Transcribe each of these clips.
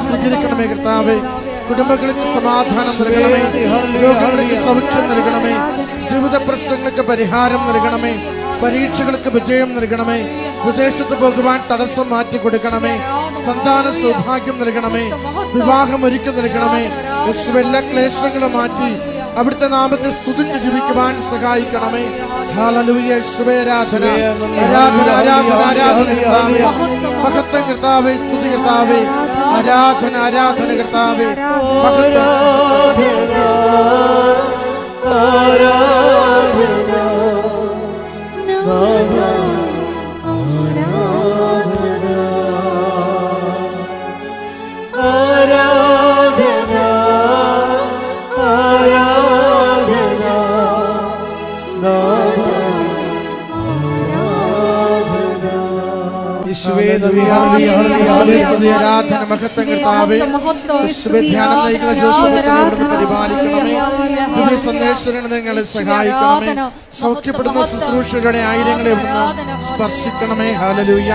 സ്വീകരിക്കണമേ കർത്താവേ. കുടുംബങ്ങൾക്ക് സമാധാനം നൽകണമേ, രോഗങ്ങൾക്ക് സൗഖ്യം നൽകണമേ, ജീവിത പ്രശ്നങ്ങൾക്ക് പരിഹാരം നൽകണമേ, പരീക്ഷകൾക്ക് വിജയം നൽകണമേ, വിദേശത്ത് പോകുവാൻ തടസ്സം മാറ്റി കൊടുക്കണമേ, സന്താന സൗഭാഗ്യം നൽകണമേ, വിവാഹം ഒരുക്കി നൽകണമേ. യേശുവേ, എല്ലാ ക്ലേശങ്ങളും മാറ്റി അവിടുത്തെ നാമത്തെ സ്തുതിച്ച് ജീവിക്കുവാൻ സഹായിക്കണമേ. ഹല്ലേലൂയ. യേശുവേ, ആരാധന ആരാധന ആരാധന ആരാധന. മഹത്വം കർത്താവേ, സ്തുതി കർത്താവേ, ആരാധന ആരാധന കർത്താവേ, ആരാധന മഹത്വം കർത്താവേ. ധ്യാനം നയിക്കുന്ന ജോസഫ് പരിപാലിക്കണമേ. ദിവ്യ സന്ദേശങ്ങൾ നിങ്ങളെ സഹായിക്കണമേ. സൗഖ്യപ്പെടുന്ന ശുശ്രൂഷകളുടെ ആയിരങ്ങളെ ഇവിടുന്ന് സ്പർശിക്കണമേ. ഹല്ലേലൂയ.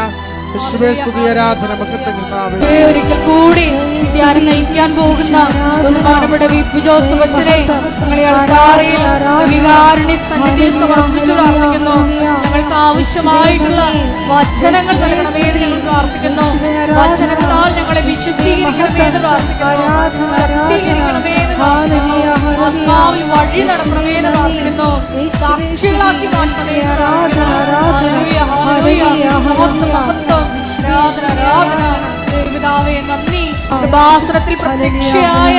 ഒരിക്കൽ കൂടി ധ്യാനം നയിക്കാൻ പോകുന്ന ബഹുമാനപ്പെട്ട വിപു ജോസഫ് അച്ഛനെ ഞങ്ങളെ അൾത്താരയിൽ വികാരുണ്യ സന്നിധിയിൽ സമർപ്പിച്ചു പ്രാർത്ഥിക്കുന്നു. ഞങ്ങൾക്ക് ആവശ്യമായിട്ടുള്ള വചനങ്ങൾ നൽകണമേ എന്ന് ഞങ്ങൾ പ്രാർത്ഥിക്കുന്നു. വചനത്താൽ ഞങ്ങളെ വിശുദ്ധീകരിക്കണമേ എന്ന് പ്രാർത്ഥിക്കുന്നു. ശക്തീകരിക്കണമേ എന്ന് പ്രാർത്ഥിക്കുന്നു. ആത്മാവിൽ വഴി നടക്കണമേ എന്ന് പ്രാർത്ഥിക്കുന്നു. സാക്ഷികളാക്കി മാറ്റണമേ എന്ന് പ്രാർത്ഥിക്കുന്നു. നന്ദി. കൃപാസനത്തിൽ പ്രത്യക്ഷയായ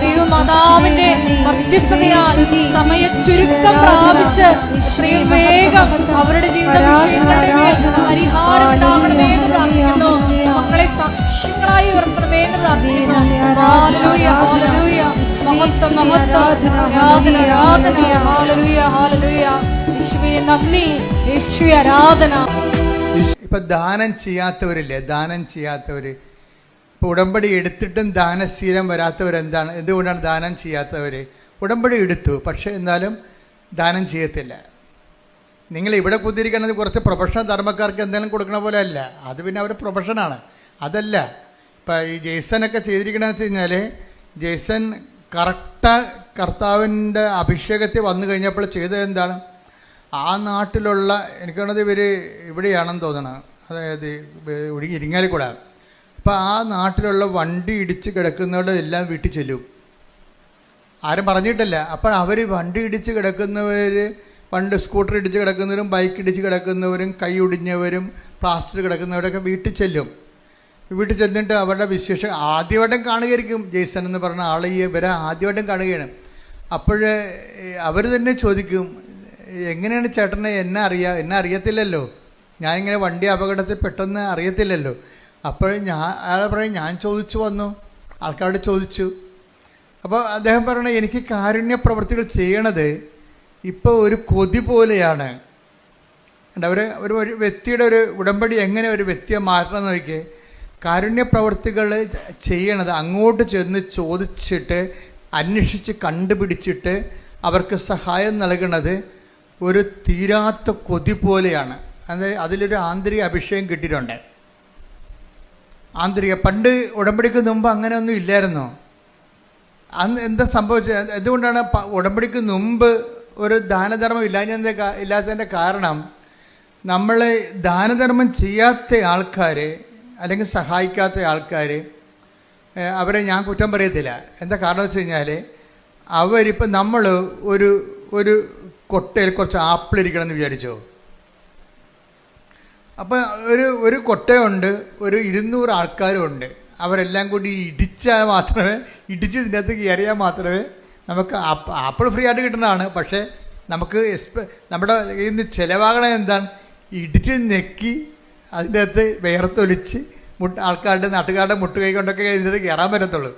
ദൈവമാതാവിന്റെ മധ്യസ്ഥതയാൽ സമയ ചുരുക്കം പ്രാപിച്ച് എത്രയും വേഗം അവരുടെ ജീവിത വിഷയങ്ങളുടെ മേൽ പരിഹാരം ഉണ്ടാകണമേ എന്ന് പ്രാർത്ഥിക്കുന്നു. മക്കളെ സാക്ഷ്യങ്ങളായി ഉയർത്തണമേ എന്ന് പ്രാർത്ഥിക്കുന്നു. Hallelujah hallelujah. മഹത്വം മഹത്വം. ആരാധന ആരാധന. Hallelujah hallelujah. യേശുവേ നന്ദി. യേശുവേ ആരാധന. ഇപ്പം ദാനം ചെയ്യാത്തവരില്ലേ, ദാനം ചെയ്യാത്തവർ, ഇപ്പോൾ ഉടമ്പടി എടുത്തിട്ടും ദാനശീലം വരാത്തവരെന്താണ്, എന്തുകൊണ്ടാണ് ദാനം ചെയ്യാത്തവർ? ഉടമ്പടി എടുത്തു, പക്ഷേ എന്നാലും ദാനം ചെയ്യത്തില്ല. നിങ്ങൾ ഇവിടെ കുത്തിരിക്കുന്നത് കുറച്ച് പ്രൊഫഷണൽ ധർമ്മക്കാർക്ക് എന്തെങ്കിലും കൊടുക്കണ പോലെ അല്ല, അത് പിന്നെ അവരുടെ പ്രൊഫഷനാണ്. അതല്ല ഇപ്പം ഈ ജെയ്സനൊക്കെ ചെയ്തിരിക്കണമെന്ന് വെച്ച് കഴിഞ്ഞാൽ, ജെയ്സൺ കർത്താവിൻ്റെ അഭിഷേകത്തിൽ വന്നു കഴിഞ്ഞപ്പോൾ ചെയ്തത് എന്താണ്? ആ നാട്ടിലുള്ള എനിക്ക് വേണ്ടത് ഇവിടെയാണെന്ന് തോന്നണം, അതായത് ഇരിങ്ങാലിക്കൂടെ. അപ്പോൾ ആ നാട്ടിലുള്ള വണ്ടി ഇടിച്ച് കിടക്കുന്നവരുടെ എല്ലാം വീട്ടിൽ ചെല്ലും, ആരും പറഞ്ഞിട്ടില്ല. അപ്പോൾ അവർ വണ്ടി ഇടിച്ച് കിടക്കുന്നവർ, പണ്ട് സ്കൂട്ടർ ഇടിച്ച് കിടക്കുന്നവരും ബൈക്ക് ഇടിച്ച് കിടക്കുന്നവരും കൈ ഒടിഞ്ഞവരും പ്ലാസ്റ്റർ കിടക്കുന്നവരൊക്കെ വീട്ടിൽ ചെല്ലും. വീട്ടിൽ ചെന്നിട്ട് അവരുടെ വിശേഷം ആദ്യമായിട്ടും കാണുകയായിരിക്കും. ജെയ്സൺ എന്ന് പറഞ്ഞ ആൾ ഇവരെ ആദ്യമായിട്ടും കാണുകയാണ്. അപ്പോൾ അവർ തന്നെ ചോദിക്കും, എങ്ങനെയാണ് ചേട്ടനെ എന്നെ അറിയത്തില്ലല്ലോ, ഞാനിങ്ങനെ വണ്ടി അപകടത്തിൽ പെട്ടെന്ന് അറിയത്തില്ലല്ലോ. അപ്പോൾ അയാൾ പറയും, ഞാൻ ചോദിച്ചു വന്നു, ആൾക്കാരോട് ചോദിച്ചു. അപ്പോൾ അദ്ദേഹം പറയണ, എനിക്ക് കാരുണ്യ പ്രവൃത്തികൾ ചെയ്യണത് ഇപ്പോൾ ഒരു കൊതി പോലെയാണ്. ഒരു വ്യക്തിയുടെ ഒരു ഉടമ്പടി എങ്ങനെ ഒരു വ്യക്തിയെ മാറ്റണം എന്ന് നോക്കിയേ. കാരുണ്യ പ്രവൃത്തികൾ ചെയ്യണത് അങ്ങോട്ട് ചെന്ന് ചോദിച്ചിട്ട് അന്വേഷിച്ച് കണ്ടുപിടിച്ചിട്ട് അവർക്ക് സഹായം നൽകണത് ഒരു തീരാത്ത കൊതി പോലെയാണ്. അതായത് അതിലൊരു ആന്തരിക അഭിഷേകം കിട്ടിയിട്ടുണ്ട്. പണ്ട് ഉടമ്പടിക്ക് മുമ്പ് അങ്ങനെയൊന്നും ഇല്ലായിരുന്നോ? അന്ന് എന്താ സംഭവിച്ചത്? എന്തുകൊണ്ടാണ് ഉടമ്പടിക്ക് മുമ്പ് ഒരു ദാനധർമ്മം ഇല്ലാത്തതിൻ്റെ കാരണം, നമ്മൾ ദാനധർമ്മം ചെയ്യാത്ത ആൾക്കാർ അല്ലെങ്കിൽ സഹായിക്കാത്ത ആൾക്കാർ അവരെ ഞാൻ കുറ്റം പറയത്തില്ല. എന്താ കാരണം വെച്ച് കഴിഞ്ഞാൽ അവരിപ്പം നമ്മൾ ഒരു കൊട്ടയിൽ കുറച്ച് ആപ്പിൾ ഇരിക്കണം എന്ന് വിചാരിച്ചോ. അപ്പം ഒരു കൊട്ടയുണ്ട്, ഒരു 200 ആൾക്കാരും ഉണ്ട്. അവരെല്ലാം കൂടി ഇടിച്ച് ഇതിൻ്റെ അകത്ത് കയറിയാൽ മാത്രമേ നമുക്ക് ആപ്പിൾ ഫ്രീ ആയിട്ട് കിട്ടുന്നതാണ്. പക്ഷേ നമുക്ക് നമ്മുടെ കയ്യിൽ നിന്ന് ചിലവാകണത് എന്താണ്? ഇടിച്ച് ഞെക്കി അതിൻ്റെ അകത്ത് വേർത്തൊലിച്ച് ആൾക്കാരുടെ നാട്ടുകാരുടെ മുട്ടുകൈ കൊണ്ടൊക്കെ ഇതിനകത്ത് കയറാൻ പറ്റത്തുള്ളൂ.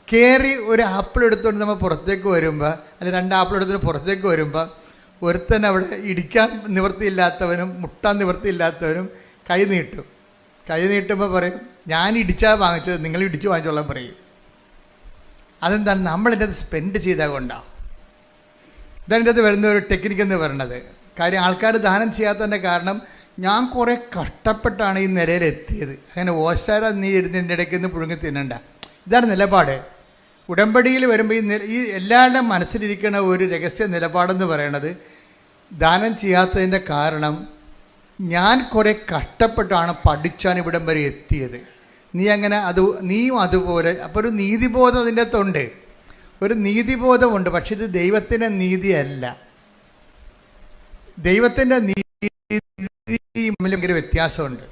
കയറി ഒരു ആപ്പിൾ എടുത്തുകൊണ്ട് നമ്മൾ പുറത്തേക്ക് വരുമ്പോൾ, അല്ലെങ്കിൽ 2 ആപ്പിൾ എടുത്തുകൊണ്ട് പുറത്തേക്ക് വരുമ്പോൾ ഒരുത്തൻ അവിടെ ഇടിക്കാൻ നിവൃത്തിയില്ലാത്തവനും മുട്ടാൻ നിവൃത്തിയില്ലാത്തവനും കൈ നീട്ടുമ്പോൾ പറയും, ഞാൻ ഇടിച്ചാൽ വാങ്ങിച്ചത് നിങ്ങൾ ഇടിച്ചു വാങ്ങിച്ചോളാൻ പറയും. അതെന്താണ്? നമ്മളതിൻ്റെ അത് സ്പെൻഡ് ചെയ്താൽ കൊണ്ടാണ്. ഇതാണ് ഇതിൻ്റെ വരുന്ന ഒരു ടെക്നിക്ക് എന്ന് പറയുന്നത്. കാര്യം ആൾക്കാർ ദാനം ചെയ്യാത്തതിൻ്റെ കാരണം ഞാൻ കുറേ കഷ്ടപ്പെട്ടാണ് ഈ നിലയിലെത്തിയത്, അങ്ങനെ ഓശാര നീ ഇരുന്നതിൻ്റെ ഇടയ്ക്ക് നിന്ന് പുഴുങ്ങി തിന്നണ്ട. ഇതാണ് നിലപാട്. ഉടമ്പടിയിൽ വരുമ്പോൾ ഈ എല്ലാവരുടെയും മനസ്സിലിരിക്കുന്ന ഒരു രഹസ്യ നിലപാടെന്ന് പറയുന്നത്, ദാനം ചെയ്യാത്തതിൻ്റെ കാരണം ഞാൻ കുറേ കഷ്ടപ്പെട്ടാണ് പഠിച്ചാണ് ഇവിടം വരെ എത്തിയത്. നീയും അതുപോലെ. അപ്പോൾ ഒരു നീതിബോധം അതിൻ്റെ അകത്തുണ്ട്, ഒരു നീതിബോധമുണ്ട്. പക്ഷെ ഇത് ദൈവത്തിൻ്റെ നീതിയല്ല. ദൈവത്തിൻ്റെ നീതി ഭയങ്കര വ്യത്യാസമുണ്ട്.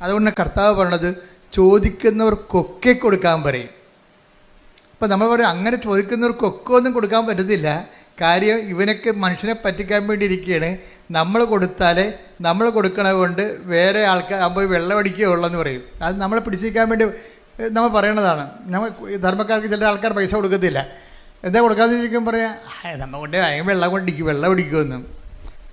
അതുകൊണ്ട് കർത്താവ് പറയണത് ചോദിക്കുന്നവർക്കൊക്കെ കൊടുക്കാൻ പറയും. അപ്പം നമ്മൾ പറയും അങ്ങനെ ചോദിക്കുന്നവർക്കൊക്കെ ഒന്നും കൊടുക്കാൻ പറ്റത്തില്ല. കാര്യം ഇവനൊക്കെ മനുഷ്യനെ പറ്റിക്കാൻ വേണ്ടി ഇരിക്കുകയാണ്. നമ്മൾ കൊടുത്താലേ നമ്മൾ കൊടുക്കണത് കൊണ്ട് വേറെ ആൾക്കാർ പോയി വെള്ളമടിക്കുകയുള്ളെന്ന് പറയും. അത് നമ്മളെ പിടിച്ചിരിക്കാൻ വേണ്ടി നമ്മൾ പറയണതാണ്. നമ്മൾ ധർമ്മക്കാർക്ക് ചില ആൾക്കാർ പൈസ കൊടുക്കത്തില്ല. എന്താ കൊടുക്കാമെന്ന് ചോദിക്കുമ്പോൾ പറയാം, നമ്മൾ കൊണ്ട് വെള്ളം അടിക്കുമെന്ന്.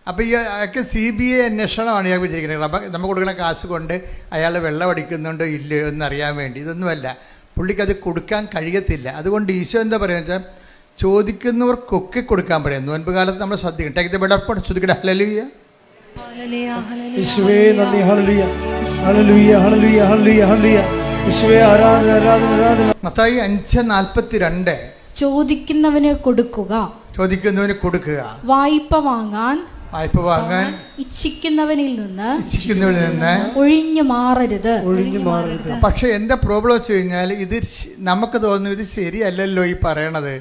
അപ്പോൾ ഈ അയാൾക്ക് CBI അന്വേഷണമാണ് ഇയാൾ വിചാരിക്കുന്നത്. അപ്പം നമ്മൾ കൊടുക്കുന്ന കാശ് കൊണ്ട് അയാൾ വെള്ളം അടിക്കുന്നുണ്ടോ ഇല്ലയോ എന്നറിയാൻ വേണ്ടി. ഇതൊന്നുമല്ല, പുള്ളിക്കത് കൊടുക്കാൻ കഴിയത്തില്ല. അതുകൊണ്ട് ഈശോ എന്താ പറയുക വെച്ചാൽ ചോദിക്കുന്നവർക്കൊക്കെ കൊടുക്കാൻ പറയും. നോൻപ് കാലത്ത് നമ്മൾ ശ്രദ്ധിക്കണം. Take the bed of God. ശ്രദ്ധിക്കട്ടെ. ഹല്ലേലൂയ, യേശുവേ നന്ദി. Hallelujah, hallelujah, hallelujah, hallelujah, hallelujah. യേശുവേ ആരാധന, ആരാധന, ആരാധന. മത്തായി 5:42. ചോദിക്കുന്നവന് കൊടുക്കുക, വായ്പ വാങ്ങാൻ ഇച്ഛിക്കുന്നവനിൽ നിന്ന് ഒഴിഞ്ഞു മാറരുത്. പക്ഷെ എന്താ പ്രോബ്ലം വെച്ച് കഴിഞ്ഞാൽ ഇത് നമുക്ക് തോന്നുന്നു ഇത് ശരിയല്ലല്ലോ ഈ പറയണത്.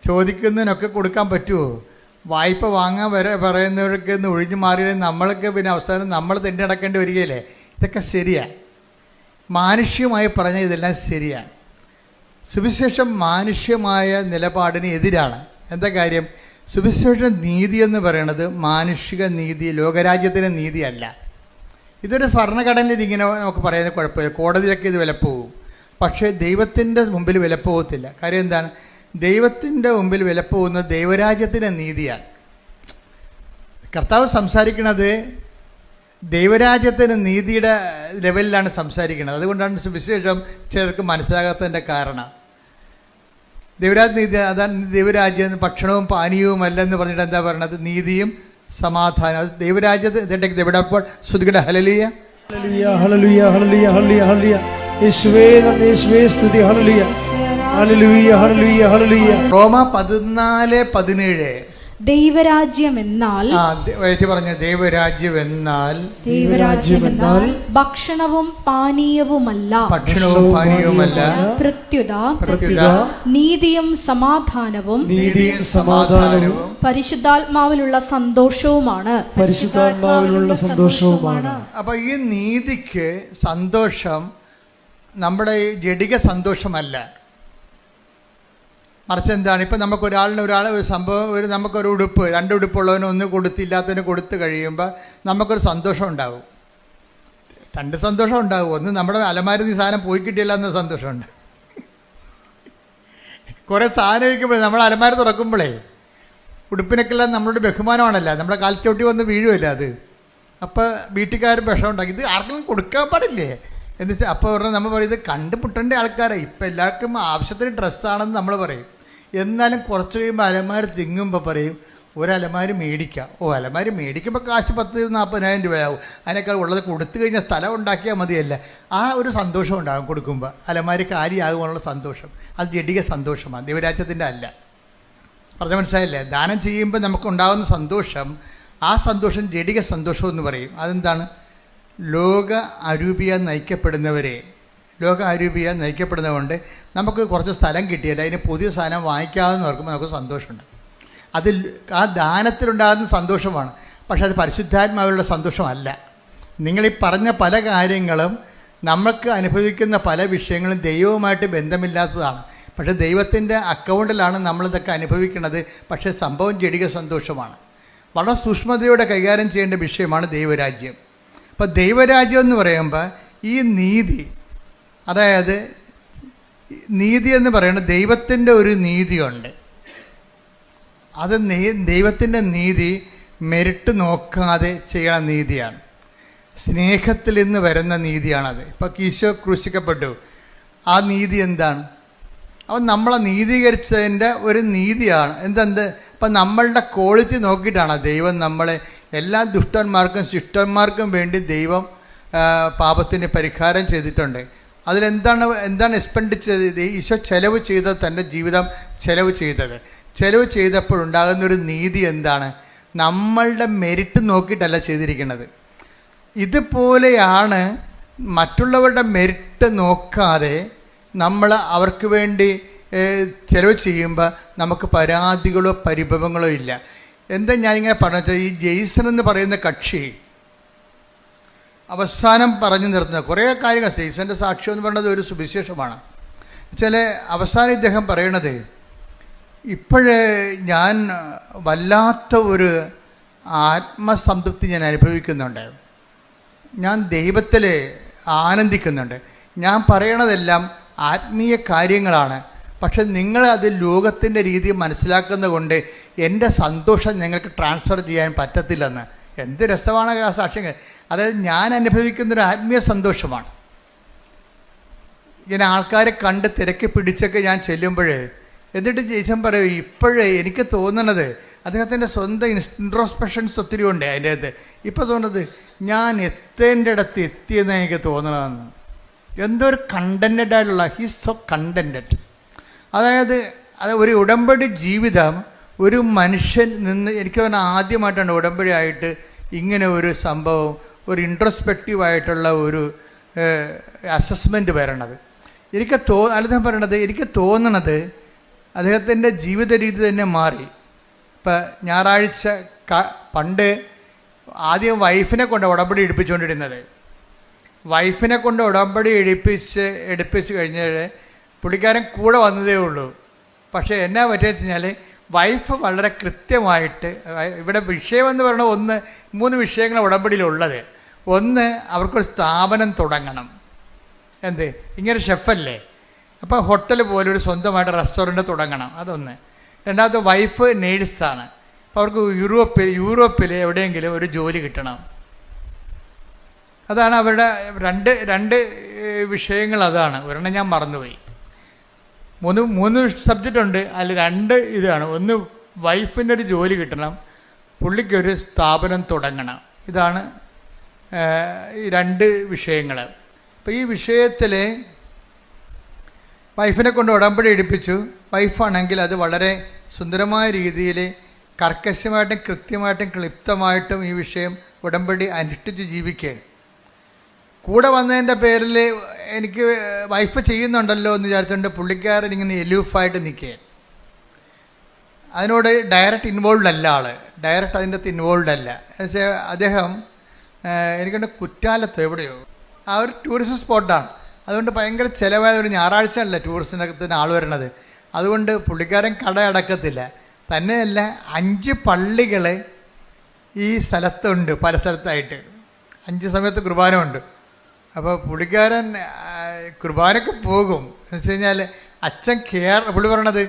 ചോദിക്കുന്നതിനൊക്കെ കൊടുക്കാൻ പറ്റുമോ? വായ്പ വാങ്ങാൻ വരെ പറയുന്നവർക്ക് ഒന്ന് ഒഴിഞ്ഞു മാറിയാൽ നമ്മൾക്ക് പിന്നെ അവസാനം നമ്മൾ തന്നെ അടക്കേണ്ടി വരികയില്ലേ? ഇതൊക്കെ ശരിയാണ്. മാനുഷ്യമായി പറഞ്ഞാൽ ഇതെല്ലാം ശരിയാണ്. സുവിശേഷം മാനുഷ്യമായ നിലപാടിന് എതിരാണ്. എന്താ കാര്യം? സുവിശേഷ നീതി എന്ന് പറയുന്നത് മാനുഷിക നീതി, ലോകരാജ്യത്തിൻ്റെ നീതിയല്ല. ഇതൊരു ഭരണഘടനയിൽ ഇങ്ങനെ നമുക്ക് പറയുന്നത് കുഴപ്പമില്ല, കോടതിയിലൊക്കെ ഇത് വിലപ്പോവും. പക്ഷേ ദൈവത്തിൻ്റെ മുമ്പിൽ വിലപ്പോകത്തില്ല. കാര്യം എന്താണ്? ദൈവത്തിൻ്റെ മുമ്പിൽ വിലപ്പോകുന്നത് ദൈവരാജ്യത്തിൻ്റെ നീതിയാണ്. കർത്താവ് സംസാരിക്കുന്നത് ദൈവരാജ്യത്തിൻ്റെ നീതിയുടെ ലെവലിലാണ് സംസാരിക്കുന്നത്. അതുകൊണ്ടാണ് സുവിശേഷം ചിലർക്ക് മനസ്സിലാകാത്തതിൻ്റെ കാരണം. ദൈവരാജ്യ നീതി അതാണ്. ദൈവരാജ്യം ഭക്ഷണവും പാനീയവും അല്ലെന്ന് പറഞ്ഞിട്ട് എന്താ പറയണത്? നീതിയും സമാധാനം. അത് ദൈവരാജ്യത്ത് എവിടെപ്പോൾ ശ്രുതികട. Hallelujah, hallelujah, hallelujah, hallelujah, hallelujah. യേശുവേ നന്ദി, യേശുവേ സ്തുതി. Hallelujah, hallelujah, hallelujah, hallelujah. Roma 14:17. ദൈവരാജ്യം എന്നാൽ ദൈവരാജ്യം എന്നാൽ ഭക്ഷണവും പാനീയവുമല്ല, പ്രത്യുത നീതിയും സമാധാനവും പരിശുദ്ധാത്മാവിലുള്ള സന്തോഷവുമാണ്. അപ്പൊ ഈ നീതിക്ക് സന്തോഷം നമ്മുടെ ഈ ജഡിക സന്തോഷമല്ല, മറിച്ച് എന്താണ്? ഇപ്പം ഒരു സംഭവം, നമുക്കൊരു ഉടുപ്പ്, 2 ഉടുപ്പുള്ളവന് ഒന്ന് കൊടുത്തില്ലാത്തതിന് കൊടുത്തു കഴിയുമ്പോൾ നമുക്കൊരു സന്തോഷം ഉണ്ടാവും. 2 സന്തോഷം ഉണ്ടാവും. ഒന്ന് നമ്മുടെ അലമാരി സാധനം പോയി കിട്ടിയില്ല എന്ന സന്തോഷമുണ്ട്. കുറേ സാധനം ഇരിക്കുമ്പോഴേ നമ്മൾ അലമാര തുറക്കുമ്പോഴേ ഉടുപ്പിനൊക്കെല്ലാം നമ്മളുടെ ബഹുമാനമാണല്ലോ, നമ്മുടെ കാൽച്ചോട്ടി വന്ന് വീഴുമല്ലോ അത്. അപ്പോൾ വീട്ടുകാർ വിഷം ഉണ്ടാക്കി ഇത് ആർക്കും കൊടുക്കാൻ പാടില്ലേ എന്ന് വെച്ചാൽ അപ്പോൾ പറഞ്ഞാൽ നമ്മൾ പറയും ഇത് കണ്ടുമുട്ടേണ്ട ആൾക്കാരെ. ഇപ്പം എല്ലാവർക്കും ആവശ്യത്തിന് ഡ്രസ്സാണെന്ന് നമ്മൾ പറയും. എന്നാലും കുറച്ച് കഴിയുമ്പോൾ അലമാരി തിങ്ങുമ്പോൾ പറയും ഒരലമാരി മേടിക്കാം. അലമാരി മേടിക്കുമ്പോൾ കാശ് 40,000-40,000 രൂപയാവും. അതിനേക്കാൾ ഉള്ളത് കൊടുത്തു കഴിഞ്ഞാൽ സ്ഥലം ഉണ്ടാക്കിയാൽ മതിയല്ല. ആ ഒരു സന്തോഷം ഉണ്ടാകും കൊടുക്കുമ്പോൾ. അലമാരി കാലിയാകുവാനുള്ള സന്തോഷം അത് ജഡിക സന്തോഷമാണ്, ദൈവരാജ്യത്തിൻ്റെ അല്ല. പറഞ്ഞ മനസ്സിലായില്ലേ? ദാനം ചെയ്യുമ്പോൾ നമുക്കുണ്ടാകുന്ന സന്തോഷം, ആ സന്തോഷം ജഡിക സന്തോഷം എന്ന് പറയും. അതെന്താണ്? ലോക അരൂപിയ നയിക്കപ്പെടുന്നവരെ, ലോകാരൂപിയാൽ നയിക്കപ്പെടുന്നതുകൊണ്ട് നമുക്ക് കുറച്ച് സ്ഥലം കിട്ടിയല്ല, അതിന് പുതിയ സാധനം വാങ്ങിക്കാമെന്ന് ഓർക്കുമ്പോൾ നമുക്ക് സന്തോഷമുണ്ട്. അതിൽ ആ ദാനത്തിലുണ്ടാകുന്ന സന്തോഷമാണ്. പക്ഷെ അത് പരിശുദ്ധാത്മാവിലുള്ള സന്തോഷമല്ല. നിങ്ങളീ പറഞ്ഞ പല കാര്യങ്ങളും നമുക്ക് അനുഭവിക്കുന്ന പല വിഷയങ്ങളും ദൈവവുമായിട്ട് ബന്ധമില്ലാത്തതാണ്. പക്ഷേ ദൈവത്തിൻ്റെ അക്കൗണ്ടിലാണ് നമ്മളിതൊക്കെ അനുഭവിക്കുന്നത്. പക്ഷേ സംഭവം ജഡിക സന്തോഷമാണ്. വളരെ സൂക്ഷ്മതയോടെ കൈകാര്യം ചെയ്യേണ്ട വിഷയമാണ് ദൈവരാജ്യം. അപ്പോൾ ദൈവരാജ്യം എന്ന് പറയുമ്പോൾ ഈ നീതി, അതായത് നീതി എന്ന് പറയുന്നത് ദൈവത്തിൻ്റെ ഒരു നീതിയുണ്ട്. അത് ദൈവത്തിൻ്റെ നീതി മെരിട്ട് നോക്കാതെ ചെയ്യണ നീതിയാണ്. സ്നേഹത്തിൽ നിന്ന് വരുന്ന നീതിയാണത്. ഇപ്പോൾ ഈശോ ക്രൂശിക്കപ്പെട്ടു, ആ നീതി എന്താണ്? അവൻ നമ്മളെ നീതീകരിച്ചതിൻ്റെ ഒരു നീതിയാണ്. എന്തെന്ത് ഇപ്പം നമ്മളുടെ ക്വാളിറ്റി നോക്കിയിട്ടാണ് ദൈവം നമ്മളെ, എല്ലാ ദുഷ്ടന്മാർക്കും ശിഷ്ടന്മാർക്കും വേണ്ടി ദൈവം പാപത്തിന് പരിഹാരം ചെയ്തിട്ടുണ്ട്. എന്താണ് എക്സ്പെൻഡിച്ചത്? ഈശോ ചെലവ് ചെയ്തത്, തൻ്റെ ജീവിതം ചെലവ് ചെയ്തപ്പോഴുണ്ടാകുന്നൊരു നീതി എന്താണ്? നമ്മളുടെ മെരിറ്റ് നോക്കിയിട്ടല്ല ചെയ്തിരിക്കുന്നത്. ഇതുപോലെയാണ് മറ്റുള്ളവരുടെ മെരിറ്റ് നോക്കാതെ നമ്മൾ അവർക്ക് വേണ്ടി ചെലവ് ചെയ്യുമ്പോൾ നമുക്ക് പരാതികളോ പരിഭവങ്ങളോ ഇല്ല. എന്താ ഞാനിങ്ങനെ പറഞ്ഞത്, ഈ ജെയ്സൺ എന്ന് പറയുന്ന കക്ഷി അവസാനം പറഞ്ഞു നിർത്തുന്നത് കുറേ കാര്യങ്ങൾ. ജെയ്സൻ്റെ സാക്ഷ്യം എന്ന് പറയുന്നത് ഒരു സുവിശേഷമാണ്. അവസാനം ഇദ്ദേഹം പറയണത്, ഇപ്പോഴേ ഞാൻ വല്ലാത്ത ഒരു ആത്മസംതൃപ്തി ഞാൻ അനുഭവിക്കുന്നുണ്ട്, ഞാൻ ദൈവത്തിൽ ആനന്ദിക്കുന്നുണ്ട്. ഞാൻ പറയണതെല്ലാം ആത്മീയ കാര്യങ്ങളാണ്. പക്ഷെ നിങ്ങൾ അത് ലോകത്തിൻ്റെ രീതി മനസ്സിലാക്കുന്നത് കൊണ്ട് എൻ്റെ സന്തോഷം ഞങ്ങൾക്ക് ട്രാൻസ്ഫർ ചെയ്യാൻ പറ്റത്തില്ലെന്ന്. എന്ത് രസമാണ് ആ സാക്ഷ്യങ്ങൾ. അതായത് ഞാൻ അനുഭവിക്കുന്നൊരു ആത്മീയ സന്തോഷമാണ്. ഇങ്ങനെ ആൾക്കാരെ കണ്ട് തിരക്കി പിടിച്ചൊക്കെ ഞാൻ ചെല്ലുമ്പോൾ എന്നിട്ട് ജയ്സൺ പറയും, ഇപ്പോഴേ എനിക്ക് തോന്നണത്, അദ്ദേഹത്തിൻ്റെ സ്വന്തം ഇൻട്രോസ്പെക്ഷൻസ് ഒത്തിരി ഉണ്ട് അതിൻ്റെ അകത്ത്. ഇപ്പോൾ തോന്നുന്നത് ഞാൻ എത്തേണ്ടിടത്ത് എത്തിയെന്ന് എനിക്ക് തോന്നണമെന്ന്. എന്തോ ഒരു കണ്ടൻറ്റഡ് ആയിട്ടുള്ള, ഹീസ് സോ കണ്ടൻറ്റഡ്. അതായത് ഒരു ഉടമ്പടി ജീവിതം ഒരു മനുഷ്യൻ നിന്ന്, എനിക്ക് പറഞ്ഞാൽ ആദ്യമായിട്ടാണ് ഉടമ്പടി ആയിട്ട് ഇങ്ങനെ ഒരു സംഭവം, ഒരു ഇൻട്രോസ്പെക്റ്റീവായിട്ടുള്ള ഒരു അസസ്മെൻറ്റ് വരണത്. അദ്ദേഹം പറയണത്, എനിക്ക് തോന്നണത് അദ്ദേഹത്തിൻ്റെ ജീവിത രീതി തന്നെ മാറി. ഇപ്പം ഞായറാഴ്ച പണ്ട് ആദ്യം വൈഫിനെ കൊണ്ട് ഉടമ്പടി എടുപ്പിച്ചുകൊണ്ടിരുന്നത്. വൈഫിനെ കൊണ്ട് ഉടമ്പടി എടുപ്പിച്ച് കഴിഞ്ഞാൽ പുള്ളിക്കാരൻ കൂടെ വന്നതേ ഉള്ളൂ. പക്ഷേ എന്നാ പറ്റിയെന്ന് വെച്ചാൽ വൈഫ് വളരെ കൃത്യമായിട്ട്, ഇവിടെ വിഷയമെന്ന് പറയുന്നത് 3 വിഷയങ്ങൾ ഉടമ്പടിയിലുള്ളത്. ഒന്ന്, അവർക്കൊരു സ്ഥാപനം തുടങ്ങണം. ഇങ്ങനെ ഷെഫല്ലേ, അപ്പോൾ ഹോട്ടൽ പോലെ ഒരു സ്വന്തമായിട്ട് റെസ്റ്റോറൻറ്റ് തുടങ്ങണം, അതൊന്ന്. രണ്ടാമത്തെ, വൈഫ് നേഴ്സാണ്, അപ്പോൾ അവർക്ക് യൂറോപ്പിൽ എവിടെയെങ്കിലും ഒരു ജോലി കിട്ടണം. അതാണ് അവരുടെ രണ്ട് വിഷയങ്ങൾ. അതാണ് ഒരെണ്ണം ഞാൻ മറന്നുപോയി. 3 സബ്ജക്റ്റ് ഉണ്ട്, അതിൽ 2 ഇതാണ്. ഒന്ന്, വൈഫിൻ്റെ ഒരു ജോലി കിട്ടണം, പുള്ളിക്കൊരു സ്ഥാപനം തുടങ്ങണം. ഇതാണ് ഈ 2 വിഷയങ്ങൾ. അപ്പോൾ ഈ വിഷയത്തിൽ വൈഫിനെ കൊണ്ട് ഉടമ്പടി എടുപ്പിച്ചു. വൈഫാണെങ്കിൽ അത് വളരെ സുന്ദരമായ രീതിയിൽ കർക്കശമായിട്ടും കൃത്യമായിട്ടും ക്ലിപ്തമായിട്ടും ഈ വിഷയം ഉടമ്പടി അനുഷ്ഠിച്ച് ജീവിക്കുകയാണ്. കൂടെ വന്നതിൻ്റെ പേരിൽ എനിക്ക് വൈഫ് ചെയ്യുന്നുണ്ടല്ലോ എന്ന് വിചാരിച്ചുകൊണ്ട് പുള്ളിക്കാരൻ ഇങ്ങനെ എലൂഫായിട്ട് നിൽക്കുകയാണ്. അതിനോട് ഡയറക്റ്റ് ഇൻവോൾവ് അല്ല ആൾ, ഡയറക്റ്റ് അതിൻ്റെ അകത്ത് ഇൻവോൾവ് അല്ല. പക്ഷേ അദ്ദേഹം എനിക്കുണ്ട് കുറ്റാലത്ത് എവിടെയോ ആ ഒരു ടൂറിസ്റ്റ് സ്പോട്ടാണ്. അതുകൊണ്ട് ഭയങ്കര ചിലവായ ഒരു ഞായറാഴ്ച അല്ല ടൂറിസ്റ്റിനകത്തിന് ആൾ വരണത്. അതുകൊണ്ട് പുള്ളിക്കാരൻ കട അടക്കത്തില്ല. തന്നെയല്ല 5 പള്ളികൾ ഈ സ്ഥലത്തുണ്ട്, പല സ്ഥലത്തായിട്ട് 5 സമയത്ത് കുർബാന ഉണ്ട്. അപ്പോൾ പുള്ളിക്കാരൻ കുർബാനയ്ക്ക് പോകും. എന്ന് വെച്ച് കഴിഞ്ഞാൽ അച്ഛൻ പുള്ളി പറയണത്,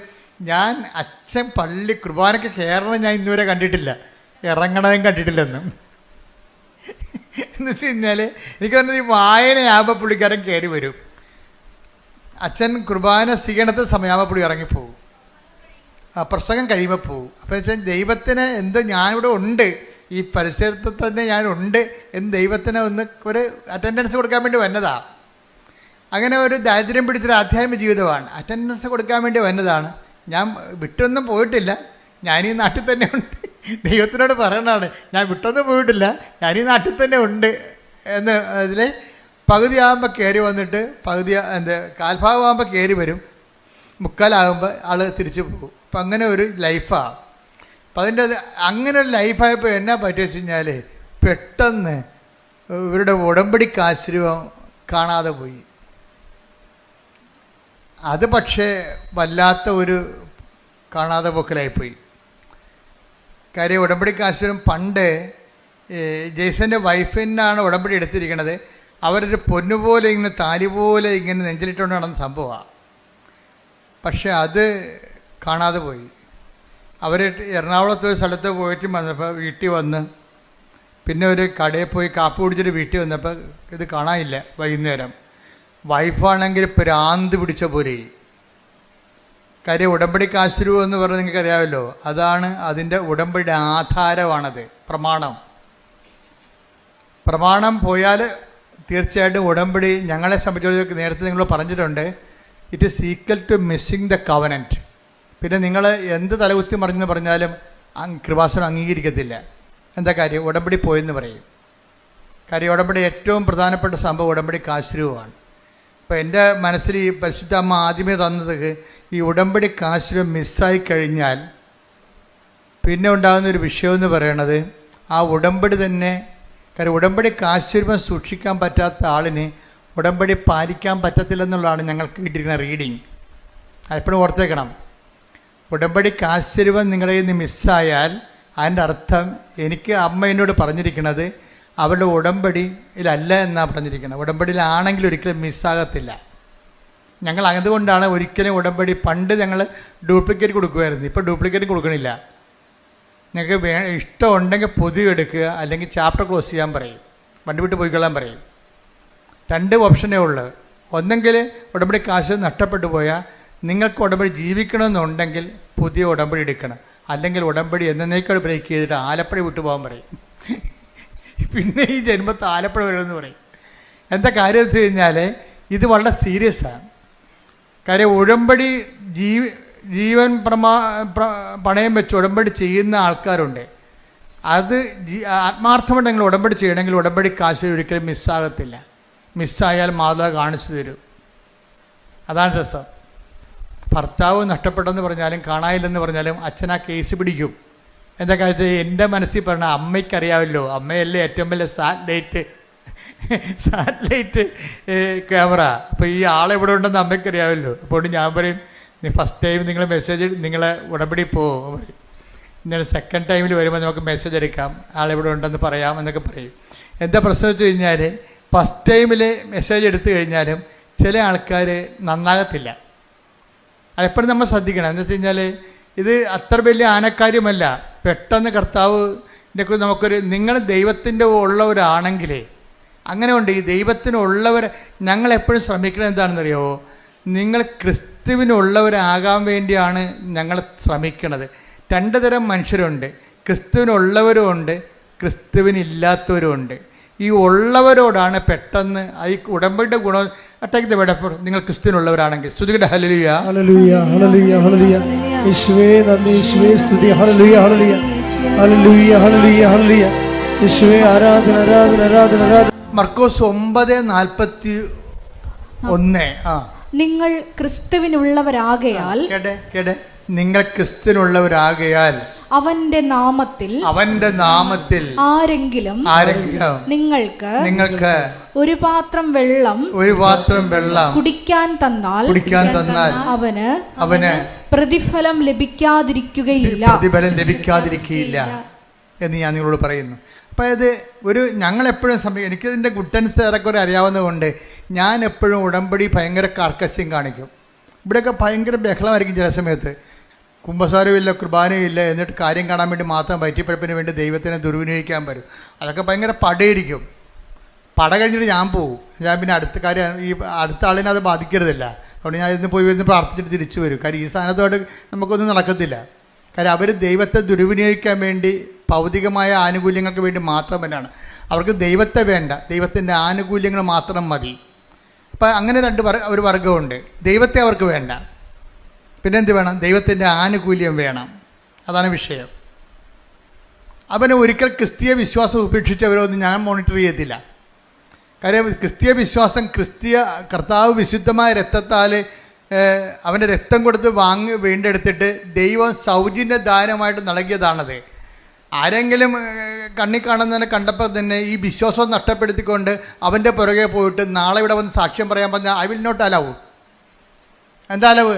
ഞാൻ അച്ഛൻ പള്ളി കുർബാനയ്ക്ക് കയറണം ഞാൻ ഇന്നുവരെ കണ്ടിട്ടില്ല, ഇറങ്ങണതും കണ്ടിട്ടില്ലെന്നും. എന്ന് വെച്ച് കഴിഞ്ഞാൽ എനിക്ക് പറഞ്ഞത് ഈ വായനയാകുമ്പോൾ പുള്ളിക്കാരൻ കയറി വരും, അച്ഛൻ കുർബാന സ്വീകരണത്തെ സമയമാകുമ്പോൾ പുള്ളി ഇറങ്ങിപ്പോവും, പ്രസംഗം കഴിയുമ്പോൾ പോവും. അപ്പോൾ വെച്ചാൽ ദൈവത്തിന് എന്തോ ഞാനിവിടെ ഉണ്ട്, ഈ പരിസരത്ത് തന്നെ ഞാനുണ്ട് എന്ന് ദൈവത്തിന് ഒരു അറ്റൻഡൻസ് കൊടുക്കാൻ വേണ്ടി വന്നതാണ്. അങ്ങനെ ഒരു ദാരിദ്ര്യം പിടിച്ചൊരു ആധ്യാത്മിക ജീവിതമാണ്. അറ്റൻഡൻസ് കൊടുക്കാൻ വേണ്ടി വന്നതാണ്. ഞാൻ വിട്ടൊന്നും പോയിട്ടില്ല, ഞാനീ നാട്ടിൽ തന്നെ ഉണ്ട്. ദൈവത്തിനോട് പറയണതാണ്, ഞാൻ വിട്ടൊന്നും പോയിട്ടില്ല, ഞാനീ നാട്ടിൽ തന്നെ ഉണ്ട് എന്ന് അതിൽ പകുതിയാകുമ്പോൾ കയറി വന്നിട്ട് കാൽഭാഗമാകുമ്പോൾ കയറി വരും, മുക്കാലാകുമ്പോൾ ആൾ തിരിച്ചു പോകും. അപ്പം അങ്ങനെ ഒരു ലൈഫാണ്. അപ്പം അങ്ങനെ ഒരു ലൈഫായപ്പോൾ എന്നാ പറ്റുക വെച്ച് കഴിഞ്ഞാൽ പെട്ടെന്ന് ഇവരുടെ ഉടമ്പടിക്ക് ആശ്രയം കാണാതെ പോയി. അത് പക്ഷേ വല്ലാത്ത ഒരു കാണാതെ പോക്കലായിപ്പോയി. കാര്യം ഉടമ്പടിക്ക് ആശ്രയം പണ്ട് ജെയ്സൻ്റെ വൈഫിനാണ് ഉടമ്പടി എടുത്തിരിക്കുന്നത്. അവരൊരു പൊന്നുപോലെ ഇങ്ങനെ താലി പോലെ ഇങ്ങനെ നെഞ്ചിലിട്ടുകൊണ്ട് നടന്ന സംഭവമാണ്. പക്ഷെ അത് കാണാതെ പോയി. അവർ എറണാകുളത്ത് ഒരു സ്ഥലത്ത് പോയിട്ട് വന്നപ്പോൾ വീട്ടിൽ വന്ന് പിന്നെ ഒരു കടയിൽ പോയി കാപ്പി കുടിച്ചിട്ട് വീട്ടിൽ വന്നപ്പോൾ ഇത് കാണാനില്ല. വൈകുന്നേരം വൈഫാണെങ്കിൽ ഭ്രാന്ത് പിടിച്ച പോലെ. കാര്യം ഉടമ്പടിക്ക് ആശ്രയം എന്ന് പറഞ്ഞാൽ നിങ്ങൾക്ക് അറിയാമല്ലോ, അതാണ് അതിൻ്റെ ഉടമ്പടിയുടെ ആധാരമാണത്. പ്രമാണം പോയാൽ തീർച്ചയായിട്ടും ഉടമ്പടി ഞങ്ങളെ സംബന്ധിച്ചിടത്തോളം നേരത്തെ നിങ്ങൾ പറഞ്ഞിട്ടുണ്ട്, it is equal to missing the covenant. പിന്നെ നിങ്ങൾ എന്ത് തലകുത്തി മറിഞ്ഞെന്ന് പറഞ്ഞാലും കൃപാസനം അംഗീകരിക്കത്തില്ല. എന്താ കാര്യം? ഉടമ്പടി പോയെന്ന് പറയും. കാര്യം ഉടമ്പടി ഏറ്റവും പ്രധാനപ്പെട്ട സംഭവം ഉടമ്പടിക്ക് ആശ്രയമാണ്. അപ്പോൾ എൻ്റെ മനസ്സിൽ ഈ പരിശുദ്ധ അമ്മ ആദ്യമേ തന്നത് ഈ ഉടമ്പടിക്ക് ആശ്രയം മിസ്സായി കഴിഞ്ഞാൽ പിന്നെ ഉണ്ടാകുന്നൊരു വിഷയമെന്ന് പറയണത് ആ ഉടമ്പടി തന്നെ. കാര്യം ഉടമ്പടിക്ക് ആശ്രയം സൂക്ഷിക്കാൻ പറ്റാത്ത ആളിന് ഉടമ്പടി പാലിക്കാൻ പറ്റത്തില്ലെന്നുള്ളതാണ് ഞങ്ങൾക്ക് കിട്ടിയിരിക്കുന്ന റീഡിങ്. അതെപ്പോഴും ഓർത്തേക്കണം. ഉടമ്പടിക്ക് ആശ്രയം നിങ്ങളുടെ കയ്യിൽ നിന്ന് മിസ്സായാൽ അതിൻ്റെ അർത്ഥം, എനിക്ക് അമ്മ എന്നോട് പറഞ്ഞിരിക്കുന്നത് അവളുടെ ഉടമ്പടിയിലല്ല എന്നാണ് പറഞ്ഞിരിക്കുന്നത്. ഉടമ്പടിയിലാണെങ്കിൽ ഒരിക്കലും മിസ്സാകത്തില്ല. ഞങ്ങൾ അതുകൊണ്ടാണ് ഒരിക്കലും ഉടമ്പടി പണ്ട് ഞങ്ങൾ ഡ്യൂപ്ലിക്കേറ്റ് കൊടുക്കുമായിരുന്നു. ഇപ്പോൾ ഡ്യൂപ്ലിക്കേറ്റ് കൊടുക്കണില്ല. നിങ്ങൾക്ക് ഇഷ്ടമുണ്ടെങ്കിൽ പൊതുവെ എടുക്കുക, അല്ലെങ്കിൽ ചാപ്റ്റർ ക്ലോസ് ചെയ്യാൻ പറയും, വണ്ടി വിട്ട് പോയിക്കൊള്ളാൻ പറയും. 2 ഓപ്ഷനേ ഉള്ളൂ. ഒന്നെങ്കിൽ ഉടമ്പടി കാശ് നഷ്ടപ്പെട്ടു പോയാൽ നിങ്ങൾക്ക് ഉടമ്പടി ജീവിക്കണമെന്നുണ്ടെങ്കിൽ പുതിയ ഉടമ്പടി എടുക്കണം, അല്ലെങ്കിൽ ഉടമ്പടി എന്നേക്കാൾ ബ്രേക്ക് ചെയ്തിട്ട് ആലപ്പുഴ വിട്ടു പോകാൻ പറയും. പിന്നെ ഈ ജന്മത്ത് ആലപ്പുഴ വരുമെന്ന് പറയും. എന്താ കാര്യം വെച്ച് കഴിഞ്ഞാൽ ഇത് വളരെ സീരിയസ് ആണ്. കാര്യം ഉടമ്പടി ജീവൻ പണയം വെച്ച് ഉടമ്പടി ചെയ്യുന്ന ആൾക്കാരുണ്ട്. അത് ആത്മാർത്ഥമായിട്ട് നിങ്ങൾ ഉടമ്പടി ചെയ്യണമെങ്കിൽ ഉടമ്പടി കാശ് ഒരിക്കലും മിസ്സാകത്തില്ല. മിസ്സായാൽ മാതാവ് കാണിച്ചു തരും. അതാണ് രസം. ഭർത്താവ് നഷ്ടപ്പെട്ടെന്ന് പറഞ്ഞാലും കാണാനില്ലെന്ന് പറഞ്ഞാലും അച്ഛൻ ആ കേസ് പിടിക്കും. എന്താ കാര്യത്തിൽ എൻ്റെ മനസ്സിൽ പറഞ്ഞാൽ അമ്മയ്ക്കറിയാമല്ലോ, അമ്മയല്ലേ ഏറ്റവും വലിയ സാറ്റലൈറ്റ് ക്യാമറ. അപ്പോൾ ഈ ആളെവിടെ ഉണ്ടെന്ന് അമ്മയ്ക്കറിയാമല്ലോ. അപ്പോൾ ഞാൻ പറയും, ഫസ്റ്റ് ടൈം നിങ്ങൾ മെസ്സേജ് നിങ്ങളെ ഉടമ്പടി പോകും, നിങ്ങൾ സെക്കൻഡ് ടൈമിൽ വരുമ്പോൾ നമുക്ക് മെസ്സേജ് എടുക്കാം, ആളെവിടെ ഉണ്ടെന്ന് പറയാം എന്നൊക്കെ പറയും. എന്താ പ്രശ്നം വെച്ച് കഴിഞ്ഞാൽ ഫസ്റ്റ് ടൈമിൽ മെസ്സേജ് എടുത്തു കഴിഞ്ഞാലും ചില ആൾക്കാർ നന്നാകത്തില്ല. അതെപ്പോഴും നമ്മൾ ശ്രദ്ധിക്കണം. എന്ന് വെച്ച് കഴിഞ്ഞാൽ ഇത് അത്ര വലിയ ആനക്കാര്യമല്ല. പെട്ടെന്ന് കർത്താവിൻ്റെ നമുക്കൊരു, നിങ്ങൾ ദൈവത്തിൻ്റെ ഉള്ളവരാണെങ്കിൽ അങ്ങനെ ഉണ്ട്. ഈ ദൈവത്തിനുള്ളവർ ഞങ്ങളെപ്പോഴും ശ്രമിക്കുന്നത് എന്താണെന്നറിയാമോ? നിങ്ങൾ ക്രിസ്തുവിനുള്ളവരാകാൻ വേണ്ടിയാണ് ഞങ്ങൾ ശ്രമിക്കുന്നത്. 2 തരം മനുഷ്യരുണ്ട്. ക്രിസ്തുവിനുള്ളവരും ഉണ്ട്, ക്രിസ്തുവിനില്ലാത്തവരും ഉണ്ട്. ഈ ഉള്ളവരോടാണ് പെട്ടെന്ന് ഈ ഉടമ്പടിയുടെ ഗുണം. അറ്റാക്ക് വേടപ്പോൾ നിങ്ങൾ ക്രിസ്തുവിനുള്ളവരാണെങ്കിൽ സ്തുതിക്കട്ടെ. Hallelujah hallelujah hallelujah hallelujah. യേശുവേ നന്ദി, യേശുവേ സ്തുതി. Hallelujah hallelujah hallelujah hallelujah hallelujah. യേശുവേ ആരാധന ആരാധന ആരാധന ആരാധന. മർക്കോസ് 9:41. നിങ്ങൾ ക്രിസ്തുവിനുള്ളവരാകയാൽ നിങ്ങൾ ക്രിസ്തുവിനുള്ളവരാകയാൽ അവന്റെ നാമത്തിൽ ആരെങ്കിലും നിങ്ങൾക്ക് ഒരു പാത്രം വെള്ളം കുടിക്കാൻ തന്നാൽ അവന് പ്രതിഫലം ലഭിക്കാതിരിക്കുകയില്ല എന്ന് ഞാൻ നിങ്ങളോട് പറയുന്നു. അപ്പോൾ ഇത് ഞങ്ങളെപ്പോഴും എനിക്കിതിൻ്റെ ഗുഡൻസ് ഏറെക്കുറെ അറിയാവുന്നതുകൊണ്ട് ഞാൻ എപ്പോഴും ഉടമ്പടി ഭയങ്കര കാർക്കശ്യം കാണിക്കും. ഇവിടെയൊക്കെ ഭയങ്കര ബഹളമായിരിക്കും ചില സമയത്ത്. കുമ്പസാരമില്ല, കുർബാനയില്ല, എന്നിട്ട് കാര്യം കാണാൻ വേണ്ടി മാത്രം പറ്റിപ്പഴപ്പിന് വേണ്ടി ദൈവത്തിനെ ദുർവിനിയോഗിക്കാൻ വരും. അതൊക്കെ ഭയങ്കര പടയിരിക്കും. പട കഴിഞ്ഞിട്ട് ഞാൻ പോകും. ഞാൻ പിന്നെ അടുത്ത കാര്യം ഈ അടുത്ത ആളിനെ അത് ബാധിക്കരുതല്ല. അതുകൊണ്ട് ഞാൻ ഇന്ന് പോയി വരുന്ന പ്രാർത്ഥിച്ചിട്ട് തിരിച്ചു വരും. കാര്യം ഈ സാധനത്തോട് നമുക്കൊന്നും നടക്കത്തില്ല. കാര്യം അവർ ദൈവത്തെ ദുർവിനിയോഗിക്കാൻ വേണ്ടി ഭൗതികമായ ആനുകൂല്യങ്ങൾക്ക് വേണ്ടി മാത്രം തന്നെയാണ്. അവർക്ക് ദൈവത്തെ വേണ്ട, ദൈവത്തിൻ്റെ ആനുകൂല്യങ്ങൾ മാത്രം മതി. അപ്പം അങ്ങനെ ഒരു വർഗമുണ്ട്. ദൈവത്തെ അവർക്ക് വേണ്ട, പിന്നെ എന്ത് വേണം? ദൈവത്തിൻ്റെ ആനുകൂല്യം വേണം. അതാണ് വിഷയം. അവന് ഒരിക്കൽ ക്രിസ്തീയ വിശ്വാസം ഉപേക്ഷിച്ചവരൊന്നും ഞാൻ മോണിറ്റർ ചെയ്യത്തില്ല. കാര്യം ക്രിസ്തീയ വിശ്വാസം, കർത്താവ് വിശുദ്ധമായ രക്തത്താൽ അവൻ്റെ രക്തം കൊടുത്ത് വീണ്ടെടുത്തിട്ട് ദൈവം സൗജന്യ ദാനമായിട്ട് നൽകിയതാണത്. ആരെങ്കിലും കണ്ണി കാണുന്നതിനെ കണ്ടപ്പോൾ തന്നെ ഈ വിശ്വാസം നഷ്ടപ്പെടുത്തിക്കൊണ്ട് അവൻ്റെ പുറകെ പോയിട്ട് നാളെ ഇവിടെ വന്ന് സാക്ഷ്യം പറയാൻ പറഞ്ഞാൽ ഐ വിൽ നോട്ട് അലവ്. എന്താ അലവ്?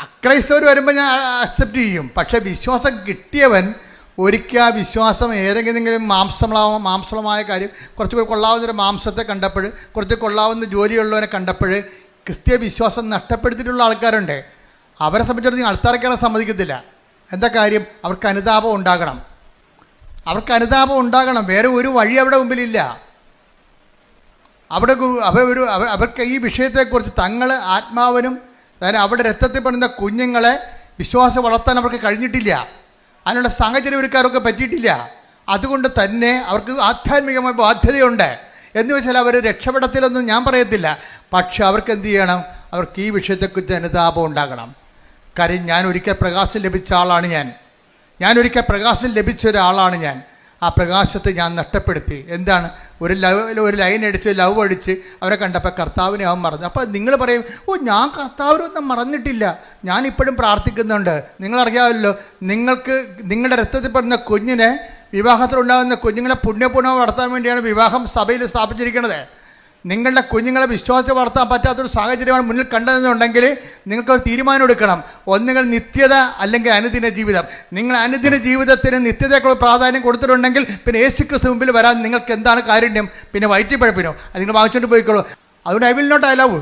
അക്രൈസ്തവർ വരുമ്പോൾ ഞാൻ അക്സെപ്റ്റ് ചെയ്യും. പക്ഷേ വിശ്വാസം കിട്ടിയവൻ ഒരിക്കൽ ആ വിശ്വാസം ഏതെങ്കിലും മാംസളമായ കാര്യം, കുറച്ചുകൂടി കൊള്ളാവുന്നൊരു മാംസത്തെ കണ്ടപ്പോൾ, കുറച്ച് കൊള്ളാവുന്ന ജോലിയുള്ളവനെ കണ്ടപ്പോൾ ക്രിസ്തീയ വിശ്വാസം നഷ്ടപ്പെടുത്തിയിട്ടുള്ള ആൾക്കാരുണ്ട്. അവരെ സംബന്ധിച്ചിടത്തോളം അൾത്താരയ്ക്കാണ് സമ്മതിക്കത്തില്ല. എന്താ കാര്യം? അവർക്ക് അനുതാപം ഉണ്ടാകണം. വേറെ ഒരു വഴി അവിടെ മുമ്പിലില്ല. അവർക്ക് ഈ വിഷയത്തെക്കുറിച്ച് തങ്ങൾ ആത്മാവിനും അവിടെ രക്തത്തിൽ പെടുന്ന കുഞ്ഞുങ്ങളെ വിശ്വാസം വളർത്താൻ അവർക്ക് കഴിഞ്ഞിട്ടില്ല. അതിനുള്ള സാഹചര്യം ഒരുക്കാരൊക്കെ പറ്റിയിട്ടില്ല. അതുകൊണ്ട് തന്നെ അവർക്ക് ആധ്യാത്മികമായ ബാധ്യതയുണ്ട്. എന്ന് വെച്ചാൽ അവർ രക്ഷപ്പെടത്തിലൊന്നും ഞാൻ പറയത്തില്ല. പക്ഷെ അവർക്ക് എന്ത് ചെയ്യണം? അവർക്ക് ഈ വിഷയത്തെക്കുറിച്ച് അനുതാപം ഉണ്ടാകണം. കാര്യം ഞാൻ ഒരിക്കൽ പ്രകാശം ലഭിച്ച ആളാണ്. ഞാൻ ഒരിക്കൽ പ്രകാശം ലഭിച്ച ഒരാളാണ്. ആ പ്രകാശത്തെ ഞാൻ നഷ്ടപ്പെടുത്തി. എന്താണ്? ഒരു ലൈൻ അടിച്ച് ലവ് അടിച്ച് അവരെ കണ്ടപ്പോൾ കർത്താവിനെ അവൻ മറന്നു. അപ്പോൾ നിങ്ങൾ പറയും, ഓ ഞാൻ കർത്താവിനൊന്നും മറന്നിട്ടില്ല, ഞാനിപ്പോഴും പ്രാർത്ഥിക്കുന്നുണ്ട്. നിങ്ങളറിയാമല്ലോ, നിങ്ങളുടെ രക്തത്തിൽ പെടുന്ന കുഞ്ഞിനെ, വിവാഹത്തിലുണ്ടാകുന്ന കുഞ്ഞുങ്ങളെ പുണ്യപൂർണ്ണം വളർത്താൻ വേണ്ടിയാണ് വിവാഹം സഭയിൽ സ്ഥാപിച്ചിരിക്കുന്നത്. നിങ്ങളുടെ കുഞ്ഞുങ്ങളെ വിശ്വാസത്തെ വളർത്താൻ പറ്റാത്തൊരു സാഹചര്യമാണ് മുന്നിൽ കണ്ടതെന്നുണ്ടെങ്കിൽ നിങ്ങൾക്ക് തീരുമാനം എടുക്കണം. ഒന്നുകിൽ നിത്യത അല്ലെങ്കിൽ അനുദിന ജീവിതം. നിങ്ങൾ അനുദിന ജീവിതത്തിന് നിത്യതയ്ക്കുള്ള പ്രാധാന്യം കൊടുത്തിട്ടുണ്ടെങ്കിൽ പിന്നെ യേശുക്രിസ്തു മുമ്പിൽ വരാൻ നിങ്ങൾക്ക് എന്താണ് കാരുണ്യം? പിന്നെ വയറ്റിപ്പഴപ്പിനോ? അത് നിങ്ങൾ വാങ്ങിച്ചുകൊണ്ട് പോയിക്കോളൂ. അതുകൊണ്ട് ഐ വിൽ നോട്ട് അലവ്.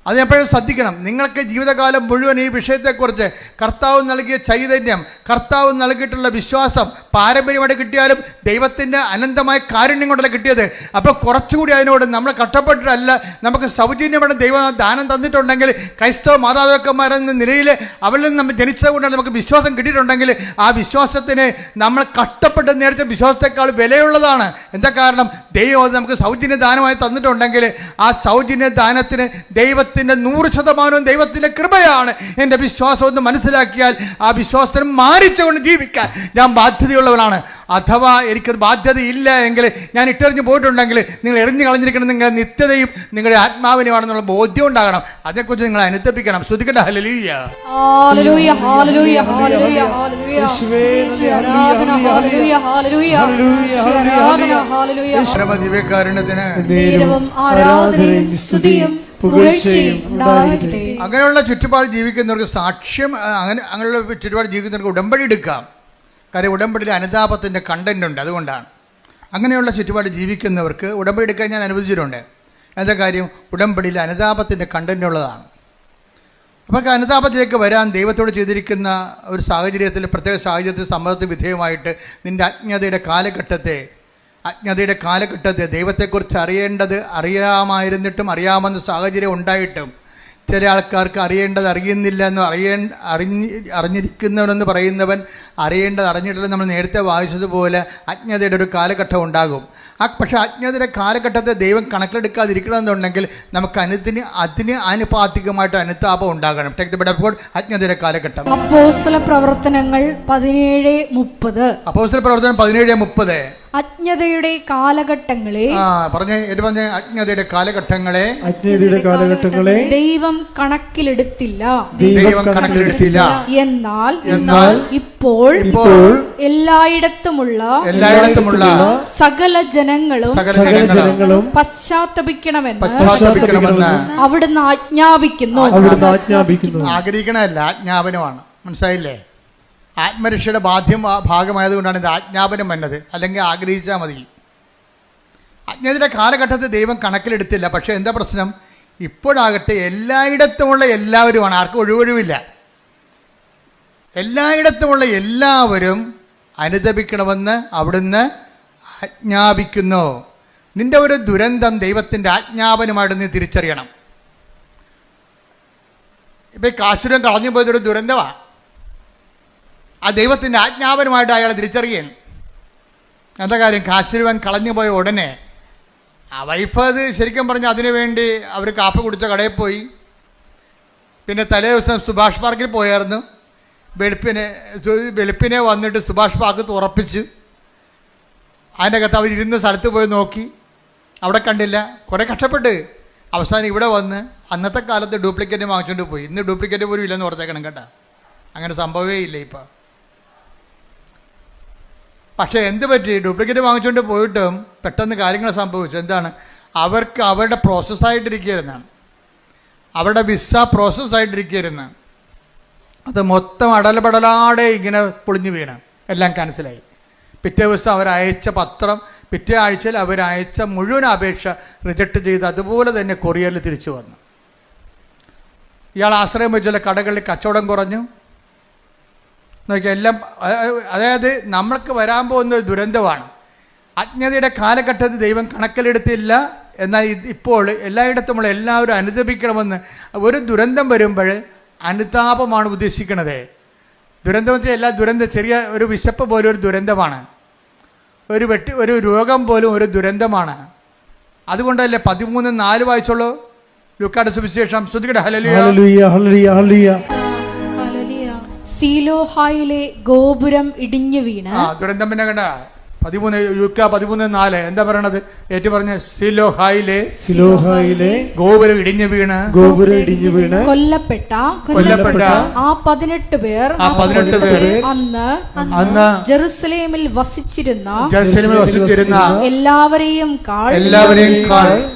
അത് എപ്പോഴും ശ്രദ്ധിക്കണം. നിങ്ങൾക്ക് ജീവിതകാലം മുഴുവൻ ഈ വിഷയത്തെക്കുറിച്ച് കർത്താവ് നൽകിയ ചൈതന്യം, കർത്താവ് നൽകിയിട്ടുള്ള വിശ്വാസം പാരമ്പര്യമായിട്ട് കിട്ടിയാലും ദൈവത്തിൻ്റെ അനന്തമായ കാരുണ്യം കൊണ്ടല്ല കിട്ടിയത്. അപ്പോൾ കുറച്ചുകൂടി അതിനോട് നമ്മൾ കഷ്ടപ്പെട്ടിട്ടല്ല, നമുക്ക് സൗജന്യമായിട്ട് ദൈവം ദാനം തന്നിട്ടുണ്ടെങ്കിൽ, ക്രൈസ്തവ മാതാപിതാക്കന്മാരെന്ന നിലയിൽ അവരിൽ നിന്ന് നമ്മൾ ജനിച്ചത് കൊണ്ടാണ് നമുക്ക് വിശ്വാസം കിട്ടിയിട്ടുണ്ടെങ്കിൽ ആ വിശ്വാസത്തിന് നമ്മൾ കഷ്ടപ്പെട്ട് നേടിച്ച വിശ്വാസത്തെക്കാൾ വിലയുള്ളതാണ്. എന്താ കാരണം? ദൈവം അത് നമുക്ക് സൗജന്യ ദാനമായി തന്നിട്ടുണ്ടെങ്കിൽ ആ സൗജന്യ ദാനത്തിന് ദൈവത്തിൻ്റെ 100% ദൈവത്തിൻ്റെ കൃപയാണ്. എൻ്റെ വിശ്വാസം ഒന്ന് മനസ്സിലാക്കിയാൽ ആ വിശ്വാസത്തിന് മാനിച്ചുകൊണ്ട് ജീവിക്കാൻ ഞാൻ ബാധ്യതയുള്ളവനാണ്. അഥവാ എനിക്കത് ബാധ്യതയില്ല എങ്കിൽ, ഞാൻ ഇട്ടെറിഞ്ഞ് പോയിട്ടുണ്ടെങ്കിൽ, നിങ്ങൾ എറിഞ്ഞു കളഞ്ഞിരിക്കണം നിങ്ങളുടെ നിത്യതയും നിങ്ങളുടെ ആത്മാവിനുമാണെന്നുള്ള ബോധ്യം ഉണ്ടാകണം. അതേക്കുറിച്ച് നിങ്ങൾ അനുതപിക്കണം. ശ്രദ്ധിക്കട്ടെ. Hallelujah, hallelujah, hallelujah, hallelujah, hallelujah, hallelujah. പരമദിവ്യകാരുണ്യത്തിന് ആരാധനയും സ്തുതിയും പുകഴ്ചയും ഉണ്ടാകട്ടെ. അങ്ങനെയുള്ള ചുറ്റുപാട് ജീവിക്കുന്നവർക്ക് സാക്ഷ്യം, അങ്ങനെയുള്ള ചുറ്റുപാട് ജീവിക്കുന്നവർക്ക് ഉടമ്പടി എടുക്കാം. കാര്യം ഉടമ്പടിയിൽ അനുതാപത്തിൻ്റെ കണ്ടന്റ് ഉണ്ട്. അതുകൊണ്ടാണ് അങ്ങനെയുള്ള ചുറ്റുപാട് ജീവിക്കുന്നവർക്ക് ഉടമ്പടി എടുക്കാൻ ഞാൻ അനുവദിച്ചിട്ടുണ്ട്. എന്താ കാര്യം? ഉടമ്പടിയിൽ അനുതാപത്തിൻ്റെ കണ്ടന്റ് ഉള്ളതാണ്. അപ്പോൾ അനുതാപത്തിലേക്ക് വരാൻ ദൈവത്തോട് ചെയ്തിരിക്കുന്ന ഒരു സാഹചര്യത്തിൽ, പ്രത്യേക സാഹചര്യത്തിൽ സമ്മതത്തിന് വിധേയമായിട്ട് നിൻ്റെ അജ്ഞതയുടെ കാലഘട്ടത്തെ ദൈവത്തെക്കുറിച്ച് അറിയാമായിരുന്നിട്ടും അറിയാമെന്ന സാഹചര്യം ഉണ്ടായിട്ടും ചില ആൾക്കാർക്ക് അറിയേണ്ടത് അറിയുന്നില്ല എന്ന് അറിഞ്ഞിരിക്കുന്നവനെന്ന് പറയുന്നവൻ അറിയേണ്ടത് അറിഞ്ഞിട്ടില്ല. നമ്മൾ നേരത്തെ വായിച്ചതുപോലെ അജ്ഞതയുടെ ഒരു കാലഘട്ടം ഉണ്ടാകും. പക്ഷേ അജ്ഞതയുടെ കാലഘട്ടത്തെ ദൈവം കണക്കിലെടുക്കാതിരിക്കണമെന്നുണ്ടെങ്കിൽ നമുക്ക് അതിന് ആനുപാതികമായിട്ട് അനുതാപം ഉണ്ടാകണം. അജ്ഞതയുടെ കാലഘട്ടം. അപ്പോസ്തല പ്രവർത്തനങ്ങൾ 17:30. അജ്ഞതയുടെ കാലഘട്ടങ്ങളെ അജ്ഞതയുടെ കാലഘട്ടങ്ങളെ ദൈവം കണക്കിലെടുത്തില്ല. എന്നാൽ ഇപ്പോൾ എല്ലായിടത്തുമുള്ള സകല ജനങ്ങളും പശ്ചാത്തപിക്കണമെന്ന് അവിടുന്ന് ആജ്ഞാപിക്കുന്നു. ആഗ്രഹിക്കണമല്ല, ആജ്ഞാപനമാണ്. മനസ്സിലായില്ലേ? ആത്മരക്ഷയുടെ ഭാഗമായതുകൊണ്ടാണ് ഇത് ആജ്ഞാപനം വന്നത്. അല്ലെങ്കിൽ ആഗ്രഹിച്ചാൽ മതി. അജ്ഞതയുടെ കാലഘട്ടത്തിൽ ദൈവം കണക്കിലെടുത്തില്ല. പക്ഷേ എന്താ പ്രശ്നം? ഇപ്പോഴാകട്ടെ എല്ലായിടത്തുമുള്ള എല്ലാവരുമാണ്. ആർക്കും ഒഴിവൊഴിവില്ല. എല്ലായിടത്തുമുള്ള എല്ലാവരും അനുതപിക്കണമെന്ന് അവിടുന്ന് ആജ്ഞാപിക്കുന്നു. നിന്റെ ഒരു ദുരന്തം ദൈവത്തിൻ്റെ ആജ്ഞാപനമായിട്ട് നീ തിരിച്ചറിയണം. ഇപ്പം കാശുരം കളഞ്ഞു പോയതൊരു ദുരന്തമാണ്. ആ ദൈവത്തിൻ്റെ ആജ്ഞാപനമായിട്ട് അയാൾ തിരിച്ചറിയണം. എന്താ കാര്യം? കാശുരുവൻ കളഞ്ഞു പോയ ഉടനെ ആ വൈഫ് അത് ശരിക്കും പറഞ്ഞാൽ അതിനു വേണ്ടി അവർ കാപ്പി കുടിച്ച കടയിൽ പോയി. പിന്നെ തലേ ദിവസം സുഭാഷ് പാർക്കിൽ പോയായിരുന്നു. വെളുപ്പിനെ വന്നിട്ട് സുഭാഷ് പാർക്ക് തുറപ്പിച്ച് അതിൻ്റെ അകത്ത് അവരിരുന്ന സ്ഥലത്ത് പോയി നോക്കി. അവിടെ കണ്ടില്ല, കുറേ കഷ്ടപ്പെട്ട് അവസാനം ഇവിടെ വന്ന് അന്നത്തെ കാലത്ത് ഡ്യൂപ്ലിക്കേറ്റ് വാങ്ങിച്ചുകൊണ്ട് പോയി. ഇന്ന് ഡ്യൂപ്ലിക്കേറ്റ് പോലും ഇല്ലെന്ന് ഓർത്തേക്കണം കേട്ടോ. അങ്ങനെ സംഭവമേ ഇല്ല ഇപ്പം. പക്ഷേ എന്ത് പറ്റി, ഡ്യൂപ്ലിക്കേറ്റ് വാങ്ങിച്ചുകൊണ്ട് പോയിട്ടും പെട്ടെന്ന് കാര്യങ്ങൾ സംഭവിച്ചു. എന്താണ്, അവർക്ക് അവരുടെ പ്രോസസ്സായിട്ടിരിക്കുകയായിരുന്നാണ്, അവരുടെ വിസ പ്രോസസ്സായിട്ടിരിക്കുകയായിരുന്നു. അത് മൊത്തം അടലപടലാടെ ഇങ്ങനെ പൊളിഞ്ഞു വീണ് എല്ലാം ക്യാൻസലായി. പിറ്റേ ദിവസം അവരയച്ച പത്രം, പിറ്റേ ആഴ്ചയിൽ അവരയച്ച മുഴുവൻ അപേക്ഷ റിജക്റ്റ് ചെയ്ത് അതുപോലെ തന്നെ കൊറിയറിൽ തിരിച്ചു വന്നു. ഇയാൾ ആശ്രയം വെച്ചുള്ള കടകളിൽ കച്ചവടം കുറഞ്ഞു. നോക്കിയാൽ എല്ലാം, അതായത് നമ്മൾക്ക് വരാൻ പോകുന്ന ദുരന്തമാണ്. അജ്ഞതയുടെ കാലഘട്ടത്തിൽ ദൈവം കണക്കിലെടുത്തില്ല. എന്നാൽ ഇപ്പോൾ എല്ലായിടത്തും നമ്മൾ എല്ലാവരും അനുദപിക്കണമെന്ന്. ഒരു ദുരന്തം വരുമ്പോൾ അനുതാപമാണ് ഉദ്ദേശിക്കുന്നത്. ദുരന്തം വെച്ചാൽ എല്ലാ ദുരന്തം, ചെറിയ ഒരു വിശപ്പ് പോലും ഒരു ദുരന്തമാണ്, ഒരു രോഗം പോലും ഒരു ദുരന്തമാണ്. അതുകൊണ്ടല്ലേ 13:4 വായിച്ചോളൂ ലൂക്കായുടെ സുവിശേഷം. ശ്രുതികട ഹല്ലേലൂയ ഹല്ലേലൂയ ഹല്ലേലൂയ. സീലോഹായിലെ ഗോപുരം ഇടിഞ്ഞു വീണ്. ദുരന്തം പിന്നെ കണ്ട 13:4 എന്താ പറയണത്? ഏറ്റു പറഞ്ഞ സിലോഹായിലെ ഗോപുരം ഇടിഞ്ഞു വീണ് കൊല്ലപ്പെട്ട ആ 18 പേർ അന്ന് ജെറുസലേമിൽ വസിച്ചിരുന്ന എല്ലാവരെയും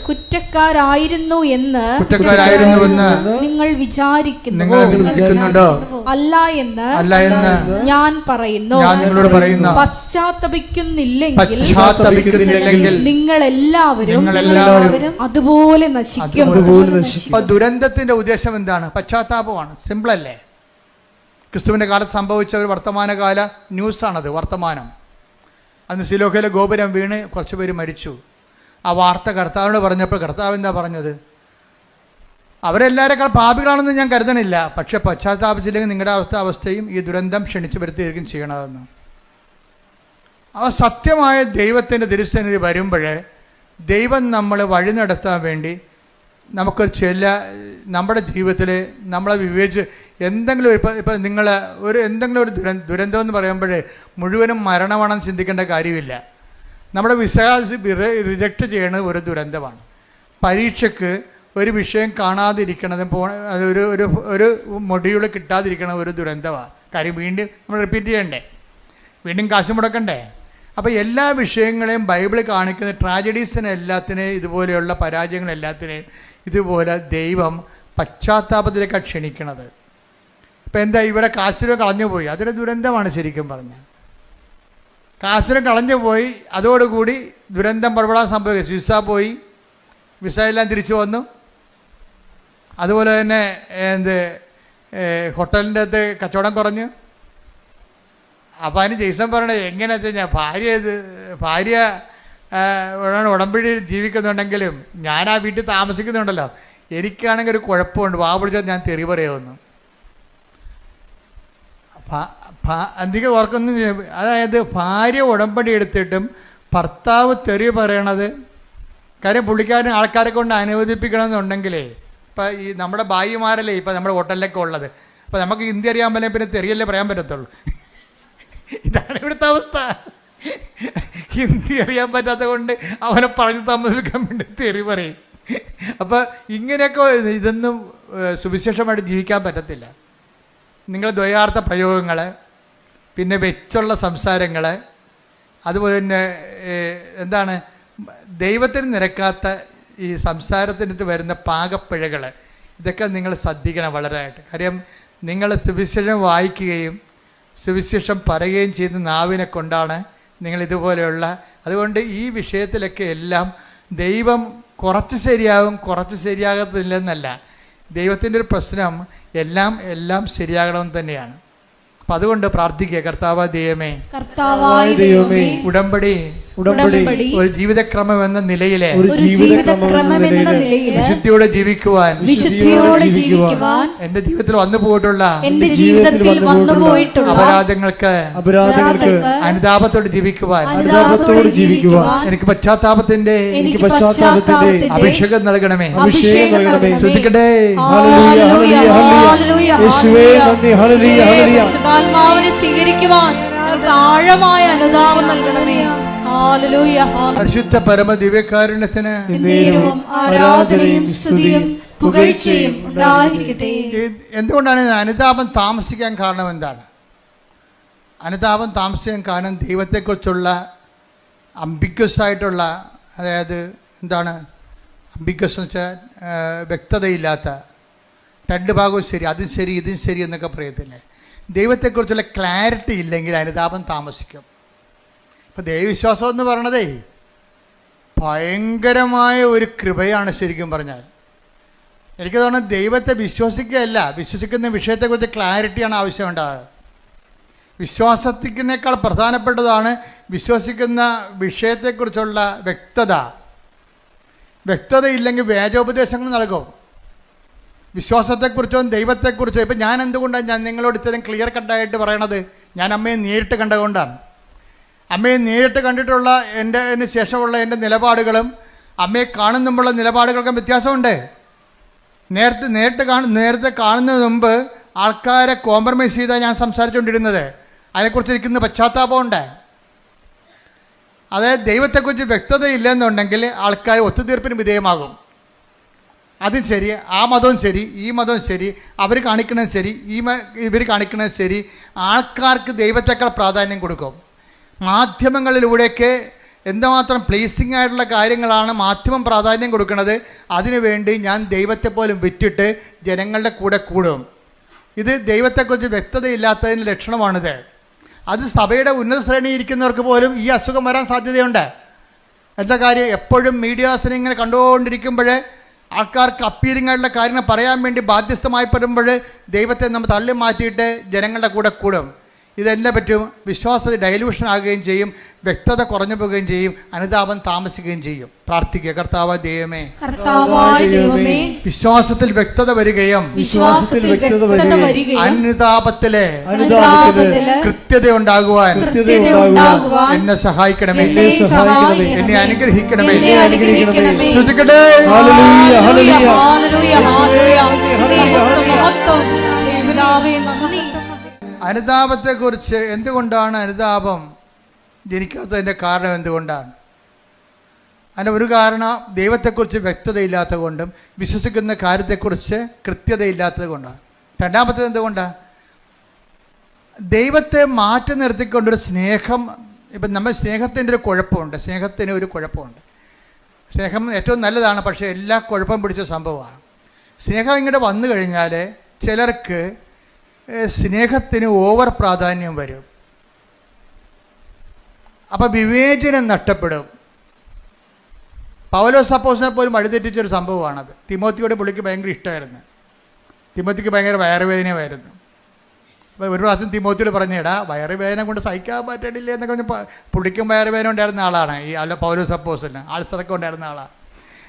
കുറ്റക്കാരായിരുന്നു എന്ന് നിങ്ങൾ വിചാരിക്കുന്നുണ്ടോ? അല്ല എന്ന് ഞാൻ പറയുന്നു. പശ്ചാത്തപിക്കുന്നില്ലെങ്കിൽ നിങ്ങൾ എല്ലാവരും അതുപോലെ നശിക്കും. ദുരന്തത്തിന്റെ ഉദ്ദേശം എന്താണ്? പശ്ചാത്താപമാണ്. സിമ്പിൾ അല്ലേ? ക്രിസ്തുവിന്റെ കാലത്ത് സംഭവിച്ച ഒരു വർത്തമാനകാല ന്യൂസാണത്, വർത്തമാനം. അന്ന് സിലോഹയിലെ ഗോപുരം വീണ് കുറച്ച് പേര് മരിച്ചു. ആ വാർത്ത കർത്താവിനോട് പറഞ്ഞപ്പോൾ കർത്താവ് എന്താ പറഞ്ഞത്? അവരെല്ലാവരെക്കാൾ പാപികളാണെന്ന് ഞാൻ കരുതണില്ല, പക്ഷെ പശ്ചാത്താപിച്ചില്ലെങ്കിൽ നിങ്ങളുടെ അവസ്ഥയും ഈ ദുരന്തം ക്ഷണിച്ചു വരുത്തിയിരിക്കും ചെയ്യണതെന്ന്. ആ സത്യമായ ദൈവത്തിൻ്റെ തിരുസന്നിധി വരുമ്പോൾ ദൈവം നമ്മളെ വഴി നടത്താൻ വേണ്ടി നമുക്ക് നമ്മുടെ ജീവിതത്തിൽ നമ്മളെ വിവേചിച്ച് എന്തെങ്കിലും ഇപ്പം നിങ്ങൾ എന്തെങ്കിലും ഒരു ദുരന്തം എന്ന് പറയുമ്പോൾ മുഴുവനും മരണമാണെന്ന് ചിന്തിക്കേണ്ട കാര്യമില്ല. നമ്മുടെ വിശ്വാസം റിജക്റ്റ് ചെയ്യുന്നത് ഒരു ദുരന്തമാണ്. പരീക്ഷയ്ക്ക് ഒരു വിഷയം കാണാതിരിക്കണതും ഒരു മൊഡ്യൂൾ കിട്ടാതിരിക്കണത് ഒരു ദുരന്തമാണ്. കാര്യം വീണ്ടും നമ്മൾ റിപ്പീറ്റ് ചെയ്യണ്ടേ, വീണ്ടും കാശ് മുടക്കണ്ടേ. അപ്പോൾ എല്ലാ വിഷയങ്ങളെയും ബൈബിൾ കാണിക്കുന്ന ട്രാജഡീസിനെ എല്ലാത്തിനെയും, ഇതുപോലെയുള്ള പരാജയങ്ങളെല്ലാത്തിനെയും ഇതുപോലെ ദൈവം പശ്ചാത്താപത്തിലേക്കാണ് ക്ഷണിക്കണത്. ഇപ്പം എന്താ, ഇവിടെ കാശിനെ കളഞ്ഞുപോയി, അതൊരു ദുരന്തമാണ് ശരിക്കും പറഞ്ഞാൽ. കാശിനെ കളഞ്ഞുപോയി, അതോടുകൂടി ദുരന്തം പടപെടാൻ സംഭവിക്കും. വിസ എല്ലാം തിരിച്ചു വന്നു. അതുപോലെ തന്നെ ഹോട്ടലിൻ്റെ അകത്ത് കച്ചവടം കുറഞ്ഞു. അപ്പം അതിന് ജെയ്സൺ പറയണത് എങ്ങനെയാ വെച്ച് കഴിഞ്ഞാൽ ഭാര്യ ഉടമ്പടി ജീവിക്കുന്നുണ്ടെങ്കിലും ഞാൻ ആ വീട്ടിൽ താമസിക്കുന്നുണ്ടല്ലോ, എനിക്കാണെങ്കിൽ ഒരു കുഴപ്പമുണ്ട്, വാ പിടിച്ചാൽ ഞാൻ തെറി പറയുമെന്ന്. അധികം ഓർക്കൊന്നും, അതായത് ഭാര്യ ഉടമ്പടി എടുത്തിട്ടും ഭർത്താവ് തെറി പറയണത്, കാര്യം പുള്ളിക്കാരൻ ആൾക്കാരെ കൊണ്ട് അനുവദിപ്പിക്കണമെന്നുണ്ടെങ്കിലേ, ഇപ്പം ഈ നമ്മുടെ ഭായിമാരല്ലേ ഇപ്പം നമ്മുടെ ഹോട്ടലിലൊക്കെ ഉള്ളത്, അപ്പം നമുക്ക് ഹിന്ദി അറിയാൻ പറ്റില്ല, പിന്നെ തെറിയല്ലേ പറയാൻ പറ്റത്തുള്ളൂ. ഇതാണ് ഇവിടുത്തെ അവസ്ഥ. ഹിന്ദി അറിയാൻ പറ്റാത്ത കൊണ്ട് അവനെ പറഞ്ഞു താമസിക്കാൻ വേണ്ടി തെറി പറയും. അപ്പം ഇങ്ങനെയൊക്കെ ഇതൊന്നും സുവിശേഷമായിട്ട് ജീവിക്കാൻ പറ്റത്തില്ല. നിങ്ങൾ ദ്വയാർത്ഥ പ്രയോഗങ്ങൾ, പിന്നെ വെച്ചുള്ള സംസാരങ്ങൾ, അതുപോലെ തന്നെ എന്താണ് ദൈവത്തിന് നിരക്കാത്ത ഈ സംസാരത്തിനകത്ത് വരുന്ന പാകപ്പിഴകൾ, ഇതൊക്കെ നിങ്ങൾ ശ്രദ്ധിക്കണം വളരെയായിട്ട്. കാര്യം നിങ്ങൾ സുവിശേഷം വായിക്കുകയും സുവിശേഷം പറയുകയും ചെയ്യുന്ന നാവിനെ കൊണ്ടാണ് നിങ്ങൾ ഇതുപോലെയുള്ള. അതുകൊണ്ട് ഈ വിഷയത്തിലൊക്കെ എല്ലാം ദൈവം കുറച്ച് ശരിയാകും, കുറച്ച് ശരിയാകത്തില്ലെന്നല്ല. ദൈവത്തിൻ്റെ ഒരു പ്രശ്നം എല്ലാം ശരിയാകണമെന്ന് തന്നെയാണ്. അപ്പം അതുകൊണ്ട് പ്രാർത്ഥിക്കുക, കർത്താവായ ദൈവമേ, ഉടമ്പടി ഒരു ജീവിതക്രമം എന്ന നിലയിലെ വിശുദ്ധിയോടെ ജീവിക്കുവാൻ എന്റെ ജീവിതത്തിൽ വന്നു പോയിട്ടുള്ള അപരാധങ്ങൾക്ക് അനുതാപത്തോടെ ജീവിക്കുവാൻ എനിക്ക് പശ്ചാത്താപത്തിന്റെ അഭിഷേകം നൽകണമേ. ശ്രദ്ധിക്കട്ടെ. സ്വീകരിക്കുവാൻ ഞങ്ങൾക്ക് ആഴമായ അനുതാപം നൽകണമേ. ഹല്ലേലൂയ. പരിശുദ്ധ പരമ ദിവ്യകാരുണ്യത്തിന് എന്നേരവും ആരാധനയും സ്തുതിയും പുകഴ്ചയും ഉണ്ടായിരിക്കട്ടെ. എന്തുകൊണ്ടാണ് ഇത് അനുതാപം താമസിക്കാൻ കാരണം? എന്താണ് അനുതാപം താമസിക്കാൻ കാരണം? ദൈവത്തെക്കുറിച്ചുള്ള അംബിഗ്വസ് ആയിട്ടുള്ള, അതായത് എന്താണ് അംബിഗ്വസ് എന്ന് വെച്ചാൽ വ്യക്തതയില്ലാത്ത, രണ്ട് ഭാഗവും ശരി, അതും ശരി ഇതും ശരി എന്നൊക്കെ പറയത്തില്ലേ. ദൈവത്തെക്കുറിച്ചുള്ള ക്ലാരിറ്റി ഇല്ലെങ്കിൽ അനുതാപം താമസിക്കും. ഇപ്പം ദൈവവിശ്വാസം എന്ന് പറയണതേ ഭയങ്കരമായ ഒരു കൃപയാണ്. ശരിക്കും പറഞ്ഞാൽ എനിക്ക് തോന്നുന്നത് ദൈവത്തെ വിശ്വസിക്കുകയല്ല, വിശ്വസിക്കുന്ന വിഷയത്തെക്കുറിച്ച് ക്ലാരിറ്റിയാണ് ആവശ്യമുണ്ടാകുക. വിശ്വാസത്തിനേക്കാൾ പ്രധാനപ്പെട്ടതാണ് വിശ്വസിക്കുന്ന വിഷയത്തെക്കുറിച്ചുള്ള വ്യക്തത. വ്യക്തതയില്ലെങ്കിൽ വേദോപദേശങ്ങൾ നൽകും. വിശ്വാസത്തെക്കുറിച്ചോ ദൈവത്തെക്കുറിച്ചോ ഇപ്പം ഞാൻ എന്തുകൊണ്ടാണ് ഞാൻ നിങ്ങളോട് ഇത്രയും ക്ലിയർ കട്ടായിട്ട് പറയണത്? ഞാൻ അമ്മയെ നേരിട്ട് കണ്ടതുകൊണ്ടാണ്. അമ്മയെ നേരിട്ട് കണ്ടിട്ടുള്ള അതിന് ശേഷമുള്ള എൻ്റെ നിലപാടുകളും അമ്മയെ കാണുന്നുമുള്ള നിലപാടുകൾക്കും വ്യത്യാസമുണ്ട്. നേരത്തെ കാണുന്നതിന് മുമ്പ് ആൾക്കാരെ കോംപ്രമൈസ് ചെയ്താണ് ഞാൻ സംസാരിച്ചുകൊണ്ടിരുന്നത്. അതിനെക്കുറിച്ച് ഇരിക്കുന്ന പശ്ചാത്താപമുണ്ട്. അതായത് ദൈവത്തെക്കുറിച്ച് വ്യക്തതയില്ലെന്നുണ്ടെങ്കിൽ ആൾക്കാർ ഒത്തുതീർപ്പിന് വിധേയമാകും. അതും ശരി, ആ മതവും ശരി, ഈ മതവും ശരി, അവർ കാണിക്കണത് ശരി, ഇവർ കാണിക്കണത് ശരി. ആൾക്കാർക്ക് ദൈവത്തെക്കാൾ പ്രാധാന്യം കൊടുക്കും. മാധ്യമങ്ങളിലൂടെയൊക്കെ എന്തുമാത്രം പ്ലീസിങ് ആയിട്ടുള്ള കാര്യങ്ങളാണ് മാധ്യമം പ്രാധാന്യം കൊടുക്കുന്നത്. അതിനുവേണ്ടി ഞാൻ ദൈവത്തെ പോലും വിറ്റിട്ട് ജനങ്ങളുടെ കൂടെ കൂടും. ഇത് ദൈവത്തെക്കുറിച്ച് വ്യക്തതയില്ലാത്തതിന് ലക്ഷണമാണിത്. അത് സഭയുടെ ഉന്നത ശ്രേണിയിൽ ഇരിക്കുന്നവർക്ക് പോലും ഈ അസുഖം വരാൻ സാധ്യതയുണ്ട്. എന്താ കാര്യം? എപ്പോഴും മീഡിയാസിനെ ഇങ്ങനെ കണ്ടുകൊണ്ടിരിക്കുമ്പോൾ ആൾക്കാർക്ക് അപ്പീലിംഗ് ആയിട്ടുള്ള കാര്യങ്ങൾ പറയാൻ വേണ്ടി ബാധ്യസ്ഥമായി വരുമ്പോൾ ദൈവത്തെ നമ്മൾ തള്ളി മാറ്റിയിട്ട് ജനങ്ങളുടെ കൂടെ കൂടും. ഇതെല്ലാം പറ്റും. വിശ്വാസത്തിൽ ഡൈലൂഷൻ ആകുകയും ചെയ്യും, വ്യക്തത കുറഞ്ഞു പോവുകയും ചെയ്യും, അനുതാപം താമസിക്കുകയും ചെയ്യും. പ്രാർത്ഥിക്കുക. കർത്താവായ ദൈവമേ, വിശ്വാസത്തിൽ വ്യക്തത വരികയും അനുതാപത്തിലെ കൃത്യത ഉണ്ടാകുവാൻ എന്നെ സഹായിക്കണമേ, എന്നെ അനുഗ്രഹിക്കണമേ. ശ്രദ്ധിക്കട്ടെ. അനുതാപത്തെക്കുറിച്ച് എന്തുകൊണ്ടാണ് അനുതാപം ജനിക്കാത്തതിൻ്റെ കാരണം എന്തുകൊണ്ടാണ്? അതിൻ്റെ ഒരു കാരണം ദൈവത്തെക്കുറിച്ച് വ്യക്തതയില്ലാത്തത് കൊണ്ടും വിശ്വസിക്കുന്ന കാര്യത്തെക്കുറിച്ച് കൃത്യതയില്ലാത്തത് കൊണ്ടാണ്. രണ്ടാമത്തേത് എന്തുകൊണ്ടാണ്? ദൈവത്തെ മാറ്റി നിർത്തിക്കൊണ്ടൊരു സ്നേഹം. ഇപ്പം നമ്മൾ സ്നേഹത്തിൻ്റെ ഒരു കുഴപ്പമുണ്ട്. സ്നേഹത്തിന് ഒരു കുഴപ്പമുണ്ട്. സ്നേഹം ഏറ്റവും നല്ലതാണ്, പക്ഷേ എല്ലാ കുഴപ്പം പിടിച്ച സംഭവമാണ്. സ്നേഹം ഇങ്ങോട്ട് വന്നു കഴിഞ്ഞാൽ ചിലർക്ക് സ്നേഹത്തിന് ഓവർ പ്രാധാന്യം വരും. അപ്പം വിവേചനം നഷ്ടപ്പെടും. പൗലോസ് അപ്പോസ്തലനെ പോലും വഴിതെറ്റിച്ചൊരു സംഭവമാണത്. തിമോത്തിയോട് പുള്ളിക്ക് ഭയങ്കര ഇഷ്ടമായിരുന്നു. തിമോത്തിക്ക് ഭയങ്കര വയറുവേദനയായിരുന്നു. അപ്പോൾ ഒരു പ്രാവശ്യം തിമോത്തിയോട് പറഞ്ഞേടാ, വയറുവേദന കൊണ്ട് സഹിക്കാൻ പറ്റണില്ല എന്നൊക്കെ പറഞ്ഞ് പുള്ളിക്കും വയറുവേദന ഉണ്ടായിരുന്ന ആളാണ് ഈ പൗലോസ് അപ്പോസ്തലൻ. ആൾസറൊക്കെ ഉണ്ടായിരുന്ന ആളാണ്.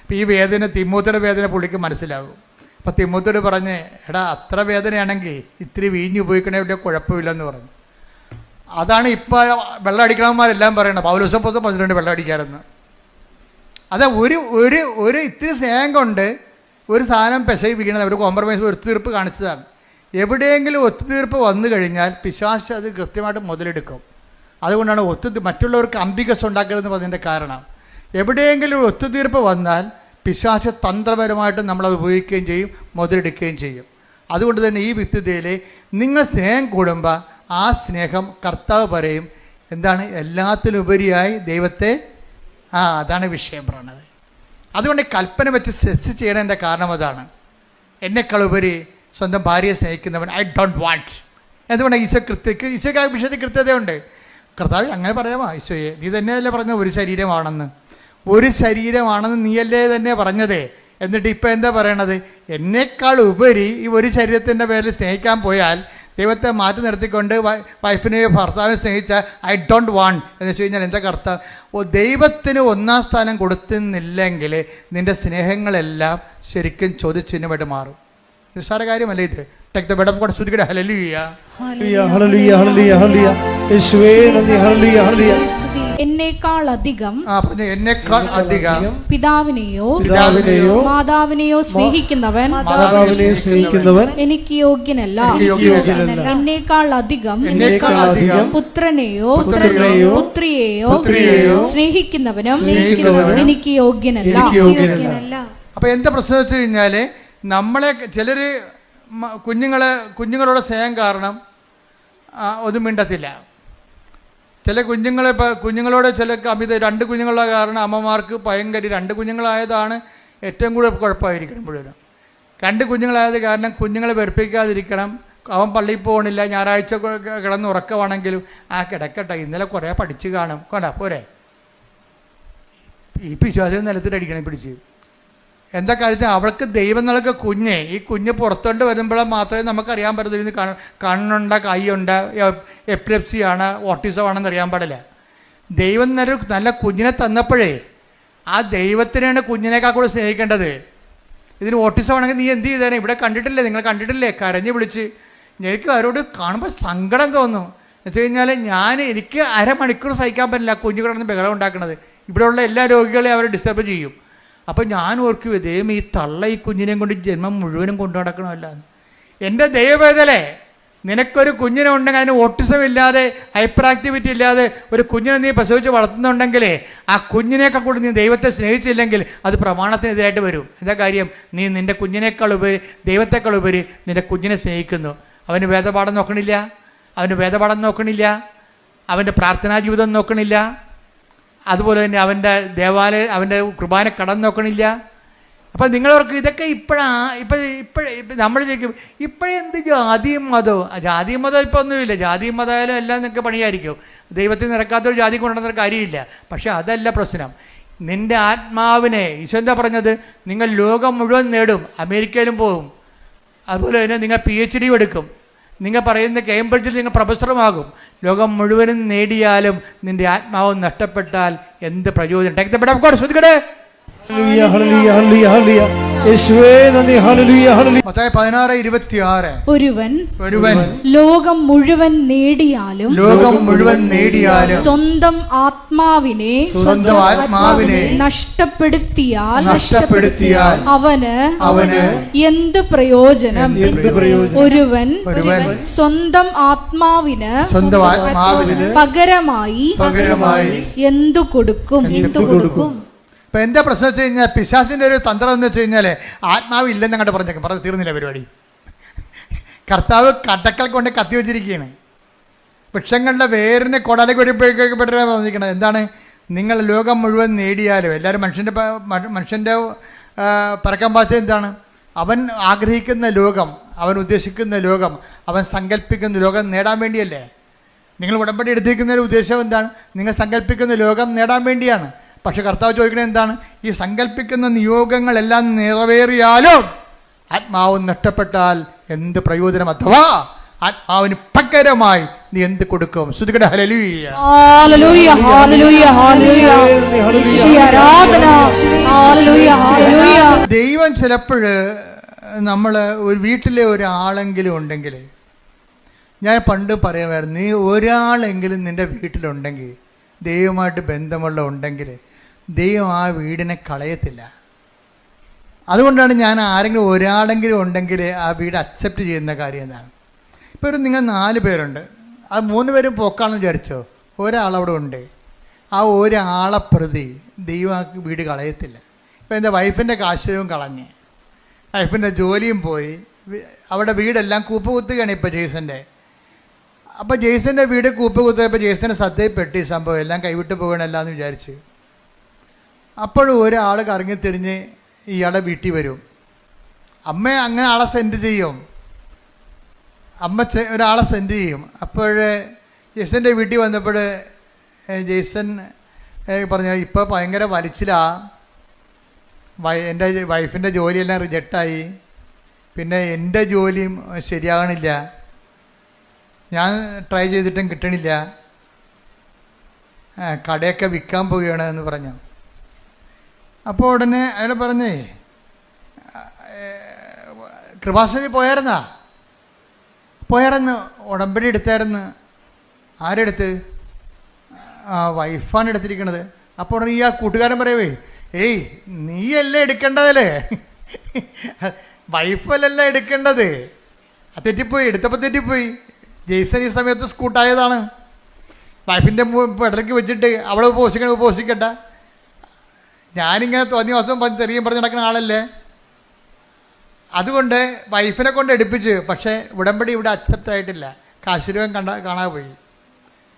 അപ്പോൾ ഈ വേദന, തിമോത്തിയുടെ വേദന പുള്ളിക്ക് മനസ്സിലാകും. അപ്പോൾ തിമോത്തിയോട് പറഞ്ഞ്, എടാ അത്ര വേദനയാണെങ്കിൽ ഇത്തിരി വീഞ്ഞ് ഉപയോഗിക്കണേ, വലിയ കുഴപ്പമില്ലെന്ന് പറഞ്ഞു. അതാണ് ഇപ്പോൾ വെള്ളം അടിക്കണവന്മാരെല്ലാം പറയണത്. പൗലോസ് അപ്പോസ്തലൻ പറഞ്ഞിട്ടുണ്ട് വെള്ളം അടിക്കാമെന്ന്. അത് ഒരു ഇത്തിരി സ്നേഹം കൊണ്ട് ഒരു സാധനം പെശകി വീണത്, ഒരു കോംപ്രമൈസ്, ഒത്തുതീർപ്പ് കാണിച്ചതാണ്. എവിടെയെങ്കിലും ഒത്തുതീർപ്പ് വന്നു കഴിഞ്ഞാൽ പിശാച് അത് കൃത്യമായിട്ട് മുതലെടുക്കും. അതുകൊണ്ടാണ് മറ്റുള്ളവർക്ക് അംബികസ് ഉണ്ടാക്കരുതെന്ന് പറഞ്ഞതിൻ്റെ കാരണം. എവിടെയെങ്കിലും ഒരു ഒത്തുതീർപ്പ് വന്നാൽ പിശാച് തന്ത്രപരമായിട്ട് നമ്മളത് ഉപയോഗിക്കുകയും ചെയ്യും, മുതലെടുക്കുകയും ചെയ്യും. അതുകൊണ്ട് തന്നെ ഈ വ്യക്തിതയിൽ നിങ്ങൾ സ്നേഹം കൂടുമ്പോൾ ആ സ്നേഹം കർത്താവ് പറയും എന്താണ്, എല്ലാത്തിനുപരിയായി ദൈവത്തെ, അതാണ് വിഷയം പറയണത്. അതുകൊണ്ട് കൽപ്പന വെച്ച് സെസ് ചെയ്യണതിൻ്റെ കാരണം അതാണ്. എന്നെക്കാൾ ഉപരി സ്വന്തം ഭാര്യയെ സ്നേഹിക്കുന്നവൻ ഐ ഡോണ്ട് വാണ്ട്. എന്തുകൊണ്ട്? ഈശോയ്ക്ക് ആ വിഷയത്തിൽ കൃത്യതയുണ്ട്. കർത്താവ് അങ്ങനെ പറയാമോ? ഈശോയെ നീ തന്നെയല്ലേ പറഞ്ഞത് ഒരു ശരീരമാണെന്ന്? ഒരു ശരീരമാണെന്ന് നീയല്ലേ തന്നെ പറഞ്ഞതേ. എന്നിട്ട് ഇപ്പം എന്താ പറയണത്? എന്നേക്കാൾ ഉപരി ഈ ഒരു ശരീരത്തിൻ്റെ പേരിൽ സ്നേഹിക്കാൻ പോയാൽ ദൈവത്തെ മാറ്റി നിർത്തിക്കൊണ്ട് വൈഫിനെയോ ഭർത്താവിനെ സ്നേഹിച്ച ഐ ഡോണ്ട് വാണ്ട് എന്ന് വെച്ച് കഴിഞ്ഞാൽ എന്താ കർത്താവ്? ദൈവത്തിന് ഒന്നാം സ്ഥാനം കൊടുക്കുന്നില്ലെങ്കിൽ നിൻ്റെ സ്നേഹങ്ങളെല്ലാം ശരിക്കും ചോദ്യചിഹ്നമായിട്ട് മാറും. നിസ്സാര കാര്യമല്ല ഇത്. Take the bed of God. സ്തുതിക്കട്ടെ. Hallelujah, hallelujah, hallelujah, hallelujah. യേശുവേ നന്ദി. Hallelujah, hallelujah. എന്നേക്കാൾ അധികം എന്നേക്കാൾ അധികം പിതാവിനെയോ മാതാവിനെയോ സ്നേഹിക്കുന്നവൻ എനിക്ക് യോഗ്യനല്ല. എന്നേക്കാൾ അധികം പുത്രനെയോ പുത്രിയെയോ സ്നേഹിക്കുന്നവനും എനിക്ക് യോഗ്യനല്ല. അപ്പൊ എന്താ പ്രശ്നം വെച്ച് കഴിഞ്ഞാല്, നമ്മളെ ചിലര് കുഞ്ഞുങ്ങളോട് സ്നേഹം കാരണം ഒന്നും മിണ്ടത്തില്ല. ചില കുഞ്ഞുങ്ങളോട് ചില അമിത 2 കുഞ്ഞുങ്ങളുള്ള കാരണം അമ്മമാർക്ക് ഭയങ്കര 2 കുഞ്ഞുങ്ങളായതാണ് ഏറ്റവും കൂടുതൽ കുഴപ്പമായിരിക്കണം. മുഴുവനും 2 കുഞ്ഞുങ്ങളായത് കാരണം കുഞ്ഞുങ്ങളെ വെറുപ്പിക്കാതിരിക്കണം. അവൻ പള്ളിയിൽ പോകണില്ല, ഞായറാഴ്ച കിടന്ന് ഉറക്കമാണെങ്കിലും കിടക്കട്ടെ, ഇന്നലെ കുറേ പഠിച്ച് കാണും, കൊണ്ടാ പോരെ. ഈ വിശ്വാസം നിലത്തിലടിക്കണം പിടിച്ച്. എന്താ കാര്യം, അവൾക്ക് ദൈവം നൽകിയ കുഞ്ഞ്, ഈ കുഞ്ഞ് പുറത്തോട്ട് വരുമ്പോൾ മാത്രമേ നമുക്കറിയാൻ പറ്റത്തുള്ളൂ ഇത് കണ്ണുണ്ട, കൈയുണ്ട്, എപ്പിലെപ്സിയാണ്, ഓട്ടിസം ആണെന്ന് അറിയാൻ പാടില്ല. ദൈവം നല്ല കുഞ്ഞിനെ തന്നപ്പോഴേ ആ ദൈവത്തിനാണ് കുഞ്ഞിനേക്കാൾ കൂടെ സ്നേഹിക്കേണ്ടത്. ഇതിന് ഓട്ടിസം ആണെങ്കിൽ നീ എന്ത് ചെയ്തേനെ, ഇവിടെ കണ്ടിട്ടില്ലേ, നിങ്ങൾ കണ്ടിട്ടില്ലേ, കരഞ്ഞ് വിളിച്ച്. എനിക്ക് അവരോട് കാണുമ്പോൾ സങ്കടം തോന്നും. എന്ന് വെച്ച് കഴിഞ്ഞാൽ എനിക്ക് അരമണിക്കൂർ സഹിക്കാൻ പറ്റില്ല കുഞ്ഞുങ്ങളൊന്നും ബഹളം ഉണ്ടാക്കുന്നത്. ഇവിടെയുള്ള എല്ലാ രോഗികളെയും അവർ ഡിസ്റ്റർബ് ചെയ്യും. അപ്പം ഞാൻ ഓർക്കും, ദൈവം ഈ തള്ള ഈ കുഞ്ഞിനെയും കൊണ്ട് ജന്മം മുഴുവനും കൊണ്ടു നടക്കണമല്ല. എൻ്റെ ദൈവവേദലേ, നിനക്കൊരു കുഞ്ഞിനെ ഉണ്ടെങ്കിൽ അതിന് ഓട്ടിസം ഇല്ലാതെ, ഹൈപ്പർ ആക്ടിവിറ്റി ഇല്ലാതെ ഒരു കുഞ്ഞിനെ നീ പ്രസവിച്ച് വളർത്തുന്നുണ്ടെങ്കിലേ ആ കുഞ്ഞിനേക്കാൾ കൂടി നീ ദൈവത്തെ സ്നേഹിച്ചില്ലെങ്കിൽ അത് പ്രമാണത്തിനെതിരായിട്ട് വരും. എന്താ കാര്യം, നീ നിൻ്റെ കുഞ്ഞിനേക്കാൾ ഉപരി, ദൈവത്തെക്കാൾ ഉപരി നിൻ്റെ കുഞ്ഞിനെ സ്നേഹിക്കുന്നു. അവന് വേദപാഠം നോക്കണില്ല, അവൻ്റെ പ്രാർത്ഥനാ ജീവിതം നോക്കണില്ല, അതുപോലെ തന്നെ അവൻ്റെ അവൻ്റെ കുർബാന കടം നോക്കണില്ല. അപ്പം നിങ്ങളവർക്ക് ഇതൊക്കെ ഇപ്പോഴും നമ്മൾ ചോദിക്കും, ഇപ്പോഴെന്ത് ജാതിയും മതവും ഇപ്പം ഒന്നുമില്ല. ജാതിയും മതമായാലും എല്ലാം നിങ്ങൾക്ക് പണിയായിരിക്കും. ദൈവത്തിൽ നിരക്കാത്തൊരു ജാതി കൊണ്ടുവന്ന കാര്യമില്ല. പക്ഷെ അതല്ല പ്രശ്നം. നിൻ്റെ ആത്മാവിനെ ഈശോ എന്താ പറഞ്ഞത്, നിങ്ങൾ ലോകം മുഴുവൻ നേടും, അമേരിക്കയിലും പോകും, അതുപോലെ തന്നെ നിങ്ങൾ PhD എടുക്കും, നിങ്ങൾ പറയുന്ന കേംബ്രിഡ്ജിൽ നിങ്ങൾ പ്രൊഫസറുമാകും. ലോകം മുഴുവനും നേടിയാലും നിന്റെ ആത്മാവ് നഷ്ടപ്പെട്ടാൽ എന്ത് പ്രയോജനം? Take the bread of God. ശ്രദ്ധിക്കട്ടെ. മത്തായി 16:26. ഒരുവൻ ലോകം മുഴുവൻ നേടിയാലും സ്വന്തം ആത്മാവിനെ നഷ്ടപ്പെടുത്തിയാൽ അവന് എന്ത് പ്രയോജനം? ഒരുവൻ സ്വന്തം ആത്മാവിന് പകരമായി എന്തു കൊടുക്കും? ഇപ്പം എന്താ പ്രശ്നം വെച്ച് കഴിഞ്ഞാൽ, പിശാചിൻ്റെ ഒരു തന്ത്രം എന്ന് വെച്ച് കഴിഞ്ഞാൽ ആത്മാവ് ഇല്ലെന്ന് അങ്ങോട്ട് പറഞ്ഞേക്കും. പറഞ്ഞ് തീർന്നില്ല പരിപാടി. കർത്താവ് കടക്കൽ കൊണ്ട് കത്തി വെച്ചിരിക്കുകയാണ്. വൃക്ഷങ്ങളുടെ വേരിനെ കൊടലേക്ക് ഒഴിപ്പിക്കപ്പെട്ടാണ് പറഞ്ഞിരിക്കുന്നത്. എന്താണ്, നിങ്ങൾ ലോകം മുഴുവൻ നേടിയാലും, എല്ലാവരും മനുഷ്യൻ്റെ പറക്കാൻ ഭാഷ എന്താണ്, അവൻ ആഗ്രഹിക്കുന്ന ലോകം, അവൻ ഉദ്ദേശിക്കുന്ന ലോകം, അവൻ സങ്കല്പിക്കുന്ന ലോകം നേടാൻ വേണ്ടിയല്ലേ. നിങ്ങൾ ഉടമ്പടി എടുത്തിരിക്കുന്നതിൻ്റെ ഉദ്ദേശം എന്താണ്? നിങ്ങൾ സങ്കല്പിക്കുന്ന ലോകം നേടാൻ വേണ്ടിയാണ്. പക്ഷെ കർത്താവ് ചോദിക്കുന്നത് എന്താണ്, ഈ സങ്കല്പിക്കുന്ന നിയോഗങ്ങളെല്ലാം നിറവേറിയാലും ആത്മാവ് നഷ്ടപ്പെട്ടാൽ എന്ത് പ്രയോജനം? അഥവാ ആത്മാവിന് പകരമായി നീ എന്ത് കൊടുക്കും? ശ്രുതികട ഹല്ലേലൂയ. ദൈവം ചിലപ്പോഴ് നമ്മൾ ഒരു വീട്ടിലെ ഒരാളെങ്കിലും ഉണ്ടെങ്കിൽ, ഞാൻ പണ്ട് പറയുമായിരുന്നു, നീ ഒരാളെങ്കിലും നിൻ്റെ വീട്ടിലുണ്ടെങ്കിൽ, ദൈവമായിട്ട് ബന്ധമുള്ള ഉണ്ടെങ്കിൽ ദൈവം ആ വീടിനെ കളയത്തില്ല. അതുകൊണ്ടാണ് ഞാൻ ആരെങ്കിലും ഒരാളെങ്കിലും ഉണ്ടെങ്കിൽ ആ വീട് അക്സെപ്റ്റ് ചെയ്യുന്ന കാര്യം എന്താണ്. ഇപ്പോൾ നിങ്ങൾ 4 പേരുണ്ട്, ആ 3 പേരും പോക്കാണെന്ന് വിചാരിച്ചോ, ഒരാളവിടെ ഉണ്ട്. ആ ഒരാളെ പ്രതി ദൈവം ആ വീട് കളയത്തില്ല. ഇപ്പോൾ എൻ്റെ വൈഫിൻ്റെ കാശവും കളഞ്ഞ്, വൈഫിൻ്റെ ജോലിയും പോയി, അവിടെ വീടെല്ലാം കൂപ്പുകുത്തുകയാണ് ഇപ്പോൾ ജെയ്സൻ്റെ. അപ്പോൾ ജെയ്സൻ്റെ വീട് കൂപ്പുകുത്തിയപ്പോൾ ജെയ്സൻ്റെ ശ്രദ്ധയിൽപ്പെട്ട് ഈ സംഭവം എല്ലാം കൈവിട്ട് പോകണമല്ല എന്ന് വിചാരിച്ച്. അപ്പോഴും ഒരാൾ കറങ്ങിത്തിരിഞ്ഞ് ഇയാളെ വീട്ടിൽ വരും. അമ്മ അങ്ങനെ ആളെ സെൻഡ് ചെയ്യും, ഒരാളെ സെൻഡ് ചെയ്യും. അപ്പോൾ ജെയ്സൻ്റെ വീട്ടിൽ വന്നപ്പോൾ ജെയ്സൺ പറഞ്ഞു, ഇപ്പോൾ ഭയങ്കര വലിച്ചിലാ, എൻ്റെ വൈഫിൻ്റെ ജോലിയെല്ലാം റിജക്റ്റായി, പിന്നെ എൻ്റെ ജോലിയും ശരിയാകണില്ല, ഞാൻ ട്രൈ ചെയ്തിട്ടും കിട്ടണില്ല, കടയൊക്കെ വിൽക്കാൻ പോവുകയാണ് എന്ന് പറഞ്ഞു. അപ്പോൾ ഉടനെ അയാൾ പറഞ്ഞേ, കൃപാസനത്തിൽ പോയായിരുന്നു, ഉടമ്പടി എടുത്തായിരുന്നു. ആരെടുത്ത്? വൈഫാണ് എടുത്തിരിക്കുന്നത്. അപ്പോൾ ഈ ആ കൂട്ടുകാരൻ പറയവേ, ഏയ് നീയല്ലേ എടുക്കേണ്ടതല്ലേ, വൈഫല്ലല്ല എടുക്കേണ്ടത്. തെറ്റിപ്പോയി, എടുത്തപ്പോൾ തെറ്റിപ്പോയി. ജെയ്സൺ ഈ സമയത്ത് സ്കൂട്ടായതാണ്. വൈഫിൻ്റെ പെടലേക്ക് വെച്ചിട്ട് അവളെ ഉപസിക്കട്ടെ. ഞാനിങ്ങനെ തോന്നിയ ദിവസം തെറിയും പറഞ്ഞ് നടക്കുന്ന ആളല്ലേ. അതുകൊണ്ട് വൈഫിനെ കൊണ്ട് എടുപ്പിച്ച്. പക്ഷേ ഉടമ്പടി ഇവിടെ അക്സെപ്റ്റ് ആയിട്ടില്ല. കാശുരൂപം കാണാതെ പോയി.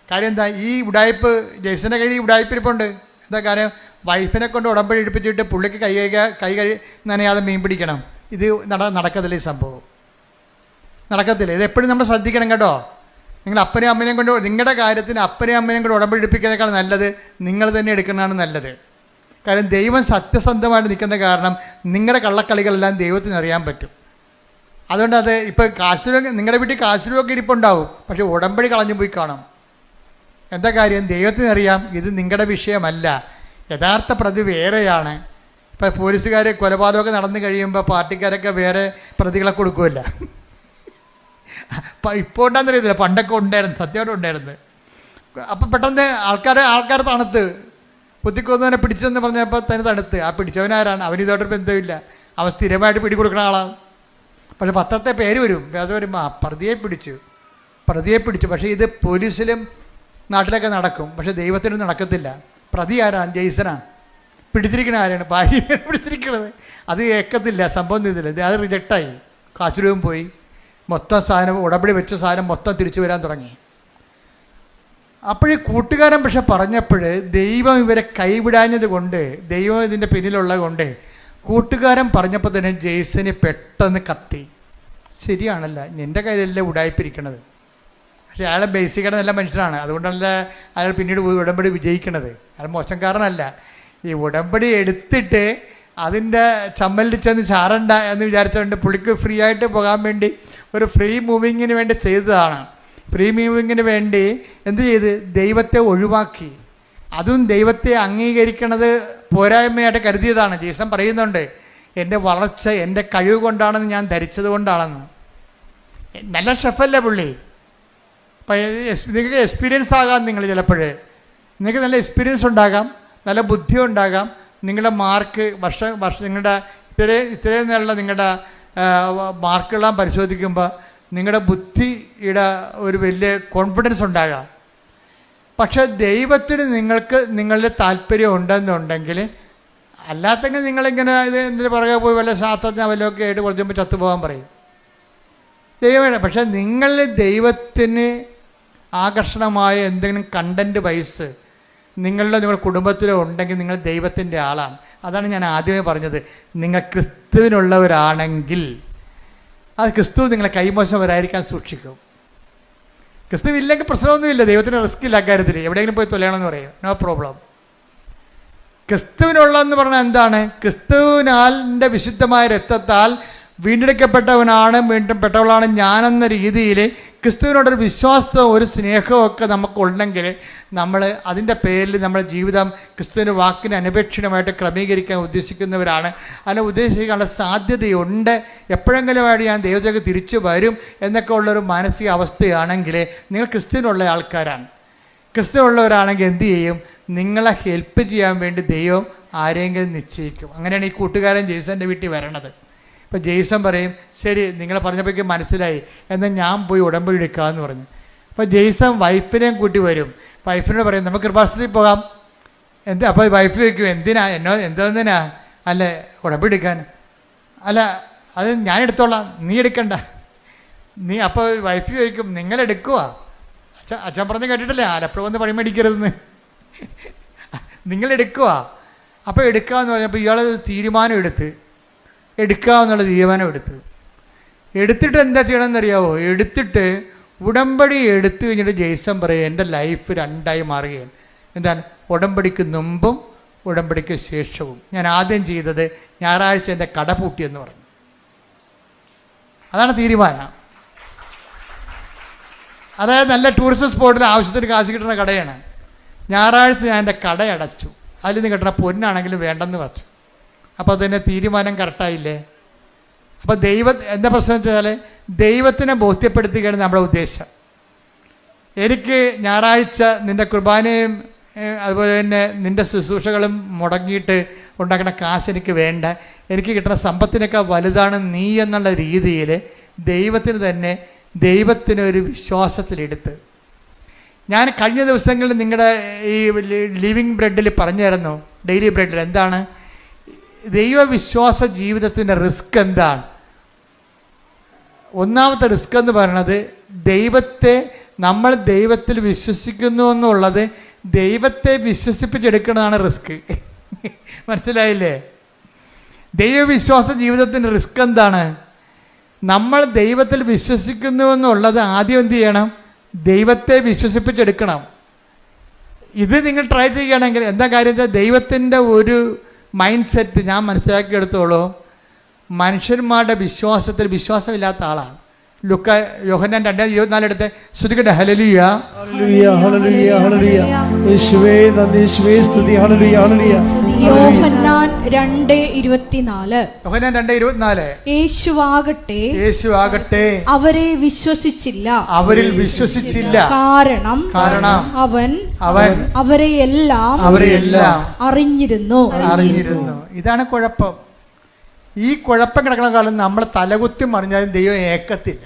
കാര്യം എന്താ, ഈ ഉടായ്പ് ജെയ്സൻ്റെ കയ്യിൽ ഈ ഉടായ്പിരിപ്പുണ്ട്. എന്താ കാര്യം, വൈഫിനെ കൊണ്ട് ഉടമ്പടി എടുപ്പിച്ചിട്ട് പുള്ളിക്ക് കൈ നനയാതെ മീൻ പിടിക്കണം. ഇത് നടക്കത്തില്ല. ഈ സംഭവം നടക്കത്തില്ല. ഇത് എപ്പോഴും നമ്മൾ ശ്രദ്ധിക്കണം കേട്ടോ. നിങ്ങൾ അപ്പനെയും അമ്മനെയും കൊണ്ട്, നിങ്ങളുടെ കാര്യത്തിന് അപ്പനെയും അമ്മനെയും കൊണ്ട് ഉടമ്പടി എടുപ്പിക്കുന്നതിനേക്കാൾ നല്ലത് നിങ്ങൾ തന്നെ എടുക്കുന്നതാണ് നല്ലത്. കാര്യം ദൈവം സത്യസന്ധമായിട്ട് നിൽക്കുന്ന കാരണം നിങ്ങളുടെ കള്ളക്കളികളെല്ലാം ദൈവത്തിന് അറിയാൻ പറ്റും. അതുകൊണ്ട് അത് ഇപ്പോൾ നിങ്ങളുടെ വീട്ടിൽ കാശുരൂപൊക്കെ ഇരിപ്പുണ്ടാവും, പക്ഷെ ഉടമ്പടി കളഞ്ഞു പോയി കാണും. എന്താ കാര്യം, ദൈവത്തിനറിയാം ഇത് നിങ്ങളുടെ വിഷയമല്ല, യഥാർത്ഥ പ്രതി വേറെയാണ്. ഇപ്പം പോലീസുകാർ കൊലപാതകമൊക്കെ നടന്നു കഴിയുമ്പോൾ പാർട്ടിക്കാരൊക്കെ വേറെ പ്രതികളെ കൊടുക്കുമല്ല. ഇപ്പോൾ ഉണ്ടാകുന്നറിയത്തില്ല, പണ്ടൊക്കെ ഉണ്ടായിരുന്നു, സത്യമായിട്ട് ഉണ്ടായിരുന്നു. അപ്പം പെട്ടെന്ന് ആൾക്കാർ തണുത്ത് കുത്തിക്കൊന്നവനെ പിടിച്ചതെന്ന് പറഞ്ഞപ്പോൾ തന്നെ തണുത്ത്. ആ പിടിച്ചവനാരാണ്? അവനിതോട്ടൊരു ബന്ധമില്ല, അവൻ സ്ഥിരമായിട്ട് പിടികൊടുക്കുന്ന ആളാണ്. പക്ഷെ പത്രത്തെ പേര് വരും, അത് വരുമ്പോൾ പ്രതിയെ പിടിച്ചു. പക്ഷേ ഇത് പോലീസിലും നാട്ടിലൊക്കെ നടക്കും, പക്ഷെ ദൈവത്തിനും നടക്കത്തില്ല. പ്രതി ആരാണ്? ജെയ്സനാണ്. പിടിച്ചിരിക്കണ ആരാണ്? ഭാര്യയാണ് പിടിച്ചിരിക്കണത്. അത് ഏക്കത്തില്ല, സംഭവം ചെയ്തില്ല. അത് റിജക്റ്റായി. കാശുരൂപം പോയി. മൊത്തം സാധനം, ഉടമ്പടി വെച്ച സാധനം മൊത്തം തിരിച്ചു വരാൻ തുടങ്ങി. അപ്പോഴീ കൂട്ടുകാരൻ പക്ഷെ പറഞ്ഞപ്പോൾ ദൈവം ഇവരെ കൈവിടാഞ്ഞത് കൊണ്ട്, ദൈവം ഇതിൻ്റെ പിന്നിലുള്ളത് കൊണ്ട്, കൂട്ടുകാരൻ പറഞ്ഞപ്പോൾ തന്നെ ജെയ്സന് പെട്ടെന്ന് കത്തി. ശരിയാണല്ല, നിൻ്റെ കയ്യിലല്ലേ ഉടായിപ്പിരിക്കണത്. പക്ഷേ അയാളെ ബേസിക്കായിട്ട് നല്ല മനുഷ്യനാണ്, അതുകൊണ്ടല്ല അയാൾ പിന്നീട് പോയി ഉടമ്പടി വിജയിക്കണത്. അയാൾ മോശംകാരനല്ല. ഈ ഉടമ്പടി എടുത്തിട്ട് അതിൻ്റെ ചമ്മലിൽ ചെന്ന് ചാരണ്ട എന്ന് വിചാരിച്ചുകൊണ്ട് പുള്ളിക്ക് ഫ്രീ ആയിട്ട് പോകാൻ വേണ്ടി ഒരു ഫ്രീ മൂവിങ്ങിന് വേണ്ടി ചെയ്തതാണ്. ഫ്രീ മൂവിങ്ങിന് വേണ്ടി എന്ത് ചെയ്ത്, ദൈവത്തെ ഒഴിവാക്കി. അതും ദൈവത്തെ അംഗീകരിക്കണത് പോരായ്മയായിട്ട് കരുതിയതാണ്. ജീസൻ പറയുന്നുണ്ട്, എൻ്റെ വളർച്ച എൻ്റെ കഴിവ് കൊണ്ടാണെന്ന് ഞാൻ ധരിച്ചത് കൊണ്ടാണെന്ന്. നല്ല ഷെഫല്ലേ പുള്ളി. അപ്പം നിങ്ങൾക്ക് എക്സ്പീരിയൻസ് ആകാം. നിങ്ങൾ ചിലപ്പോൾ നിങ്ങൾക്ക് നല്ല എക്സ്പീരിയൻസ് ഉണ്ടാകാം, നല്ല ബുദ്ധി ഉണ്ടാകാം. നിങ്ങളുടെ മാർക്ക് നിങ്ങളുടെ ഇത്രയും നല്ല നിങ്ങളുടെ മാർക്കെല്ലാം പരിശോധിക്കുമ്പോൾ നിങ്ങളുടെ ബുദ്ധിയുടെ ഒരു വലിയ കോൺഫിഡൻസ് ഉണ്ടാകാം. പക്ഷെ ദൈവത്തിന് നിങ്ങളുടെ താല്പര്യം ഉണ്ടെന്നുണ്ടെങ്കിൽ, അല്ലാത്തെങ്കിൽ നിങ്ങളിങ്ങനെ ഇതിൻ്റെ പുറകെ പോയി വല്ല ശാസ്ത്രജ്ഞ വല്ലതൊക്കെ ആയിട്ട് കുറച്ചുമ്പോൾ ചത്തുപോകാൻ പറയും. ദൈവം പക്ഷെ നിങ്ങളിൽ ദൈവത്തിന് ആകർഷണമായ എന്തെങ്കിലും കണ്ടൻറ്റ് വൈസ് നിങ്ങളുടെ കുടുംബത്തിലോ ഉണ്ടെങ്കിൽ നിങ്ങൾ ദൈവത്തിൻ്റെ ആളാണ്. അതാണ് ഞാൻ ആദ്യമേ പറഞ്ഞത്. നിങ്ങൾ ക്രിസ്തുവിനുള്ളവരാണെങ്കിൽ അത് ക്രിസ്തു നിങ്ങളെ കൈമോശവരായിരിക്കാൻ സൂക്ഷിക്കും. ക്രിസ്തു ഇല്ലെങ്കിൽ പ്രശ്നമൊന്നുമില്ല, ദൈവത്തിന് റിസ്ക് ഇല്ല കാര്യത്തിൽ. എവിടെയെങ്കിലും പോയി തൊലയണമെന്ന് പറയും, നോ പ്രോബ്ലം. ക്രിസ്തുവിനുള്ളതെന്ന് പറഞ്ഞാൽ എന്താണ്? ക്രിസ്തുവിനാലിൻ്റെ വിശുദ്ധമായ രക്തത്താൽ വീണ്ടെടുക്കപ്പെട്ടവനാണ്, വീണ്ടെടുക്കപ്പെട്ടവളാണ് ഞാനെന്ന രീതിയിൽ ക്രിസ്തുവിനോടൊരു വിശ്വാസവും ഒരു സ്നേഹവും ഒക്കെ നമുക്കുണ്ടെങ്കിൽ നമ്മൾ അതിൻ്റെ പേരിൽ നമ്മുടെ ജീവിതം ക്രിസ്തുവിൻ്റെ വാക്കിന് അനപേക്ഷിതമായിട്ട് ക്രമീകരിക്കാൻ ഉദ്ദേശിക്കുന്നവരാണ്. അതിനെ ഉദ്ദേശിക്കാനുള്ള സാധ്യതയുണ്ട്. എപ്പോഴെങ്കിലുമായിട്ട് ഞാൻ ദൈവത്തിലേക്ക് തിരിച്ചു വരും എന്നൊക്കെ ഉള്ളൊരു മാനസിക അവസ്ഥയാണെങ്കിൽ നിങ്ങൾ ക്രിസ്തുവിനുള്ള ആൾക്കാരാണ്. ക്രിസ്തുവുള്ളവരാണെങ്കിൽ എന്ത് ചെയ്യും? നിങ്ങളെ ഹെൽപ്പ് ചെയ്യാൻ വേണ്ടി ദൈവം ആരെങ്കിലും നിശ്ചയിക്കും. അങ്ങനെയാണ് ഈ കൂട്ടുകാരൻ ജെയ്സൻ്റെ വീട്ടിൽ വരണത്. ഇപ്പം ജെയ്സൺ പറയും, ശരി നിങ്ങളെ പറഞ്ഞപ്പോഴേക്കും മനസ്സിലായി, എന്നാൽ ഞാൻ പോയി ഉടമ്പടി എടുക്കാമെന്ന് പറഞ്ഞു. അപ്പോൾ ജെയ്സൺ വൈഫിനെയും കൂട്ടി വരും. വൈഫിനോട് പറയും, നമുക്ക് കൃപാസനത്തിൽ പോകാം. അപ്പോൾ വൈഫ് ചോദിക്കും, എന്തിനാ? അല്ല ഉടമ്പടി എടുക്കാൻ. അല്ല അത് ഞാൻ എടുത്തോളാം, നീ എടുക്കണ്ട. അപ്പോൾ വൈഫ് ചോദിക്കും, നിങ്ങളെടുക്കുക? അച്ഛൻ പറഞ്ഞ് കേട്ടിട്ടില്ലേ, ആലപ്പുഴ വന്ന് പണി മേടിക്കരുതെന്ന്. നിങ്ങളെടുക്കുക. അപ്പോൾ എടുക്കാമെന്ന് പറഞ്ഞപ്പോൾ ഇയാൾ തീരുമാനം എടുക്കാമെന്നുള്ള തീരുമാനം എടുത്തിട്ട് എന്താ ചെയ്യണമെന്നറിയാവോ? എടുത്തിട്ട് ഉടമ്പടി എടുത്തു കഴിഞ്ഞിട്ട് ജെയ്സൺ പറയും, എൻ്റെ ലൈഫ് രണ്ടായി മാറുകയാണ്. എന്താണ്? ഉടമ്പടിക്ക് മുമ്പും ഉടമ്പടിക്ക് ശേഷവും. ഞാൻ ആദ്യം ചെയ്തത് ഞായറാഴ്ച എൻ്റെ കട പൂട്ടിയെന്ന് പറഞ്ഞു. അതാണ് തീരുമാനം. അതായത് നല്ല ടൂറിസ്റ്റ് സ്പോട്ടിൽ ആവശ്യത്തിന് കാശ് കിട്ടുന്ന കടയാണ്. ഞായറാഴ്ച ഞാൻ എൻ്റെ കട അടച്ചു, അതിൽ നിന്ന് കിട്ടുന്ന പൊന്നാണെങ്കിലും വേണ്ടെന്ന് വെച്ചു. അപ്പോൾ അതിൻ്റെ തീരുമാനം കറക്റ്റായില്ലേ? അപ്പോൾ എന്താ പ്രശ്നം വെച്ചാൽ ദൈവത്തിനെ ബോധ്യപ്പെടുത്തുകയാണ് നമ്മുടെ ഉദ്ദേശം. എനിക്ക് ഞായറാഴ്ച നിൻ്റെ കുർബാനയും അതുപോലെ തന്നെ നിൻ്റെ ശുശ്രൂഷകളും മുടങ്ങിയിട്ട് ഉണ്ടാക്കുന്ന കാശ് എനിക്ക് വേണ്ട, എനിക്ക് കിട്ടുന്ന സമ്പത്തിനേക്കാൾ വലുതാണ് നീ എന്നുള്ള രീതിയിൽ ദൈവത്തിനൊരു വിശ്വാസത്തിലെടുത്ത്, ഞാൻ കഴിഞ്ഞ ദിവസങ്ങളിൽ നിങ്ങളുടെ ഈ ലിവിങ് ബ്രെഡിൽ പറഞ്ഞായിരുന്നു, ഡെയിലി ബ്രെഡിൽ എന്താണ് ദൈവവിശ്വാസ ജീവിതത്തിൻ്റെ റിസ്ക് എന്താണ്. ഒന്നാമത്തെ റിസ്ക് എന്ന് പറയുന്നത് നമ്മൾ ദൈവത്തിൽ വിശ്വസിക്കുന്നു എന്നുള്ളത് ദൈവത്തെ വിശ്വസിപ്പിച്ചെടുക്കുന്നതാണ് റിസ്ക്. മനസ്സിലായില്ലേ? ദൈവവിശ്വാസ ജീവിതത്തിൻ്റെ റിസ്ക് എന്താണ്? നമ്മൾ ദൈവത്തിൽ വിശ്വസിക്കുന്നു എന്നുള്ളത് ആദ്യം എന്ത് ചെയ്യണം? ദൈവത്തെ വിശ്വസിപ്പിച്ചെടുക്കണം. ഇത് നിങ്ങൾ ട്രൈ ചെയ്യുകയാണെങ്കിൽ എന്താ കാര്യം? ദൈവത്തിൻ്റെ ഒരു മൈൻഡ് സെറ്റ് ഞാൻ മനസ്സിലാക്കിയെടുത്തോളൂ, മനുഷ്യന്മാരുടെ വിശ്വാസമില്ലാത്ത ആളാണ്. യോഹന്നാൻ 2:24 എടുത്ത് ശ്രുതികട്ടെ. Hallelujah, hallelujah, hallelujah, hallelujah. യേശുവേ നന്ദി, യേശുവേ സ്തുതി. Hallelujah, hallelujah. യോഹന്നാൻ 2:24. യോഹന്നാൻ 2:24. യേശുവാകട്ടെ അവരെ വിശ്വസിച്ചില്ല, അവരിൽ വിശ്വസിച്ചില്ല. കാരണം അവൻ അവരെയെല്ലാം അറിഞ്ഞിരുന്നു. ഇതാണ് കുഴപ്പം. ഈ കുഴപ്പം കിടക്കുന്ന കാലം നമ്മൾ തലകുത്തി മറിഞ്ഞാലും ദൈവം ഏക്കത്തില്ല.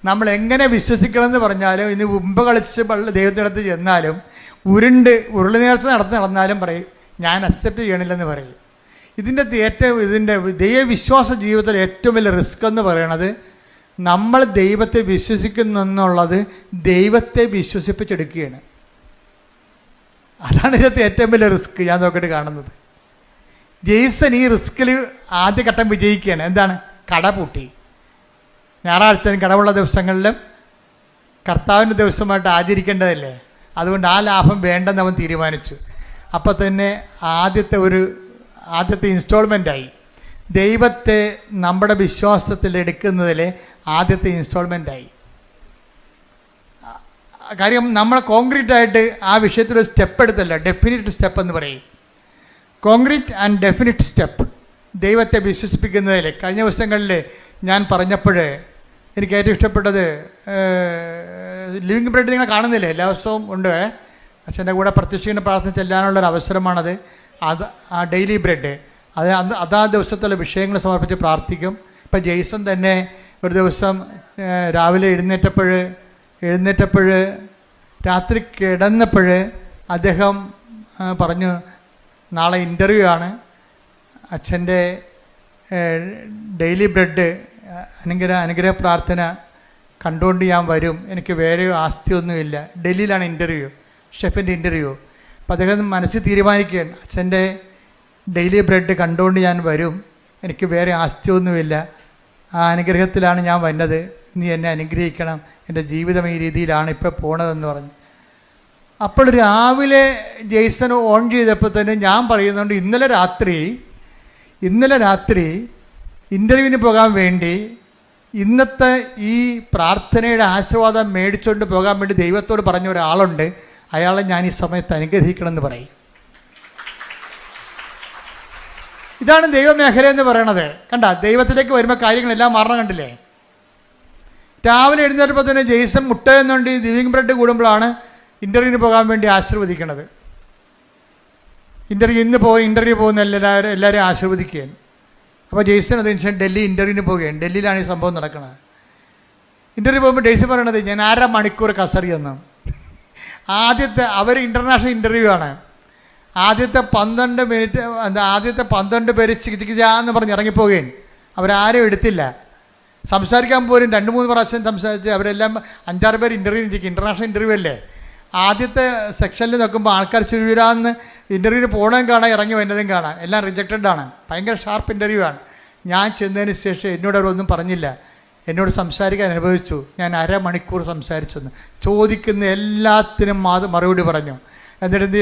നമ്മൾ എങ്ങനെ വിശ്വസിക്കണമെന്ന് പറഞ്ഞാലും ഇനി ഉമ്പ് കളിച്ച് ദൈവത്തിനടുത്ത് ചെന്നാലും ഉരുളി നേർച്ച നടന്നാലും പറയും ഞാൻ അക്സെപ്റ്റ് ചെയ്യണില്ലെന്ന് പറയും. ഇതിൻ്റെ ദൈവവിശ്വാസ ജീവിതത്തിൽ ഏറ്റവും വലിയ റിസ്ക് എന്ന് പറയണത് നമ്മൾ ദൈവത്തെ വിശ്വസിക്കുന്നു എന്നുള്ളത് ദൈവത്തെ വിശ്വസിപ്പിച്ചെടുക്കുകയാണ്. അതാണ് ഇതിനകത്ത് ഏറ്റവും വലിയ റിസ്ക് ഞാൻ നോക്കിയിട്ട് കാണുന്നത്. ജെയ്സൺ ഈ റിസ്കിൽ ആദ്യഘട്ടം വിജയിക്കുകയാണ്. എന്താണ്? കട പൂട്ടി. ഞായറാഴ്ചയും കടവുള്ള ദിവസങ്ങളിലും കർത്താവിൻ്റെ ദിവസമായിട്ട് ആചരിക്കേണ്ടതല്ലേ, അതുകൊണ്ട് ആ ലാഭം വേണ്ടെന്ന് അവൻ തീരുമാനിച്ചു. അപ്പോൾ തന്നെ ആദ്യത്തെ ഇൻസ്റ്റാൾമെൻറ്റായി ദൈവത്തെ നമ്മുടെ വിശ്വാസത്തിൽ എടുക്കുന്നതിൽ ആദ്യത്തെ ഇൻസ്റ്റാൾമെൻറ്റായി. കാര്യം നമ്മൾ കോൺക്രീറ്റായിട്ട് ആ വിഷയത്തിൽ ഒരു സ്റ്റെപ്പ് എടുത്തല്ല, ഡെഫിനിറ്റ് സ്റ്റെപ്പ് എന്ന് പറയും. കോൺക്രീറ്റ് ആൻഡ് ഡെഫിനിറ്റ് സ്റ്റെപ്പ് ദൈവത്തെ വിശ്വസിപ്പിക്കുന്നതിൽ കഴിഞ്ഞ ദിവസങ്ങളിൽ ഞാൻ പറഞ്ഞപ്പോൾ എനിക്ക് ഏറ്റവും ഇഷ്ടപ്പെട്ടത് ലിവിങ് ബ്രെഡ് നിങ്ങൾ കാണുന്നില്ലേ, എല്ലാ ദിവസവും ഉണ്ട്. അച്ഛൻ്റെ കൂടെ പ്രത്യക്ഷീണ പ്രാർത്ഥന ചെല്ലാനുള്ളൊരു അവസരമാണത്. ആ ഡെയിലി ബ്രെഡ് അതാ ദിവസത്തുള്ള വിഷയങ്ങൾ സമർപ്പിച്ച് പ്രാർത്ഥിക്കും. ഇപ്പം ജെയ്സൺ തന്നെ ഒരു ദിവസം രാവിലെ എഴുന്നേറ്റപ്പോൾ രാത്രി കിടന്നപ്പോൾ അദ്ദേഹം പറഞ്ഞു, നാളെ ഇൻ്റർവ്യൂ ആണ്, അച്ഛൻ്റെ ഡെയിലി ബ്രെഡ് അനുഗ്രഹ പ്രാർത്ഥന കണ്ടുകൊണ്ട് ഞാൻ വരും, എനിക്ക് വേറെ ആസ്തിയൊന്നുമില്ല. ഡൽഹിയിലാണ് ഇൻ്റർവ്യൂ, ഷെഫിൻ്റെ ഇൻ്റർവ്യൂ. അപ്പോൾ അദ്ദേഹം മനസ്സിൽ തീരുമാനിക്കുകയാണ്, അച്ഛൻ്റെ ഡെയിലി ബ്രെഡ് കണ്ടുകൊണ്ട് ഞാൻ വരും, എനിക്ക് വേറെ ആസ്തിയൊന്നുമില്ല, ആ അനുഗ്രഹത്തിലാണ് ഞാൻ വന്നത്, നീ എന്നെ അനുഗ്രഹിക്കണം, എൻ്റെ ജീവിതം ഈ രീതിയിലാണ് ഇപ്പോൾ പോണതെന്ന് പറഞ്ഞു. അപ്പോൾ രാവിലെ ജെയ്സൺ ഓൺ ചെയ്തപ്പോൾ തന്നെ ഞാൻ പറയുന്നുണ്ട്, ഇന്നലെ രാത്രി ഇൻ്റർവ്യൂവിന് പോകാൻ വേണ്ടി ഇന്നത്തെ ഈ പ്രാർത്ഥനയുടെ ആശീർവാദം മേടിച്ചുകൊണ്ട് പോകാൻ വേണ്ടി ദൈവത്തോട് പറഞ്ഞ ഒരാളുണ്ട്, അയാളെ ഞാൻ ഈ സമയത്ത് അനുഗ്രഹിക്കണമെന്ന് പറയും. ഇതാണ് ദൈവമേഖല എന്ന് പറയണത്. കണ്ട, ദൈവത്തിലേക്ക് വരുമ്പോൾ കാര്യങ്ങളെല്ലാം മാറണം. കണ്ടില്ലേ? രാവിലെ എഴുന്നേറ്റപ്പോൾ തന്നെ ജെയ്സൺ മുട്ട എന്നുണ്ട് ലിവിങ് ബ്രെഡ് കൂടുമ്പോഴാണ് ഇൻ്റർവ്യൂവിന് പോകാൻ വേണ്ടി ആശീർവദിക്കണത്. ഇൻ്റർവ്യൂ പോകുന്ന എല്ലാവരും ആശീർവദിക്കുകയാണ്. അപ്പോൾ ജെയ്സൺ അതിനുശേഷം ഡൽഹി ഇൻ്റർവ്യൂവിന് പോവുകയാണ്. ഡൽഹിയിലാണ് ഈ സംഭവം നടക്കുന്നത്. ഇൻ്റർവ്യൂ പോകുമ്പോൾ ജെയ്സൺ പറയണത്, ഞാൻ 1.5 മണിക്കൂർ കസറിയെന്ന്. അവർ ഇൻ്റർനാഷണൽ ഇൻ്റർവ്യൂ ആണ്. ആദ്യത്തെ 12 മിനിറ്റ് ആദ്യത്തെ 12 പേര് ചികിത്സിക്കാന്ന് പറഞ്ഞ് ഇറങ്ങിപ്പോവുകയാണ്. അവരാരും എടുത്തില്ല. സംസാരിക്കാൻ പോലും 2-3 പ്രാവശ്യം സംസാരിച്ച് അവരെല്ലാം 5-6 പേര് ഇൻ്റർവ്യൂ ഇരിക്കും. ഇൻ്റർനാഷണൽ ഇൻ്റർവ്യൂ അല്ലേ. ആദ്യത്തെ സെക്ഷനിൽ നോക്കുമ്പോൾ ആൾക്കാർ ചുരുവിരാന്ന് ഇൻ്റർവ്യൂവിന് പോകണതും കാണാം, ഇറങ്ങി വരുന്നതും കാണാം. എല്ലാം റിജക്റ്റഡ് ആണ്. ഭയങ്കര ഷാർപ്പ് ഇൻ്റർവ്യൂ ആണ്. ഞാൻ ചെന്നതിന് ശേഷം എന്നോട് അവരൊന്നും പറഞ്ഞില്ല. എന്നോട് സംസാരിക്കാൻ അനുഭവിച്ചു. ഞാൻ 1/2 മണിക്കൂർ സംസാരിച്ചെന്ന്. ചോദിക്കുന്ന എല്ലാത്തിനും മറുപടി പറഞ്ഞു. എന്നിട്ട്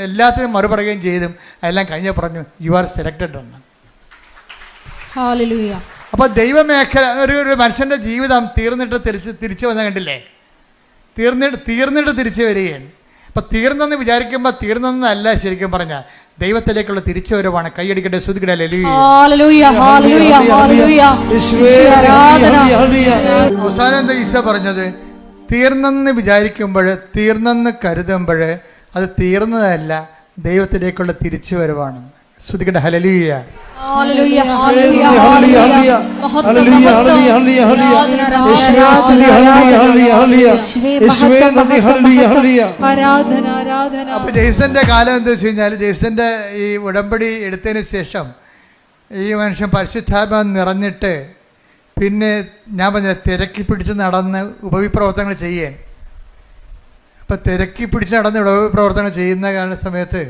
എല്ലാത്തിനും മറുപറയുകയും ചെയ്തും എല്ലാം കഴിഞ്ഞ പറഞ്ഞു, യു ആർ സെലക്റ്റഡ് എന്ന്. അപ്പോൾ ദൈവമേഖല ഒരു മനുഷ്യൻ്റെ ജീവിതം തീർന്നിട്ട് തിരിച്ചു വന്ന കണ്ടില്ലേ? തീർന്നിട്ട് തിരിച്ചു വരികയാണ്. അപ്പം തീർന്നെന്ന് വിചാരിക്കുമ്പോൾ തീർന്നെന്നല്ല, ശരിക്കും പറഞ്ഞാൽ ദൈവത്തിലേക്കുള്ള തിരിച്ചുവരവാണ്. കൈയടിക്കട്ടെ, ശ്രുതിക്കട്ടെ. അവസാനം എന്താ ഈശോ പറഞ്ഞത്? തീർന്നെന്ന് വിചാരിക്കുമ്പോൾ, തീർന്നെന്ന് കരുതുമ്പോൾ അത് തീർന്നതല്ല, ദൈവത്തിലേക്കുള്ള തിരിച്ചുവരവാണ്. ശ്രുതിക്കട്ടെ hallelujah. Hallelujah, hallelujah, hallelujah, hallelujah, hallelujah, hallelujah, hallelujah. യേശുവേ സ്തുതി, ഹല്ലേലൂയ, ഹല്ലേലൂയ, ഹല്ലേലൂയ. യേശുവേ നന്ദി, ഹല്ലേലൂയ, ഹല്ലേലൂയ. ആരാധന ആരാധന. അപ്പോൾ ജെയ്സന്റെ കാലം എന്താ വെച്ച് കഴിഞ്ഞാൽ, ജെയ്സന്റെ ഈ ഉടമ്പടി എടുത്തതിന് ശേഷം ഈ മനുഷ്യൻ പരിശുദ്ധാത്മാവ് നിറഞ്ഞിട്ട് പിന്നെ ഞാൻ പറഞ്ഞ തിരക്കി പിടിച്ച് നടന്ന് ഉപവിപ്രവർത്തനങ്ങൾ ചെയ്യാൻ. അപ്പം തിരക്കി പിടിച്ച് നടന്ന് ഉപവിപ്രവർത്തനങ്ങൾ ചെയ്യുന്ന സമയത്ത്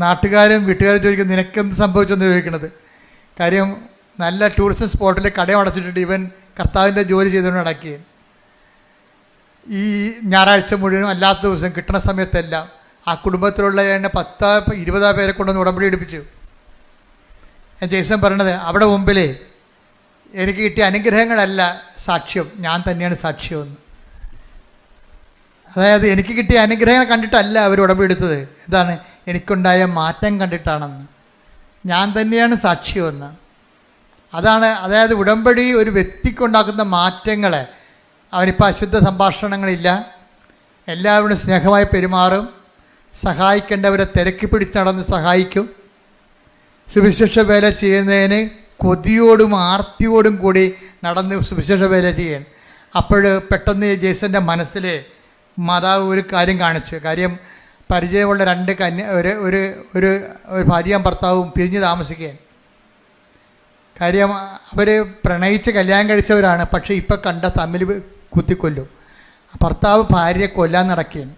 നാട്ടുകാരും വീട്ടുകാരും ചോദിക്കും, നിനക്കെന്ത് സംഭവിച്ചെന്ന് ചോദിക്കണത്. കാര്യം നല്ല ടൂറിസ്റ്റ് സ്പോട്ടിൽ കടയും അടച്ചിട്ടിട്ട് ഇവൻ കർത്താവിൻ്റെ ജോലി ചെയ്തുകൊണ്ട് നടക്കുകയും ഈ ഞായറാഴ്ച മുഴുവനും അല്ലാത്ത ദിവസം കിട്ടുന്ന സമയത്തെല്ലാം ആ കുടുംബത്തിലുള്ള 10-20 പേരെ കൊണ്ടൊന്ന് ഉടമ്പടി എടുപ്പിച്ചു. ജെയ്സൺ പറയണത്, അവിടെ മുമ്പിലേ എനിക്ക് കിട്ടിയ അനുഗ്രഹങ്ങളല്ല സാക്ഷ്യം, ഞാൻ തന്നെയാണ് സാക്ഷ്യമെന്ന്. അതായത് എനിക്ക് കിട്ടിയ അനുഗ്രഹങ്ങൾ കണ്ടിട്ടല്ല അവർ ഉടമ്പടി എടുത്തത്, എന്താണ് എനിക്കുണ്ടായ മാറ്റം കണ്ടിട്ടാണെന്ന്. ഞാൻ തന്നെയാണ് സാക്ഷ്യമെന്ന്. അതാണ്, അതായത് ഉടമ്പടി ഒരു വ്യക്തിക്കുണ്ടാക്കുന്ന മാറ്റങ്ങളെ. അവനിപ്പോൾ അശുദ്ധ സംഭാഷണങ്ങളില്ല, എല്ലാവരോടും സ്നേഹമായി പെരുമാറും, സഹായിക്കേണ്ടവരെ തിരക്കി പിടിച്ച് നടന്ന് സഹായിക്കും, സുവിശേഷ വേല ചെയ്യുന്നതിന് കൊതിയോടും ആർത്തിയോടും കൂടി നടന്ന് സുവിശേഷ വേല ചെയ്യാൻ. അപ്പോൾ പെട്ടെന്ന് ജെയ്സൻ്റെ മനസ്സിൽ മാതാവ് ഒരു കാര്യം കാണിച്ചു. കാര്യം പരിചയമുള്ള 2 ഒരു ഭാര്യയും ഭർത്താവും പിരിഞ്ഞ് താമസിക്കുകയാണ്. കാര്യം അവർ പ്രണയിച്ച് കല്യാണം കഴിച്ചവരാണ്, പക്ഷേ ഇപ്പം കണ്ട തമ്മിൽ കുത്തിക്കൊല്ലും. ഭർത്താവ് ഭാര്യയെ കൊല്ലാൻ നടക്കുകയാണ്.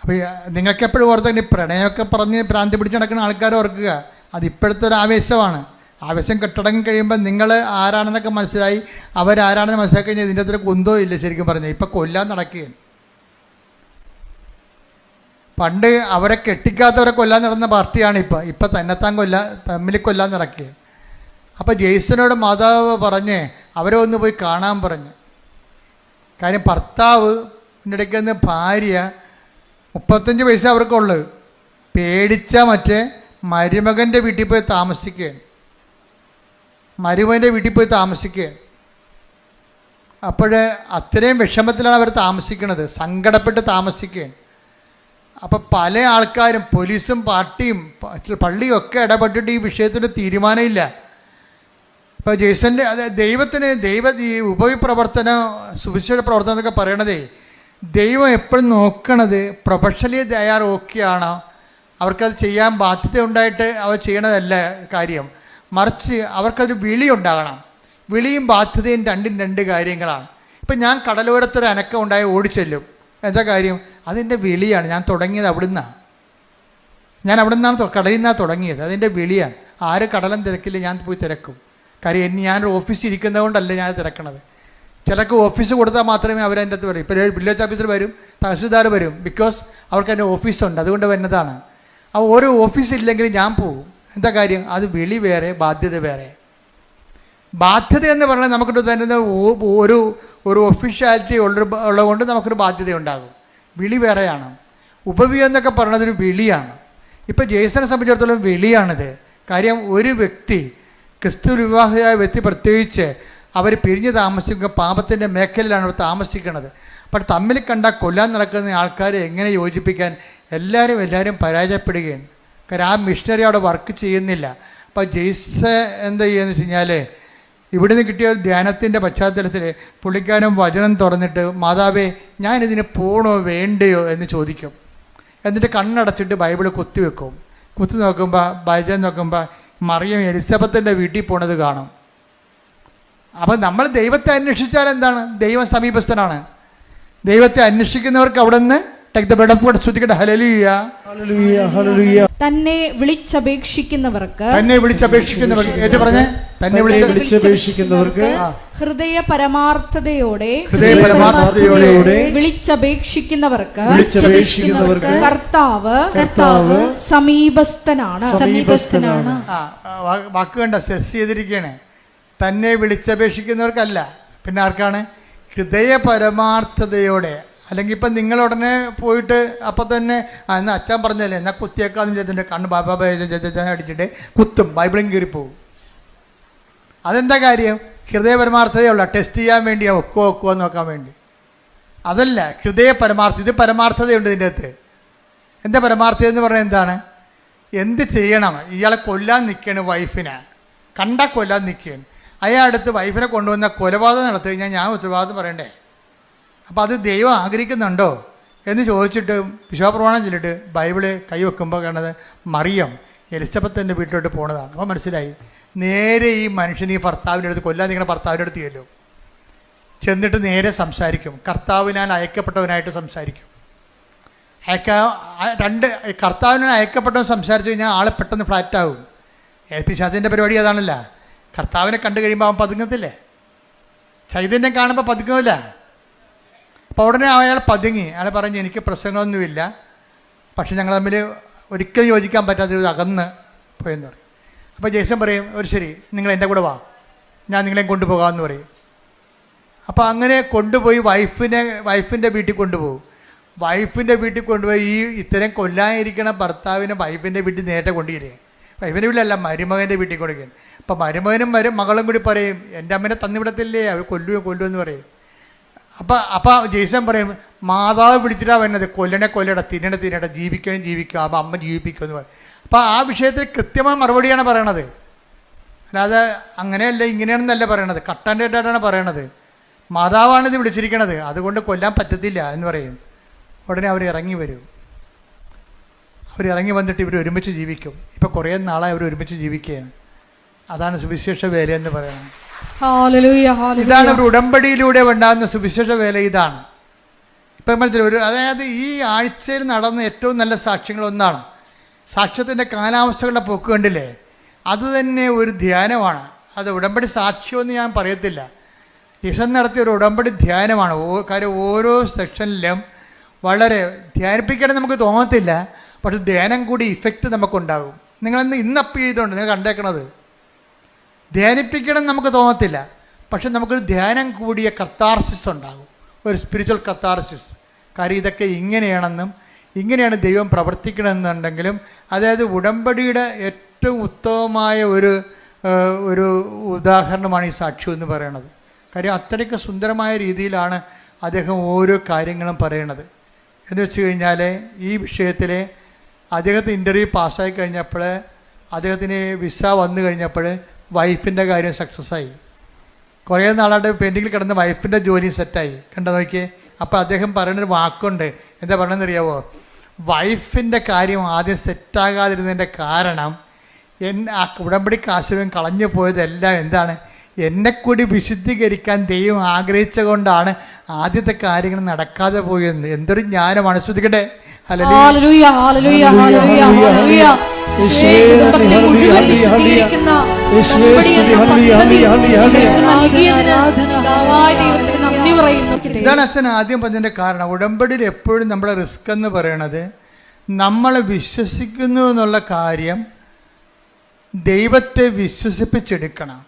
അപ്പോൾ നിങ്ങൾക്കെപ്പോഴും ഓർത്തന്നെ പ്രണയമൊക്കെ പറഞ്ഞ് ഭ്രാന്തി പിടിച്ച് നടക്കുന്ന ആൾക്കാർ ഓർക്കുക, അതിപ്പോഴത്തെ ഒരു ആവേശമാണ്. ആവേശം കെട്ടടങ്ങി കഴിയുമ്പോൾ നിങ്ങൾ ആരാണെന്നൊക്കെ മനസ്സിലായി, അവരാരാണെന്ന് മനസ്സിലാക്കി കഴിഞ്ഞാൽ ഇതിൻ്റെ അത്ര കുന്തോ ഇല്ല. ശരിക്കും പറഞ്ഞാൽ ഇപ്പം കൊല്ലാൻ നടക്കുകയാണ്. പണ്ട് അവരെ കെട്ടിക്കാത്തവരെ കൊല്ലാൻ നടന്ന പാർട്ടിയാണ് ഇപ്പം തന്നെത്താൻ തമ്മിൽ കൊല്ലാൻ നടക്കുകയാണ്. അപ്പോൾ ജെയ്സനോട് മാതാവ് പറഞ്ഞ് അവരെ ഒന്ന് പോയി കാണാൻ പറഞ്ഞു. കാര്യം ഭർത്താവ് ഇടയ്ക്ക് നിന്ന് ഭാര്യ 35 വയസ്സ് അവർക്കുള്ളത് പേടിച്ച മറ്റേ മരുമകൻ്റെ വീട്ടിൽ പോയി താമസിക്കുകയാണ്. മരുമകൻ്റെ വീട്ടിൽ പോയി താമസിക്കുകയാണ്. അപ്പോൾ അത്രയും വിഷമത്തിലാണ് അവർ താമസിക്കുന്നത്, സങ്കടപ്പെട്ട് താമസിക്കുകയാണ്. അപ്പോൾ പല ആൾക്കാരും പോലീസും പാർട്ടിയും പള്ളിയും ഒക്കെ ഇടപെട്ടിട്ട് ഈ വിഷയത്തിന് തീരുമാനമില്ല. ഇപ്പോൾ ജെയ്സൻ്റെ ദൈവത്തിന് ഈ ഉപവിപ്രവർത്തനം സുവിശേഷ പ്രവർത്തനം എന്നൊക്കെ പറയണതേ, ദൈവം എപ്പോഴും നോക്കണത് പ്രൊഫഷണലി തയ്യാർ ഓക്കെയാണോ, അവർക്കത് ചെയ്യാൻ ബാധ്യത ഉണ്ടായിട്ട് അവർ ചെയ്യണതല്ല കാര്യം, മറിച്ച് അവർക്കതൊരു വിളി ഉണ്ടാകണം. വിളിയും ബാധ്യതയും രണ്ടും 2 കാര്യങ്ങളാണ്. ഇപ്പം ഞാൻ കടലോരത്തൊരു അനക്കം ഉണ്ടായി ഓടിച്ചെല്ലും, എന്താ കാര്യം, അതിൻ്റെ വിളിയാണ്. ഞാൻ തുടങ്ങിയത് അവിടുന്നാണ്, കടലിൽ നിന്നാണ് തുടങ്ങിയത്, അതിൻ്റെ വിളിയാണ്. ആര് കടലും തിരക്കില്ല, ഞാൻ പോയി തിരക്കും. കാര്യം ഞാനൊരു ഓഫീസിൽ ഇരിക്കുന്നത് കൊണ്ടല്ല ഞാൻ തിരക്കണത്. ചിലർക്ക് ഓഫീസ് കൊടുത്താൽ മാത്രമേ അവരതിൻ്റെ അകത്ത് വരും. ഇപ്പോൾ വില്ലേജ് ഓഫീസർ വരും, തഹസിൽദാർ വരും, ബിക്കോസ് അവർക്ക് അതിൻ്റെ ഓഫീസുണ്ട്, അതുകൊണ്ട് വരുന്നതാണ്. ആ ഓരോ ഓഫീസില്ലെങ്കിൽ ഞാൻ പോകും. എന്താ കാര്യം, അത് വിളി വേറെ, ബാധ്യത വേറെ. ബാധ്യത എന്ന് പറഞ്ഞാൽ നമുക്കിട്ട് തന്നെ ഒരു ഒഫീഷ്യാലിറ്റി ഉള്ളതുകൊണ്ട് നമുക്കൊരു ബാധ്യത ഉണ്ടാകും. വിളി വേറെയാണ്. ഉപവി എന്നൊക്കെ പറയുന്നതൊരു വിളിയാണ്. ഇപ്പോൾ ജെയ്സനെ സംബന്ധിച്ചിടത്തോളം വിളിയാണിത്. കാര്യം ഒരു വ്യക്തി, ക്രിസ്തു വിവാഹിയായ വ്യക്തി പ്രത്യേകിച്ച്, അവർ പിരിഞ്ഞ് താമസിക്കുക പാപത്തിൻ്റെ മേഖലയിലാണ് അവർ താമസിക്കുന്നത്. പക്ഷെ തമ്മിൽ കണ്ടാൽ കൊല്ലാൻ നടക്കുന്ന ആൾക്കാരെ എങ്ങനെ യോജിപ്പിക്കാൻ എല്ലാവരും പരാജയപ്പെടുകയാണ്. കാര്യം ആ മിഷണറി അവിടെ വർക്ക് ചെയ്യുന്നില്ല. അപ്പോൾ ജെയ്സ എന്താ ചെയ്യുകയെന്ന് വെച്ച് കഴിഞ്ഞാൽ, ഇവിടുന്ന് കിട്ടിയ ധ്യാനത്തിൻ്റെ പശ്ചാത്തലത്തിൽ പുള്ളിക്കാരൻ വചനം തുറന്നിട്ട്, മാതാവേ ഞാനിതിന് പോകണോ വേണ്ടയോ എന്ന് ചോദിക്കും. എന്നിട്ട് കണ്ണടച്ചിട്ട് ബൈബിൾ കുത്തിവെക്കും. കുത്തി നോക്കുമ്പോൾ ബൈബിൾ നോക്കുമ്പോൾ മറിയം എലിസബത്തിൻ്റെ വീട്ടിൽ പോണത് കാണും. അപ്പം നമ്മൾ ദൈവത്തെ അന്വേഷിച്ചാൽ എന്താണ്, ദൈവം സമീപസ്ഥനാണ്. ദൈവത്തെ അന്വേഷിക്കുന്നവർക്ക് അവിടെ നിന്ന് തന്നെ വിളിച്ചപേക്ഷിക്കുന്നവർക്ക് ഹൃദയ പരമാർത്ഥതയോടെ വിളിച്ചപേക്ഷിക്കുന്നവർക്ക് കർത്താവ് സമീപസ്ഥനാണ്. വാക്ക് കണ്ട സെസ് ചെയ്തിരിക്കുകയാണ്. തന്നെ വിളിച്ചപേക്ഷിക്കുന്നവർക്കല്ല, പിന്നെ ആർക്കാണ്? ഹൃദയ പരമാർത്ഥതയോടെ. അല്ലെങ്കിൽ ഇപ്പം നിങ്ങളുടനെ പോയിട്ട് അപ്പം തന്നെ എന്നാൽ അച്ഛൻ പറഞ്ഞല്ലേ എന്നാൽ കുത്തിയേക്കാന്ന് ചെയ്തിട്ട് കണ്ണ് ബാബാ അടിച്ചിട്ട് കുത്തും, ബൈബിളും കീറിപ്പോവും. അതെന്താ കാര്യം? ഹൃദയ പരമാർത്ഥതയുള്ള ടെസ്റ്റ് ചെയ്യാൻ വേണ്ടിയാണ്, ഒക്കുവോ നോക്കാൻ വേണ്ടി. അതല്ല, ഹൃദയ പരമാർത്ഥത. ഇത് പരമാർത്ഥതയുണ്ട് ഇതിൻ്റെ അകത്ത്. എന്താ പരമാർത്ഥത എന്ന് പറഞ്ഞാൽ എന്താണ്? എന്ത് ചെയ്യണം? ഇയാളെ കൊല്ലാൻ നിൽക്കുകയാണ്, വൈഫിനെ കണ്ടാൽ കൊല്ലാൻ നിൽക്കുകയാണ്. അയാളടുത്ത് വൈഫിനെ കൊണ്ടുവന്ന കൊലപാതകം നടത്തി കഴിഞ്ഞാൽ ഞാൻ ഉത്തരവാദിത്വം പറയണ്ടേ? അപ്പോൾ അത് ദൈവം ആഗ്രഹിക്കുന്നുണ്ടോ എന്ന് ചോദിച്ചിട്ട് വിശ്വാസപ്രമാണം ചൊല്ലിട്ട് ബൈബിള് കൈവെക്കുമ്പോൾ കാണുന്നത് മറിയം എലിസബത്തിൻ്റെ വീട്ടിലോട്ട് പോണതാണ്. അപ്പോൾ മനസ്സിലായി, നേരെ ഈ മനുഷ്യൻ ഈ ഭർത്താവിൻ്റെ അടുത്ത് കൊല്ലാൻ നിങ്ങളുടെ ഭർത്താവിൻ്റെ അടുത്ത് ചെല്ലും, ചെന്നിട്ട് നേരെ സംസാരിക്കും. കർത്താവിനാൽ അയക്കപ്പെട്ടവനായിട്ട് സംസാരിക്കും. കർത്താവിനാൽ അയക്കപ്പെട്ടവൻ സംസാരിച്ചു കഴിഞ്ഞാൽ ആളെ പെട്ടെന്ന് ഫ്ലാറ്റാകും. പിശാചിൻ്റെ പരിപാടി അതാണല്ല. കർത്താവിനെ കണ്ടു കഴിയുമ്പോൾ അവൻ പതുങ്ങത്തില്ലേ? ചൈതന്യം കാണുമ്പോൾ പതുങ്ങില്ല. അപ്പോൾ ഉടനെ അയാൾ പതുങ്ങി. അയാൾ പറഞ്ഞ് എനിക്ക് പ്രശ്നങ്ങളൊന്നുമില്ല, പക്ഷെ ഞങ്ങൾ തമ്മിൽ ഒരിക്കലും യോജിക്കാൻ പറ്റാത്തൊരു അകന്ന് പോയെന്ന് പറയും. അപ്പോൾ ജേസൺ പറയും, ഒരു ശരി, നിങ്ങൾ എൻ്റെ കൂടെ വാ, ഞാൻ നിങ്ങളെയും കൊണ്ടുപോകാമെന്ന് പറയും. അപ്പോൾ അങ്ങനെ കൊണ്ടുപോയി വൈഫിൻ്റെ വീട്ടിൽ കൊണ്ടുപോകും. വൈഫിൻ്റെ വീട്ടിൽ കൊണ്ടുപോയി ഈ ഇത്തരം കൊല്ലാനിരിക്കണ ഭർത്താവിനെ വൈഫിൻ്റെ വീട്ടിൽ നേരത്തെ കൊണ്ടുവരിക. വൈഫിൻ്റെ വീട്ടിലല്ല, മരുമകൻ്റെ വീട്ടിൽ കൊടുക്കുകയാണ്. അപ്പം മരുമകനും മകളും കൂടി പറയും, എൻ്റെ അമ്മേനെ തന്നിവിടത്തില്ലേ, അവർ കൊല്ലുമെന്ന് പറയും. അപ്പോൾ ജെയ്സൺ പറയും, മാതാവ് പിടിച്ചിട്ടാണ് വരുന്നത്, കൊല്ലട തിന്നട ജീവിക്കുക, അപ്പം അമ്മ ജീവിപ്പിക്കുമെന്ന് പറയും. അപ്പോൾ ആ വിഷയത്തിൽ കൃത്യമായ മറുപടിയാണ് പറയണത്. അല്ലാതെ അങ്ങനെയല്ല ഇങ്ങനെയാണെന്നല്ല പറയണത്, കട്ടാൻ്റെ ആയിട്ടാണ് പറയണത്. മാതാവാണ് ഇത് വിളിച്ചിരിക്കണത്, അതുകൊണ്ട് കൊല്ലാൻ പറ്റത്തില്ല എന്ന് പറയും. ഉടനെ അവർ ഇറങ്ങി വരും. അവരിറങ്ങി വന്നിട്ട് ഇവർ ഒരുമിച്ച് ജീവിക്കും. ഇപ്പോൾ കുറേ നാളായി അവർ ഒരുമിച്ച് ജീവിക്കുകയാണ്. അതാണ് സുവിശേഷ വേല എന്ന് പറയുന്നത്. ഇതാണ് ഒരു ഉടമ്പടിയിലൂടെ ഉണ്ടാകുന്ന സുവിശേഷ വേല. ഇതാണ് ഇപ്പം മനസ്സിലായി. അതായത് ഈ ആഴ്ചയിൽ നടന്ന ഏറ്റവും നല്ല സാക്ഷ്യങ്ങളൊന്നാണ് സാക്ഷ്യത്തിൻ്റെ കാലാവസ്ഥകളുടെ പോക്ക് കണ്ടില്ലേ? അത് തന്നെ ഒരു ധ്യാനമാണ്. അത് ഉടമ്പടി സാക്ഷ്യമെന്ന് ഞാൻ പറയത്തില്ല, ഈശൻ നടത്തിയ ഒരു ഉടമ്പടി ധ്യാനമാണ്. കാര്യം ഓരോ സെക്ഷനിലും വളരെ ധ്യാനിപ്പിക്കണം നമുക്ക് തോന്നത്തില്ല, പക്ഷെ ധ്യാനം കൂടി ഇഫക്റ്റ് നമുക്കുണ്ടാകും. നിങ്ങളിന്ന് അപ്പ് ചെയ്തുകൊണ്ട് നിങ്ങൾ കണ്ടേക്കണത് ധ്യാനിപ്പിക്കണം നമുക്ക് തോന്നത്തില്ല, പക്ഷെ നമുക്കൊരു ധ്യാനം കൂടിയ കത്താർസിസ് ഉണ്ടാകും, ഒരു സ്പിരിച്വൽ കത്താർസിസ്. കാര്യം ഇതൊക്കെ ഇങ്ങനെയാണെന്നും ഇങ്ങനെയാണ് ദൈവം പ്രവർത്തിക്കണമെന്നുണ്ടെങ്കിലും, അതായത് ഉടമ്പടിയുടെ ഏറ്റവും ഉത്തമമായ ഒരു ഉദാഹരണമാണ് ഈ സാക്ഷ്യം എന്ന് പറയുന്നത്. കാര്യം അത്രയ്ക്ക് സുന്ദരമായ രീതിയിലാണ് അദ്ദേഹം ഓരോ കാര്യങ്ങളും പറയണത്. എന്ന് വെച്ച് കഴിഞ്ഞാൽ ഈ വിഷയത്തിൽ അദ്ദേഹത്തിന് ഇൻ്റർവ്യൂ പാസ്സായി കഴിഞ്ഞപ്പോൾ, അദ്ദേഹത്തിന് വിസ വന്നു കഴിഞ്ഞപ്പോൾ വൈഫിൻ്റെ കാര്യം സക്സസ്സായി. കുറേ നാളായിട്ട് പെൻഡിങ്ങിൽ കിടന്ന് വൈഫിൻ്റെ ജോലി സെറ്റായി. കണ്ടോ നോക്കിയേ. അപ്പോൾ അദ്ദേഹം പറയുന്നൊരു വാക്കുണ്ട്, എന്താ പറയണമെന്ന് അറിയാവോ? വൈഫിൻ്റെ കാര്യം ആദ്യം സെറ്റാകാതിരുന്നതിൻ്റെ കാരണം ആ ഉടമ്പടി കാശും കളഞ്ഞു പോയതെല്ലാം എന്താണ്? എന്നെക്കൂടി വിശുദ്ധീകരിക്കാൻ ദൈവം ആഗ്രഹിച്ച കൊണ്ടാണ് ആദ്യത്തെ കാര്യങ്ങൾ നടക്കാതെ പോയെന്ന്. എന്തൊരു ജ്ഞാനമാണ്. ശ്രദ്ധിക്കട്ടെ. ഇതാണ് അച്ഛൻ ആദ്യം പറഞ്ഞതിൻ്റെ കാരണം. ഉടമ്പടിയിൽ എപ്പോഴും നമ്മുടെ റിസ്ക് എന്ന് പറയണത് നമ്മളെ വിശ്വസിക്കുന്നു എന്നുള്ള കാര്യം ദൈവത്തെ വിശ്വസിപ്പിച്ചെടുക്കണം.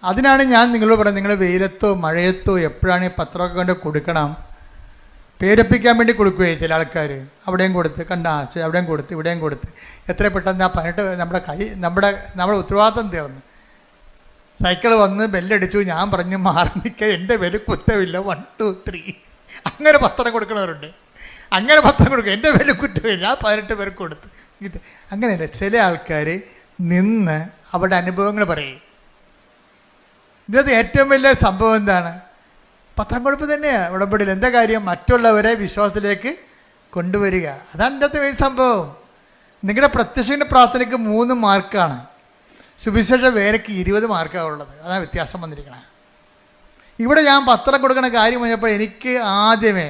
അതിനാണ് ഞാൻ നിങ്ങളോട് പറയുന്നത്, നിങ്ങൾ വെയിലത്തോ മഴയത്തോ എപ്പോഴാണ് ഈ പത്രമൊക്കെ കൊണ്ട് കൊടുക്കണം. പേരപ്പിക്കാൻ വേണ്ടി കൊടുക്കുകയെ ചില ആൾക്കാർ, അവിടെയും കൊടുത്ത് അവിടെയും കൊടുത്ത് ഇവിടെയും കൊടുത്ത്. എത്ര പെട്ടെന്ന് ആ 18 നമ്മുടെ ഉത്തരവാദിത്തം തീർന്നു. സൈക്കിൾ വന്ന് ബെല്ലടിച്ചു, ഞാൻ പറഞ്ഞു മാറി നിൽക്കുക, എൻ്റെ വില കുറ്റമില്ല, 1 2 3 അങ്ങനെ പത്രം കൊടുക്കുന്നവരുണ്ട്. അങ്ങനെ പത്രം കൊടുക്കുക, എൻ്റെ വില കുറ്റമില്ല, ഞാൻ 18 പേർക്ക് കൊടുത്ത്. ഇത് അങ്ങനെയല്ല. ചില ആൾക്കാർ നിന്ന് അവരുടെ അനുഭവങ്ങൾ പറയും. ഇതിനകത്ത് ഏറ്റവും വലിയ സംഭവം എന്താണ്? പത്രം കൊടുപ്പ് തന്നെയാണ് ഉടമ്പടിയിൽ. എന്താ കാര്യം? മറ്റുള്ളവരെ വിശ്വാസത്തിലേക്ക് കൊണ്ടുവരിക. അതാണ് ഇതിനകത്ത് വലിയ സംഭവം. നിങ്ങളുടെ പ്രത്യക്ഷ പ്രാർത്ഥനയ്ക്ക് 3 മാർക്കാണ്, സുവിശേഷ വേലയ്ക്ക് 20 മാർക്കാണ് ഉള്ളത്. അതാണ് വ്യത്യാസം വന്നിരിക്കുന്നത്. ഇവിടെ ഞാൻ പത്രം കൊടുക്കണ കാര്യം പറഞ്ഞപ്പോൾ എനിക്ക് ആദ്യമേ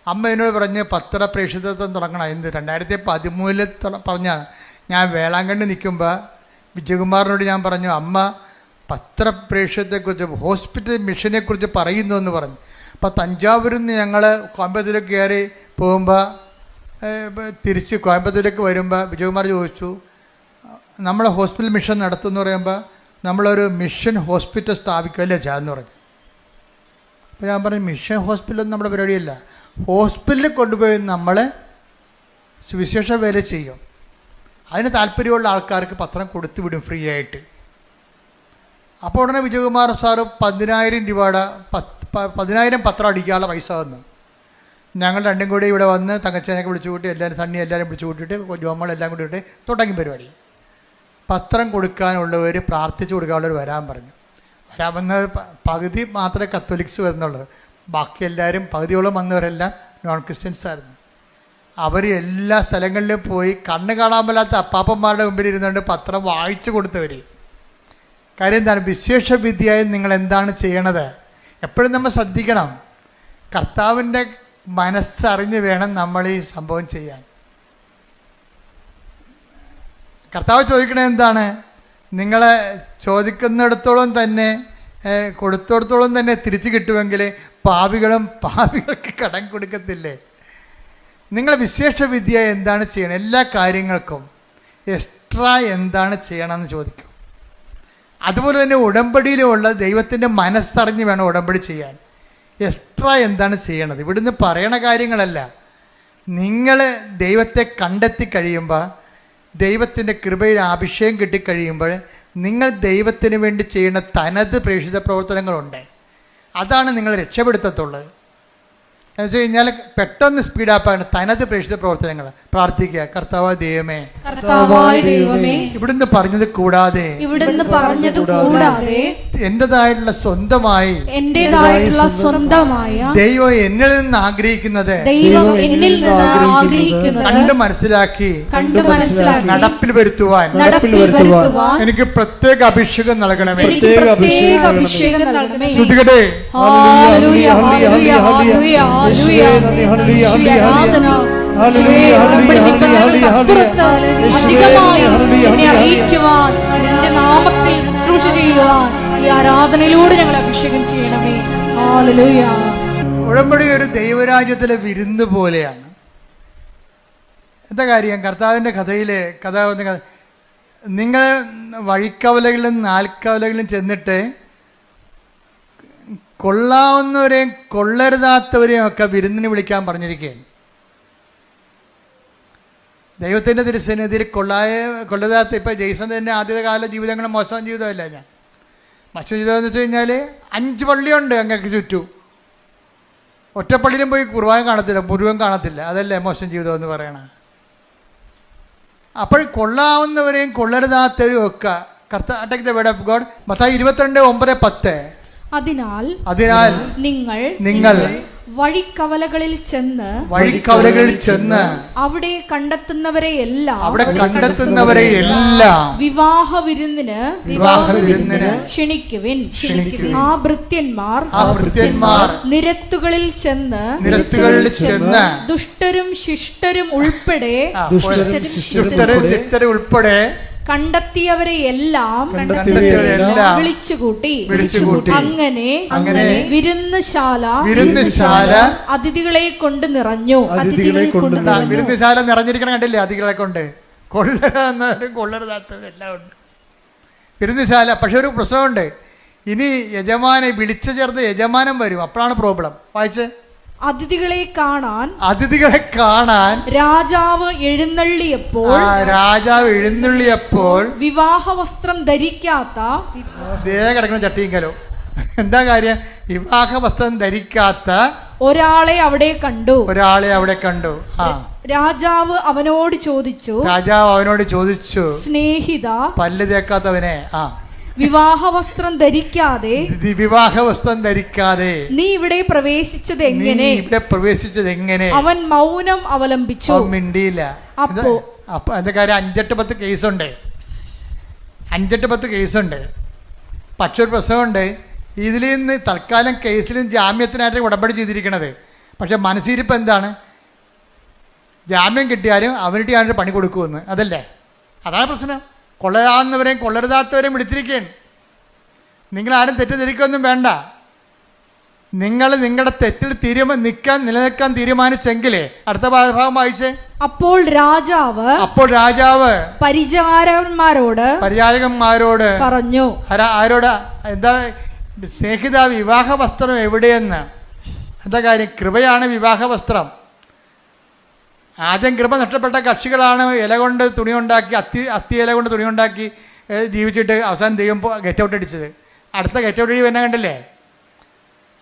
അമ്മ എന്നോട് പറഞ്ഞ് പത്ര പ്രേക്ഷിതത്വം തുടങ്ങണം എന്ന് 2013 പറഞ്ഞാണ്. ഞാൻ വേളാങ്കണ്ണി നിൽക്കുമ്പോൾ വിജയകുമാറിനോട് ഞാൻ പറഞ്ഞു, അമ്മ പത്രപ്രേക്ഷത്തെക്കുറിച്ച് ഹോസ്പിറ്റൽ മിഷനെക്കുറിച്ച് പറയുന്നു എന്ന് പറഞ്ഞു. അപ്പോൾ തഞ്ചാവൂരിൽ നിന്ന് ഞങ്ങൾ കോയമ്പത്തൂരിലേക്ക് കയറി പോകുമ്പോൾ തിരിച്ച് കോയമ്പത്തൂരിലേക്ക് വരുമ്പോൾ വിജയകുമാർ ചോദിച്ചു, നമ്മൾ ഹോസ്പിറ്റൽ മിഷൻ നടത്തുമെന്ന് പറയുമ്പോൾ നമ്മളൊരു മിഷൻ ഹോസ്പിറ്റൽ സ്ഥാപിക്കുമല്ലേ എന്ന് പറഞ്ഞു. അപ്പോൾ ഞാൻ പറഞ്ഞു, മിഷൻ ഹോസ്പിറ്റലൊന്നും നമ്മുടെ പരിപാടിയല്ല. ഹോസ്പിറ്റലിൽ കൊണ്ടുപോയി നമ്മൾ സുവിശേഷ വേല ചെയ്യും. അതിന് താല്പര്യമുള്ള ആൾക്കാർക്ക് പത്രം കൊടുത്തു വിടും ഫ്രീ ആയിട്ട്. അപ്പോൾ ഉടനെ വിജയകുമാർ സാറ് 10,000 രൂപയുടെ 10,000 പത്രം അടിക്കാനുള്ള പൈസ തന്നു. ഞങ്ങൾ രണ്ടും കൂടി ഇവിടെ വന്ന് തങ്കച്ചനെയൊക്കെ വിളിച്ചു കൂട്ടി, എല്ലാവരും സണ്ണി എല്ലാവരും വിളിച്ചു കൂട്ടിയിട്ട് ജോമളെല്ലാം കൂടി ഇട്ട് തുടങ്ങി പരിപാടി. പത്രം കൊടുക്കാനുള്ളവർ, പ്രാർത്ഥിച്ചു കൊടുക്കാനുള്ളവർ വരാൻ പറഞ്ഞു. വരാമെന്ന് പകുതി മാത്രമേ കത്തോലിക്സ് വരുന്നുള്ളൂ. ബാക്കി എല്ലാവരും പകുതിയോളം വന്നവരെല്ലാം നോൺ ക്രിസ്ത്യൻസ് ആയിരുന്നു. അവർ എല്ലാ സ്ഥലങ്ങളിലും പോയി കണ്ണ് കാണാൻ മേലാത്ത അപ്പാപ്പന്മാരുടെ മുമ്പിൽ ഇരുന്നുകൊണ്ട് പത്രം വായിച്ചു കൊടുത്തവർ. കാര്യം എന്താണ്? വിശേഷ വിദ്യയായി നിങ്ങൾ എന്താണ് ചെയ്യണത്? എപ്പോഴും നമ്മൾ ശ്രദ്ധിക്കണം. കർത്താവിൻ്റെ മനസ്സറിഞ്ഞ് വേണം നമ്മൾ ഈ സംഭവം ചെയ്യാൻ. കർത്താവ് ചോദിക്കണത് എന്താണ്? നിങ്ങളെ ചോദിക്കുന്നിടത്തോളം തന്നെ കൊടുത്തിടത്തോളം തന്നെ തിരിച്ചു കിട്ടുമെങ്കിൽ പാപികൾക്ക് കടം കൊടുക്കത്തില്ലേ? നിങ്ങൾ വിശേഷ വിദ്യ എന്താണ് ചെയ്യണം? എല്ലാ കാര്യങ്ങൾക്കും എക്സ്ട്രാ എന്താണ് ചെയ്യണമെന്ന് ചോദിക്കും. അതുപോലെ തന്നെ ഉടമ്പടിയിലുമുള്ള ദൈവത്തിൻ്റെ മനസ്സറിഞ്ഞ് വേണം ഉടമ്പടി ചെയ്യാൻ. എക്സ്ട്രാ എന്താണ് ചെയ്യണത്? ഇവിടുന്ന് പറയണ കാര്യങ്ങളല്ല. നിങ്ങൾ ദൈവത്തെ കണ്ടെത്തി കഴിയുമ്പോൾ, ദൈവത്തിൻ്റെ കൃപയിൽ അഭിഷേകം കിട്ടിക്കഴിയുമ്പോൾ, നിങ്ങൾ ദൈവത്തിന് വേണ്ടി ചെയ്യുന്ന തനത് പ്രേക്ഷിത പ്രവർത്തനങ്ങളുണ്ട്. അതാണ് നിങ്ങൾ രക്ഷപ്പെടുത്തത്തുള്ളത്. എന്ന് വെച്ച് കഴിഞ്ഞാൽ പെട്ടെന്ന് സ്പീഡാപ്പാണ് തനത് പ്രേക്ഷിത പ്രവർത്തനങ്ങൾ. പ്രാർത്ഥിക്കുക, കർത്താവായ ദൈവമേ, ഇവിടുന്ന് പറഞ്ഞത് കൂടാതെ എന്റേതായിട്ടുള്ള സ്വന്തമായി ദൈവം എന്നിൽ നിന്ന് ആഗ്രഹിക്കുന്നത് കണ്ട് മനസ്സിലാക്കി നടപ്പിൽ വരുത്തുവാൻ എനിക്ക് പ്രത്യേക അഭിഷേകം നൽകണമേ. ശ്രുതികടേ ആരാധനയിലൂടെ ഞങ്ങൾ അഭിഷേകം ചെയ്യണമേ. ഹല്ലേലൂയ. ഉടമ്പടി ഒരു ദൈവരാജ്യത്തിലെ വിരുന്ന് പോലെയാണ്. എന്താ കാര്യം? കർത്താവിൻ്റെ കഥയിലെ നിങ്ങൾ വഴിക്കവലകളിലും നാൽക്കവലകളിലും ചെന്നിട്ട് കൊള്ളാവുന്നവരെയും കൊള്ളരുതാത്തവരെയും ഒക്കെ വിരുന്നിന് വിളിക്കാൻ പറഞ്ഞിരിക്കുകയാണ്. ദൈവത്തിൻ്റെ തിരുസന്നിധിയിൽ കൊള്ളരുതാത്ത, ഇപ്പം ജെയ്സൺ തന്നെ ആദ്യകാല ജീവിതങ്ങൾ മോശം ജീവിതമല്ല. മോശം ജീവിതം എന്ന് വെച്ച് കഴിഞ്ഞാൽ 5 പള്ളിയുണ്ട് അങ്ങക്ക് ചുറ്റും. ഒറ്റപ്പള്ളിയിലും പോയി കുർബാന കാണത്തില്ല, മുഴുവൻ കാണത്തില്ല. അതല്ലേ മോശം ജീവിതം എന്ന് പറയണത്. അപ്പോൾ കൊള്ളാവുന്നവരെയും കൊള്ളരുതാത്തവരെയും ഒക്കെ take the word of God. Mathai 22:9-10. അതിനാൽ നിങ്ങൾ വഴിക്കവലകളിൽ ചെന്ന് അവിടെ കണ്ടെത്തുന്നവരെ എല്ലാം വിവാഹ വിരുന്നിന് ക്ഷണിക്കുവിൻ. ആ ഭൃത്യന്മാർ നിരത്തുകളിൽ ചെന്ന് ദുഷ്ടരും ശിഷ്ടരും ഉൾപ്പെടെ കണ്ടെത്തിയവരെ എല്ലാം വിളിച്ചുകൂട്ടി. അങ്ങനെ വിരുന്നുശാല അതിഥികളെ കൊണ്ട് നിറഞ്ഞു. വിരുന്നുശാല നിറഞ്ഞിരിക്കണം, കണ്ടില്ലേ? അതിഥികളെ കൊണ്ട് കൊള്ളരുതാത്തവരെല്ലാം ഉണ്ട് വിരുന്നുശാല. പക്ഷെ ഒരു പ്രശ്നമുണ്ട്. ഇനി വിളിച്ചു ചേർത്ത് യജമാനം വരും. അപ്പോഴാണ് പ്രോബ്ലം. വായിച്ച്. അതിഥികളെ കാണാൻ രാജാവ് എഴുന്നള്ളിയപ്പോൾ വിവാഹ വസ്ത്രം ധരിക്കാത്ത കിടക്കുന്ന ചട്ടിങ്കലോ. എന്താ കാര്യം? വിവാഹ വസ്ത്രം ധരിക്കാത്ത ഒരാളെ അവിടെ കണ്ടു. രാജാവ് അവനോട് ചോദിച്ചു, സ്നേഹിത, പല്ല് തേക്കാത്തവനെ, വിവാഹ വസ്ത്രം ധരിക്കാതെ നീ ഇവിടെ പ്രവേശിച്ചത് എങ്ങനെ? അവൻ മൗനം അവലംബിച്ചു, മിണ്ടിയില്ല. അപ്പൊ അതിന്റെ കാര്യം 5-8-10 കേസുണ്ട്. പക്ഷെ ഒരു പ്രശ്നമുണ്ട്. ഇതിൽ നിന്ന് തൽക്കാലം കേസിലും ജാമ്യത്തിനായിട്ട് ഉടമ്പടി ചെയ്തിരിക്കണത്. പക്ഷെ മനസ്സിരിപ്പ് എന്താണ്? ജാമ്യം കിട്ടിയാലും അവനിട്ട് പണി കൊടുക്കുമെന്ന്. അതല്ലേ? അതാണ് പ്രശ്നം. കൊള്ളരാവുന്നവരെയും കൊള്ളരുതാത്തവരെയും വിളിച്ചിരിക്കുകയാണ്. നിങ്ങളാരും തെറ്റിദ്ധരിക്കൊന്നും വേണ്ട. നിങ്ങൾ നിങ്ങളുടെ തെറ്റിൽ നിലനിൽക്കാൻ തീരുമാനിച്ചെങ്കിലേ അടുത്ത ഭാഗം വായിച്ചേ. അപ്പോൾ രാജാവ് പരിചാരകന്മാരോട് പറഞ്ഞു. ആരോട്? എന്താ സ്നേഹിത, വിവാഹ വസ്ത്രം എവിടെയെന്ന്? എന്താ കാര്യം? കൃപയാണ് വിവാഹ വസ്ത്രം. ആദ്യം കൃപ നഷ്ടപ്പെട്ട കക്ഷികളാണ് ഇല കൊണ്ട് തുണി ഉണ്ടാക്കി, അത്തി ഇല കൊണ്ട് തുണി ഉണ്ടാക്കി ജീവിച്ചിട്ട് അവസാനം ദൈവം ഗെറ്റ് ഔട്ട് അടിച്ചത്. അടുത്ത ഗെറ്റ് ഔട്ട് അടി തന്നെ കണ്ടില്ലേ?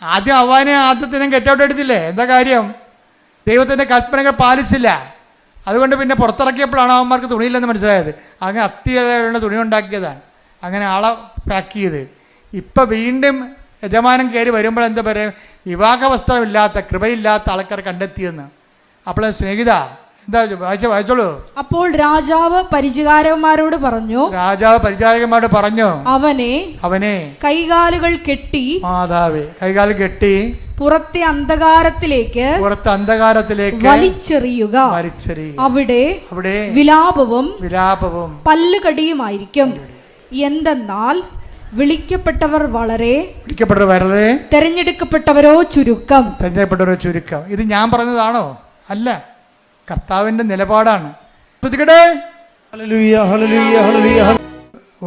ആദ്യം അവനെ ആദ്യത്തിനും ഗെറ്റൗട്ട് എടുത്തില്ലേ? എന്താ കാര്യം? ദൈവത്തിൻ്റെ കൽപ്പനകൾ പാലിച്ചില്ല. അതുകൊണ്ട് പിന്നെ പുറത്തിറക്കിയപ്പോഴാണ് അവന്മാർക്ക് തുണിയില്ലെന്ന് മനസ്സിലായത്. അങ്ങനെ അത്തിയുള്ള തുണി ഉണ്ടാക്കിയതാണ്, അങ്ങനെ ആളെ പാക്ക് ചെയ്ത്. ഇപ്പം വീണ്ടും യജമാനൻ കയറി വരുമ്പോൾ എന്താ പറയുക, വിവാഹവസ്ത്രമില്ലാത്ത കൃപയില്ലാത്ത ആൾക്കാരെ കണ്ടെത്തിയെന്ന്. അപ്പോൾ സ്നേഹിത എന്താ വായിച്ചോളൂ. അപ്പോൾ രാജാവ് പരിചാരകന്മാരോട് പറഞ്ഞു, അവനെ കൈകാലുകൾ കെട്ടി, മാതാവേ കൈകാൽ കെട്ടി പുറത്തെ അന്ധകാരത്തിലേക്ക് വലിച്ചെറിയുക. അവിടെ വിലാപവും പല്ലുകടിയുമായിരിക്കും. എന്തെന്നാൽ വിളിക്കപ്പെട്ടവർ വളരെ, തെരഞ്ഞെടുക്കപ്പെട്ടവരോ ചുരുക്കം. ഇത് ഞാൻ പറഞ്ഞതാണോ? അല്ല, കർത്താവിന്റെ നിലപാടാണ്.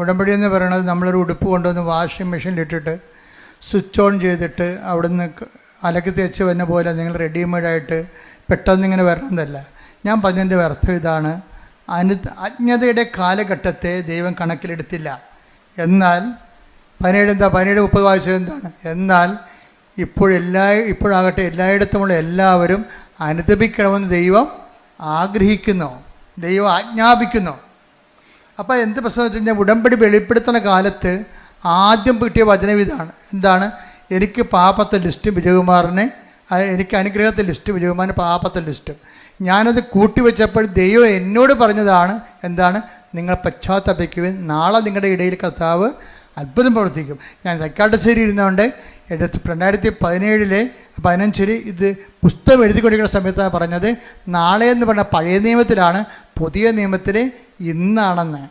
ഉടമ്പടി എന്ന് പറയുന്നത് നമ്മളൊരു ഉടുപ്പ് കൊണ്ടുവന്ന് വാഷിംഗ് മെഷീനിലിട്ടിട്ട് സ്വിച്ച് ഓൺ ചെയ്തിട്ട് അവിടുന്ന് അലക്കി തേച്ച് വന്ന പോലെ നിങ്ങൾ റെഡിമെയ്ഡായിട്ട് പെട്ടെന്ന് ഇങ്ങനെ വരണമെന്നല്ല. ഞാൻ പറഞ്ഞതിൻ്റെ അർത്ഥം ഇതാണ്, അജ്ഞതയുടെ കാലഘട്ടത്തെ ദൈവം കണക്കിലെടുത്തില്ല. എന്നാൽ 17-30 വായിച്ചത് എന്താണ്? എന്നാൽ ഇപ്പോഴാകട്ടെ എല്ലായിടത്തുമുള്ള എല്ലാവരും അനുദപിക്കണമെന്ന് ദൈവം ആഗ്രഹിക്കുന്നു, ദൈവം ആജ്ഞാപിക്കുന്നു. അപ്പോൾ എന്ത് പ്രശ്നം വെച്ച് കഴിഞ്ഞാൽ, ഉടമ്പടി വെളിപ്പെടുത്തുന്ന കാലത്ത് ആദ്യം കിട്ടിയ വചനം ഇതാണ്. എന്താണ്? എനിക്ക് പാപത്തെ ലിസ്റ്റും വിജയകുമാറിനെ, എനിക്ക് അനുഗ്രഹത്തെ ലിസ്റ്റും വിജയകുമാറിന് പാപത്തെ ലിസ്റ്റും. ഞാനത് കൂട്ടിവെച്ചപ്പോൾ ദൈവം എന്നോട് പറഞ്ഞതാണ്, എന്താണ്? നിങ്ങൾ പശ്ചാത്തപിക്കുവിൻ, നാളെ നിങ്ങളുടെ ഇടയിൽ കർത്താവ് അത്ഭുതം പ്രവർത്തിക്കും. ഞാൻ തൈക്കാട്ടുശ്ശേരി ഇരുന്നുകൊണ്ട് 2017 ഇത് പുസ്തകം എഴുതിക്കൊണ്ടിരിക്കുന്ന സമയത്താണ് പറഞ്ഞത്, നാളെ എന്ന് പറഞ്ഞ പഴയ നിയമത്തിലാണ്, പുതിയ നിയമത്തിൽ ഇന്നാണെന്ന്.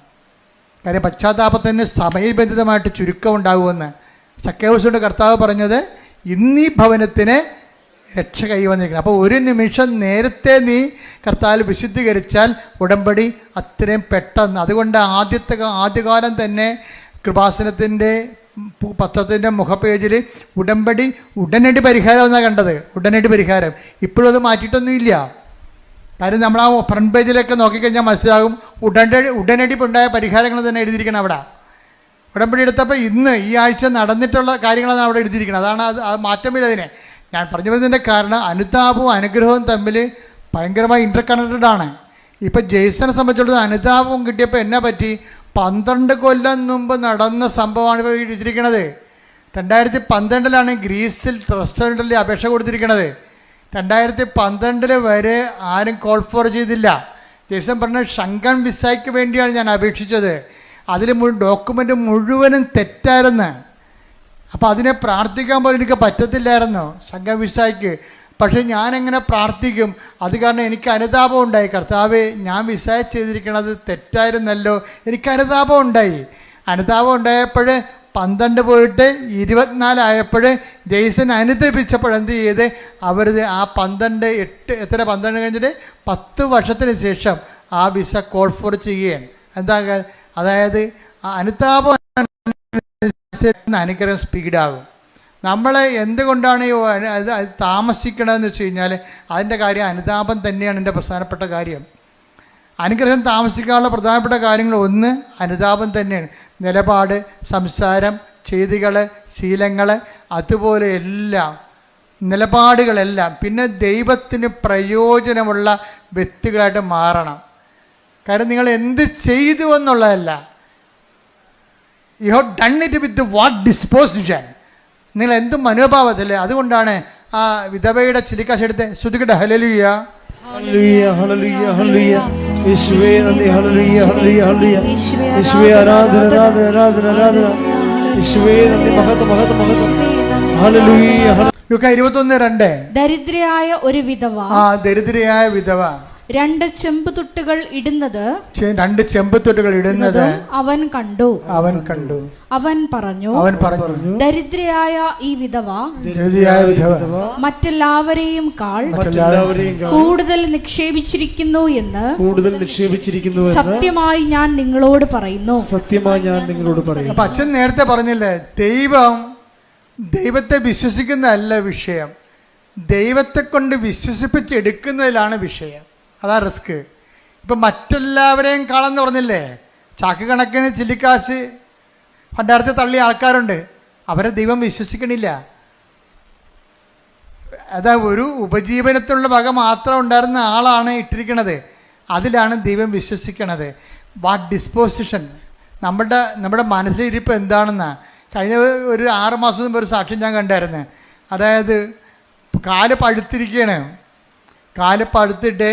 കാര്യം പശ്ചാത്താപത്തിന് സമയബന്ധിതമായിട്ട് ചുരുക്കം ഉണ്ടാകുമെന്ന്. സക്കേവൂസിന്റെ കർത്താവ് പറഞ്ഞത്, ഇന്നീ ഭവനത്തിന് രക്ഷ കൈവന്നിരിക്കണം. അപ്പോൾ ഒരു നിമിഷം നേരത്തെ നീ കർത്താവിൽ വിശുദ്ധീകരിച്ചാൽ ഉടമ്പടി അത്രയും പെട്ടെന്ന്. അതുകൊണ്ട് ആദ്യകാലം തന്നെ കൃപാസനത്തിൻ്റെ പത്രത്തിൻ്റെ മുഖപേജിൽ ഉടമ്പടി ഉടനടി പരിഹാരം എന്നാണ് കണ്ടത്. ഉടനടി പരിഹാരം. ഇപ്പോഴും അത് മാറ്റിയിട്ടൊന്നുമില്ല. കാര്യം നമ്മൾ ആ ഫ്രണ്ട് പേജിലൊക്കെ നോക്കിക്കഴിഞ്ഞാൽ മനസ്സിലാകും, ഉടനടി ഉണ്ടായ പരിഹാരങ്ങൾ തന്നെ എഴുതിയിരിക്കണം അവിടെ. ഉടമ്പടി എടുത്തപ്പോൾ ഇന്ന് ഈ ആഴ്ച നടന്നിട്ടുള്ള കാര്യങ്ങളാണ് അവിടെ എഴുതിയിരിക്കുന്നത്. അതാണ് അത് മാറ്റമില്ല. അതിനെ ഞാൻ പറഞ്ഞു വരുന്നതിൻ്റെ കാരണം, അനുതാപവും അനുഗ്രഹവും തമ്മിൽ ഭയങ്കരമായി ഇൻ്റർ കണക്റ്റഡ് ആണ്. ഇപ്പം ജെയ്സനെ സംബന്ധിച്ചിടത്തോളം അനുതാപവും കിട്ടിയപ്പോൾ എന്നാ പറ്റി, 12 കൊല്ലം മുമ്പ് നടന്ന സംഭവമാണ് ഇപ്പോൾ എഴുതിയിരിക്കുന്നത്. 2012 ഗ്രീസിൽ റെസ്റ്റോറൻറ്റിൽ അപേക്ഷ കൊടുത്തിരിക്കുന്നത്. 2012 വരെ ആരും കോൾ ഫോർ ചെയ്തില്ല. ജെയ്സൺ പറഞ്ഞ ഷങ്കൻ വിസയ്ക്ക് വേണ്ടിയാണ് ഞാൻ അപേക്ഷിച്ചത്. അതിൽ ഡോക്യുമെൻ്റ് മുഴുവനും തെറ്റായിരുന്നു. അപ്പോൾ അതിനെ പ്രാർത്ഥിക്കാൻ പോലും എനിക്ക് പറ്റത്തില്ലായിരുന്നു ഷങ്കൻ വിസയ്ക്ക്. പക്ഷേ ഞാനെങ്ങനെ പ്രാർത്ഥിക്കും? അത് കാരണം എനിക്ക് അനുതാപം ഉണ്ടായി. കർത്താവേ, ഞാൻ വിസ ചെയ്തിരിക്കുന്നത് തെറ്റായിരുന്നല്ലോ. എനിക്ക് അനുതാപം ഉണ്ടായി. അനുതാപം ഉണ്ടായപ്പോൾ 12 പോയിട്ട് 24 ആയപ്പോൾ ജെയ്സൺ അനുദപിച്ചപ്പോൾ എന്ത് ചെയ്ത്, അവർ ആ 12 കഴിഞ്ഞിട്ട് 10 വർഷത്തിന് ശേഷം ആ വിസ കോൾ ഫോർ ചെയ്യുകയാണ്. എന്താ? അതായത് അനുതാപം അനുഗ്രഹം സ്പീഡാകും. നമ്മൾ എന്തുകൊണ്ടാണ് താമസിക്കണമെന്ന് വെച്ച് കഴിഞ്ഞാൽ അതിൻ്റെ കാര്യം അനുതാപം തന്നെയാണ് എൻ്റെ പ്രധാനപ്പെട്ട കാര്യം. അനുഗ്രഹം താമസിക്കാനുള്ള പ്രധാനപ്പെട്ട കാര്യങ്ങൾ ഒന്ന് അനുതാപം തന്നെയാണ്. നിലപാട്, സംസാരം, ചെയ്തികൾ, ശീലങ്ങൾ, അതുപോലെ എല്ലാം നിലപാടുകളെല്ലാം. പിന്നെ ദൈവത്തിന് പ്രയോജനമുള്ള വ്യക്തികളായിട്ട് മാറണം. കാരണം നിങ്ങൾ എന്ത് ചെയ്തു എന്നുള്ളതല്ല, you have done it with what disposition. നിങ്ങൾ എന്ത് മനോഭാവത്തില്ലേ. അതുകൊണ്ടാണ് ആ വിധവയുടെ ചിലിക്കാശ് എടുത്ത് ശ്രുതികട്ടെ. Hallelujah, hallelujah, hallelujah, hallelujah. യേശുവേ നന്ദി. Hallelujah, hallelujah, hallelujah. യേശുവേ ആരാധന, ആരാധന, ആരാധന, ആരാധന. യേശുവേ നന്ദി. മഹത്വം, മഹത്വം, മഹത്വം. ഹല്ലേലൂയ. ലൂക്ക 21:2. ദരിദ്രയായ ഒരു വിധവ, ദരിദ്രയായ വിധവ 2 ചെമ്പുതൊട്ടുകൾ ഇടുന്നത് അവൻ കണ്ടു. അവൻ പറഞ്ഞു, ദരിദ്രയായ ഈ വിധവ മറ്റെല്ലാവരെയും കൂടുതൽ നിക്ഷേപിച്ചിരിക്കുന്നു എന്ന് സത്യമായി ഞാൻ നിങ്ങളോട് പറയുന്നു. അപ്പൊ അച്ഛൻ നേരത്തെ പറഞ്ഞില്ലേ, ദൈവത്തെ വിശ്വസിക്കുന്നതല്ല വിഷയം, ദൈവത്തെ കൊണ്ട് വിശ്വസിപ്പിച്ചെടുക്കുന്നതിലാണ് വിഷയം. അതാ റിസ്ക്. ഇപ്പം മറ്റെല്ലാവരെയും കാണാന്ന് പറഞ്ഞില്ലേ, ചാക്ക് കണക്കിന് ചില്ലിക്കാശ് പണ്ടാരത്തെ തള്ളിയ ആൾക്കാരുണ്ട്. അവരെ ദൈവം വിശ്വസിക്കണില്ല. അതാ ഒരു ഉപജീവനത്തിലുള്ള വക മാത്രം ഉണ്ടായിരുന്ന ആളാണ് ഇട്ടിരിക്കുന്നത്. അതിലാണ് ദൈവം വിശ്വസിക്കണത്. വാട്ട് ഡിസ്പോസിഷൻ, നമ്മുടെ മനസ്സിലിരിപ്പ് എന്താണെന്നാണ്. കഴിഞ്ഞ ഒരു 6 മാസം മുമ്പ് ഒരു സാക്ഷ്യം ഞാൻ കണ്ടായിരുന്നു. അതായത് കാല് പഴുത്തിരിക്കുകയാണ്. കാല് പഴുത്തിട്ട്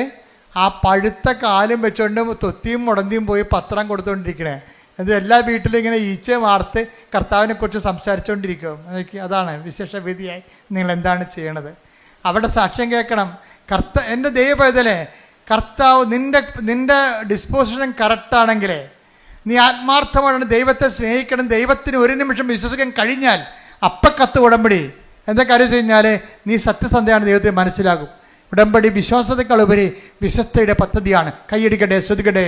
ആ പഴുത്ത കാലും വെച്ചുകൊണ്ട് തൊത്തിയും മുടന്തിയും പോയി പത്രം കൊടുത്തുകൊണ്ടിരിക്കണേ. അത് എല്ലാ വീട്ടിലും ഇങ്ങനെ ഈച്ച വാർത്ത് കർത്താവിനെ കുറിച്ച് സംസാരിച്ചുകൊണ്ടിരിക്കും. അതാണ് വിശേഷവിധിയായി നിങ്ങൾ എന്താണ് ചെയ്യണത്? അവിടെ സാക്ഷ്യം കേൾക്കണം. എൻ്റെ ദൈവപൈതലേ, കർത്താവ് നിന്റെ ഡിസ്പോസിഷൻ കറക്റ്റാണെങ്കിലേ, നീ ആത്മാർത്ഥമാണ് ദൈവത്തെ സ്നേഹിക്കണം, ദൈവത്തിന് ഒരു നിമിഷം വിശ്വസിക്കാൻ കഴിഞ്ഞാൽ അപ്പക്കത്ത് ഉടമ്പടി. എന്താ കാര്യം വെച്ച് കഴിഞ്ഞാൽ നീ സത്യസന്ധയാണ്, ദൈവത്തെ മനസ്സിലാകും. ഉടമ്പടി വിശ്വാസത്തെക്കാളുപരി വിശ്വസ്തയുടെ പദ്ധതിയാണ്. കൈയടിക്കട്ടെ, ശ്രദ്ധിക്കട്ടെ.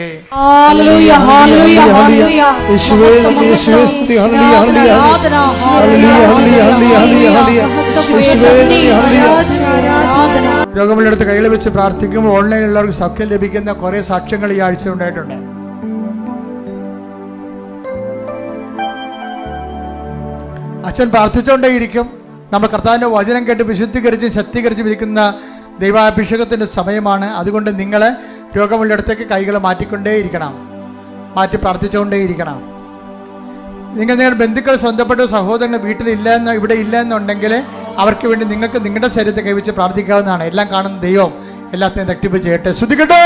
രോഗമുള്ളടുത്ത് കൈകൾ വെച്ച് പ്രാർത്ഥിക്കുമ്പോൾ ഓൺലൈനിലുള്ളവർക്ക് സൗഖ്യം ലഭിക്കുന്ന കുറേ സാക്ഷ്യങ്ങൾ ഈ ആഴ്ച ഉണ്ടായിട്ടുണ്ട്. അച്ഛൻ പ്രാർത്ഥിച്ചുകൊണ്ടേയിരിക്കും. നമ്മൾ കർത്താവിൻ്റെ വചനം കേട്ട് വിശുദ്ധീകരിച്ചും ശക്തീകരിച്ചും ഇരിക്കുന്ന ദൈവാഭിഷേകത്തിൻ്റെ സമയമാണ്. അതുകൊണ്ട് നിങ്ങൾ രോഗമുള്ളിടത്തേക്ക് കൈകൾ മാറ്റിക്കൊണ്ടേയിരിക്കണം, മാറ്റി പ്രാർത്ഥിച്ചുകൊണ്ടേയിരിക്കണം. നിങ്ങളുടെ ബന്ധുക്കൾ, സ്വന്തപ്പെട്ട സഹോദരങ്ങൾ ഇവിടെ ഇല്ല എന്നുണ്ടെങ്കിൽ അവർക്ക് വേണ്ടി നിങ്ങൾക്ക് നിങ്ങളുടെ ശരീരത്തെ കൈവച്ച് പ്രാർത്ഥിക്കാവുന്നതാണ്. എല്ലാം കാണുന്ന ദൈവം എല്ലാത്തിനും റെക്ടിഫൈ ചെയ്യട്ടെ. ശ്രദ്ധിക്കട്ടെ.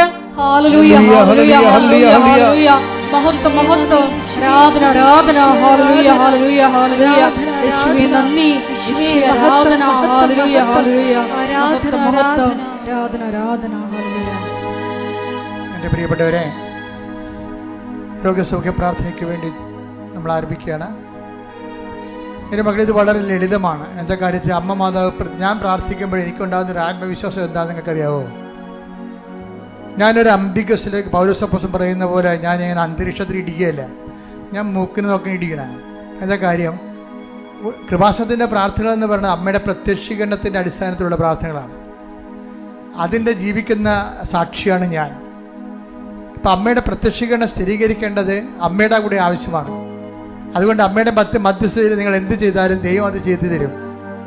എൻ്റെ പ്രിയപ്പെട്ടവരെ, രോഗസൗഖ്യ പ്രാർത്ഥനയ്ക്ക് വേണ്ടി നമ്മൾ ആരംഭിക്കുകയാണ്. എൻ്റെ മക്കൾ, ഇത് വളരെ ലളിതമാണ്. എന്താ കാര്യത്തിൽ അമ്മ മാതാവ് ഞാൻ പ്രാർത്ഥിക്കുമ്പോൾ എനിക്കുണ്ടാകുന്ന ഒരു ആത്മവിശ്വാസം എന്താണെന്ന് നിങ്ങൾക്കറിയാവോ? ഞാനൊരു അംബികസിലേക്ക് പൗലോസപ്പോസ്തലൻ പറയുന്ന പോലെ ഞാൻ ഇങ്ങനെ അന്തരീക്ഷത്തിൽ ഇടിക്കുകയല്ല, ഞാൻ മൂക്കിന് നോക്കി ഇടിക്കണം. എന്താ കാര്യം? കൃപാസനത്തിൻ്റെ പ്രാർത്ഥനകൾ എന്ന് പറയുന്നത് അമ്മയുടെ പ്രത്യക്ഷീകരണത്തിൻ്റെ അടിസ്ഥാനത്തിലുള്ള പ്രാർത്ഥനകളാണ്. അതിൻ്റെ ജീവിക്കുന്ന സാക്ഷിയാണ് ഞാൻ. ഇപ്പം അമ്മയുടെ പ്രത്യക്ഷീകരണം സ്ഥിരീകരിക്കേണ്ടത് അമ്മയുടെ കൂടെ ആവശ്യമാണ്. അതുകൊണ്ട് അമ്മയുടെ മധ്യസ്ഥതയിൽ നിങ്ങൾ എന്ത് ചെയ്താലും ദൈവം അത് ചെയ്തു തരും.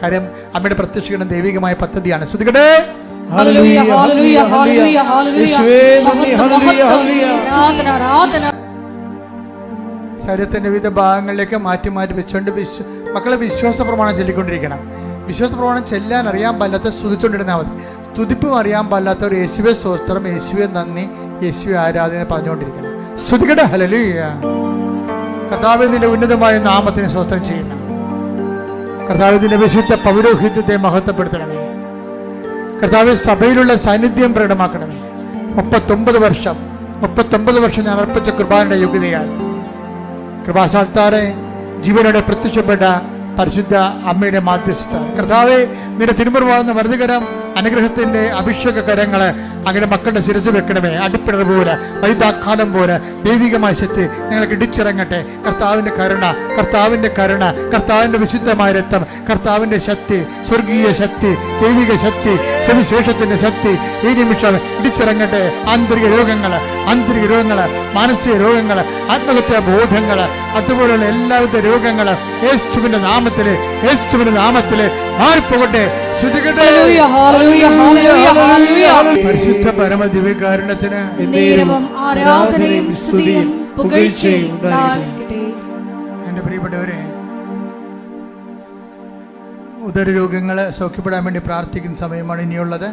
കാര്യം അമ്മയുടെ പ്രത്യക്ഷീകരണം ദൈവികമായ പദ്ധതിയാണ്. ശ്രദ്ധിക്കട്ടെ. ശരീരത്തിന്റെ വിവിധ ഭാഗങ്ങളിലേക്ക് മാറ്റി മാറ്റി വെച്ചുകൊണ്ട് മക്കളെ വിശ്വാസ പ്രമാണം ചൊല്ലിക്കൊണ്ടിരിക്കണം. വിശ്വാസ പ്രമാണം ചെല്ലാൻ അറിയാൻ പാടില്ലാത്ത സ്തുതിച്ചുകൊണ്ടിരുന്നാൽ മതി. സ്തുതിപ്പും അറിയാൻ പാടില്ലാത്തവർ യേശുവേ സ്തോത്രം, യേശുവേ നന്ദി, യേശുവേ ആരാധന പറഞ്ഞുകൊണ്ടിരിക്കണം. സ്തുതിക്കട്ടെ. ഹല്ലേലൂയ. കർത്താവേ, നിന്റെ ഉന്നതമായ നാമത്തിന് സ്തോത്രം ചെയ്യുന്നു. കർത്താവേ, നിന്റെ വിശുദ്ധ പൗരോഹിത്യത്തെ മഹത്വപ്പെടുത്തണമേ. കർത്താവേ, സഭയിലുള്ള സാന്നിധ്യം പ്രകടമാക്കണമേ. 39 വർഷം ഞാൻ അർപ്പിച്ച കൃപാന്റെ യോഗ്യതയാൽ കൃപാസാൽത്താറെ ജീവനോടെ പ്രത്യക്ഷപ്പെട്ട പരിശുദ്ധ അമ്മയുടെ മാധ്യസ്ഥ കർത്താവേ, നിന്റെ തിരുമുറിവാകുന്ന വലതുകരം അനുഗ്രഹത്തിന്റെ അഭിഷേക കരങ്ങള് അങ്ങനെ മക്കളുടെ ശിരസ് വെക്കണമേ. അടിപ്പിണർ പോലെ, വൈതാക്കാലം പോലെ ദൈവികമായ ശക്തി ഞങ്ങൾക്ക് ഇടിച്ചിറങ്ങട്ടെ. കർത്താവിന്റെ കരുണ, കർത്താവിന്റെ വിശുദ്ധമായ രക്തം, കർത്താവിന്റെ ശക്തി, സ്വർഗീയ ശക്തി, ദൈവിക ശക്തി, സുവിശേഷത്തിന്റെ ശക്തി ഈ നിമിഷം ഇടിച്ചിറങ്ങട്ടെ. ആന്തരിക രോഗങ്ങള്, മാനസിക രോഗങ്ങള്, ആത്മഹത്യാ ബോധങ്ങള്, അതുപോലുള്ള എല്ലാവിധ രോഗങ്ങള് യേശുവിന്റെ നാമത്തില് മാറിപ്പോകട്ടെ. പരിശുദ്ധ പരമ ദിവ്യകാരുണ്യത്തിന് ആരാധനയും സ്തുതിയും പുകഴ്ചയും ഉണ്ടായിരിക്കട്ടെ. എന്റെ പ്രിയപ്പെട്ടവരെ, ഉദരരോഗങ്ങള് സൗഖ്യപ്പെടാൻ വേണ്ടി പ്രാർത്ഥിക്കുന്ന സമയമാണ് ഇനിയുള്ളത്.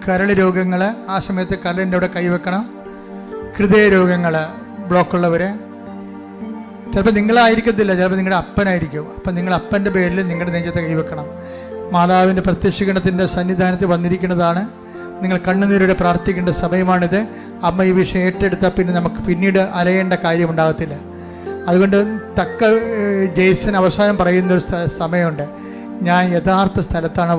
കരള് രോഗങ്ങള്, ആ സമയത്ത് കരളിൻ്റെ അവിടെ കൈവെക്കണം. ഹൃദയ രോഗങ്ങള്, ബ്ലോക്കുള്ളവര്, ചിലപ്പോൾ നിങ്ങളായിരിക്കത്തില്ല, ചിലപ്പോൾ നിങ്ങളുടെ അപ്പനായിരിക്കും. അപ്പം നിങ്ങൾ അപ്പൻ്റെ പേരിൽ നിങ്ങളുടെ നെഞ്ചത്തെ കൈവെക്കണം. മാതാവിൻ്റെ പ്രത്യക്ഷീകരണത്തിൻ്റെ സന്നിധാനത്തിൽ വന്നിരിക്കുന്നതാണ്. നിങ്ങൾ കണ്ണുനീരോടെ പ്രാർത്ഥിക്കേണ്ട സമയമാണിത്. അമ്മ ഈ വിഷയം ഏറ്റെടുത്താൽ പിന്നെ നമുക്ക് പിന്നീട് അലയേണ്ട കാര്യമുണ്ടാകത്തില്ല. അതുകൊണ്ട് ജെയ്സൺ അവസാനം പറയുന്നൊരു സമയമുണ്ട്, ഞാൻ യഥാർത്ഥ സ്ഥലത്താണ്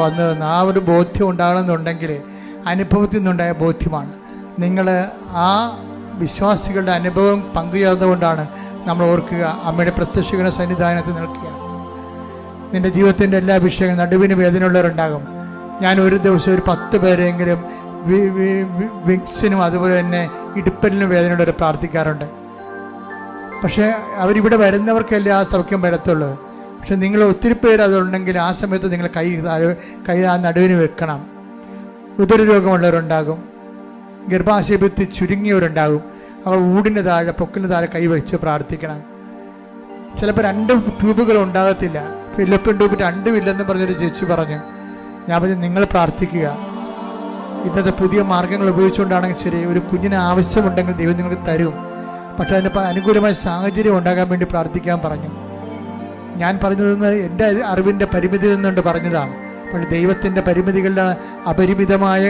വന്നതെന്ന്. ആ ഒരു ബോധ്യം ഉണ്ടാകണമെന്നുണ്ടെങ്കിൽ അനുഭവത്തിൽ നിന്നുണ്ടായ ബോധ്യമാണ്. നിങ്ങൾ ആ വിശ്വാസികളുടെ അനുഭവം പങ്കുചേർന്നുകൊണ്ടാണ് നമ്മൾ ഓർക്കുക, അമ്മയുടെ പ്രത്യക്ഷീകരണ സന്നിധാനത്തിൽ നിൽക്കുക. നിന്റെ ജീവിതത്തിൻ്റെ എല്ലാ വിഷയങ്ങളും നടുവിന് വേദനയുള്ളവരുണ്ടാകും. ഞാൻ ഒരു ദിവസം ഒരു 10 പേരെങ്കിലും വിക്സിനും അതുപോലെ തന്നെ ഇടുപ്പലിനും വേദനയുള്ളവർ പ്രാർത്ഥിക്കാറുണ്ട്. പക്ഷേ അവരിവിടെ വരുന്നവർക്കല്ലേ ആ സൗഖ്യം വരത്തുള്ളൂ. പക്ഷെ നിങ്ങൾ ഒത്തിരി പേര് അതുണ്ടെങ്കിൽ ആ സമയത്ത് നിങ്ങൾ കൈ ആ നടുവിന് വെക്കണം. ഉദരരോഗമുള്ളവരുണ്ടാകും, ഗർഭാശയത്തിൽ ചുരുങ്ങിയവരുണ്ടാകും. അവർ ഊടിന് താഴെ പൊക്കിന് താഴെ കൈവച്ച് പ്രാർത്ഥിക്കണം. ചിലപ്പോൾ 2 ട്യൂബുകൾ ഉണ്ടാകത്തില്ല. ഫിലിപ്പിൻ ട്യൂബ് 2 ഇല്ലെന്ന് പറഞ്ഞൊരു ചേച്ചി പറഞ്ഞു. ഞാൻ പറഞ്ഞു നിങ്ങൾ പ്രാർത്ഥിക്കുക. ഇന്നത്തെ പുതിയ മാർഗങ്ങൾ ഉപയോഗിച്ചുകൊണ്ടാണെങ്കിൽ ശരി, ഒരു കുഞ്ഞിന് ആവശ്യമുണ്ടെങ്കിൽ ദൈവം നിങ്ങൾക്ക് തരും. പക്ഷെ അതിന് അനുകൂലമായ സാഹചര്യം ഉണ്ടാകാൻ വേണ്ടി പ്രാർത്ഥിക്കാൻ പറഞ്ഞു. ഞാൻ പറഞ്ഞതെന്ന് എൻ്റെ അറിവിൻ്റെ പരിമിതി നിന്നുകൊണ്ട് പറഞ്ഞതാണ്. പക്ഷേ ദൈവത്തിൻ്റെ പരിമിതികളുടെ അപരിമിതമായ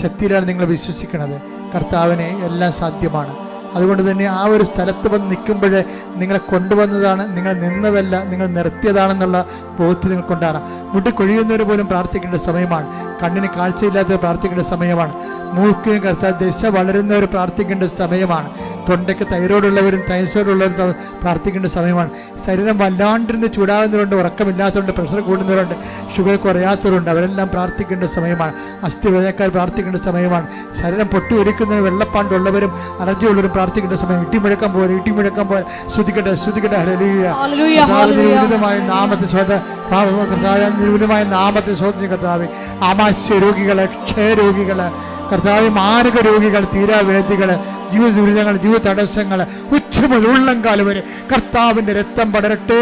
ശക്തിയിലാണ് നിങ്ങൾ വിശ്വസിക്കുന്നത്. കർത്താവിനെ എല്ലാം സാധ്യമാണ്. അതുകൊണ്ട് തന്നെ ആ ഒരു സ്ഥലത്ത് വന്ന് നിൽക്കുമ്പോൾ നിങ്ങളെ കൊണ്ടുവന്നതാണ്, നിങ്ങൾ നിന്നതല്ല, നിങ്ങൾ നിർത്തിയതാണെന്നുള്ള ബോധ്യം നിങ്ങൾക്കൊണ്ടാണ്. മുട്ടി കൊഴിയുന്നവർ പോലും പ്രാർത്ഥിക്കേണ്ട സമയമാണ്. കണ്ണിന് കാഴ്ചയില്ലാത്തവർ പ്രാർത്ഥിക്കേണ്ട സമയമാണ്. മൂക്കിന് ദശ വളരുന്നവർ പ്രാർത്ഥിക്കേണ്ട സമയമാണ്. തൊണ്ടയ്ക്ക് തൈറോയ്ഡുള്ളവരും തൈസോയിഡുള്ളവരും പ്രാർത്ഥിക്കേണ്ട സമയമാണ്. ശരീരം വല്ലാണ്ടിരുന്ന് ചൂടാകുന്നവരുണ്ട്, ഉറക്കമില്ലാത്തവരുണ്ട്, പ്രഷർ കൂടുന്നവരുണ്ട്, ഷുഗർ കുറയാത്തവരുണ്ട്. അവരെല്ലാം പ്രാർത്ഥിക്കേണ്ട സമയമാണ്. അസ്ഥിവേദനക്കാർ പ്രാർത്ഥിക്കേണ്ട സമയമാണ്. ശരീരം പൊട്ടി ഒലിക്കുന്നവർ, വെള്ളപ്പാണ്ടുള്ളവരും അലർജി ഉള്ളവരും പ്രാർത്ഥിക്കേണ്ട സമയം. ഇട്ടിമുഴക്കം പോലെ ശ്രുതിക്കട്ടെ ഉന്നതമായ നാമത്തെ ഉന്നതമായ നാമത്തെ സ്വന്തം കർത്താവേ. ആമാശയ രോഗികള്, ക്ഷയരോഗികള് കർത്താവ്, മാരക രോഗികൾ, തീരാവേദികള്, ജീവിത ദുരിതങ്ങൾ, ജീവിത തടസ്സങ്ങൾ, ഉച്ചമുതൽ ഉള്ളംകാലം വരെ കർത്താവിന്റെ രക്തം പടരട്ടെ.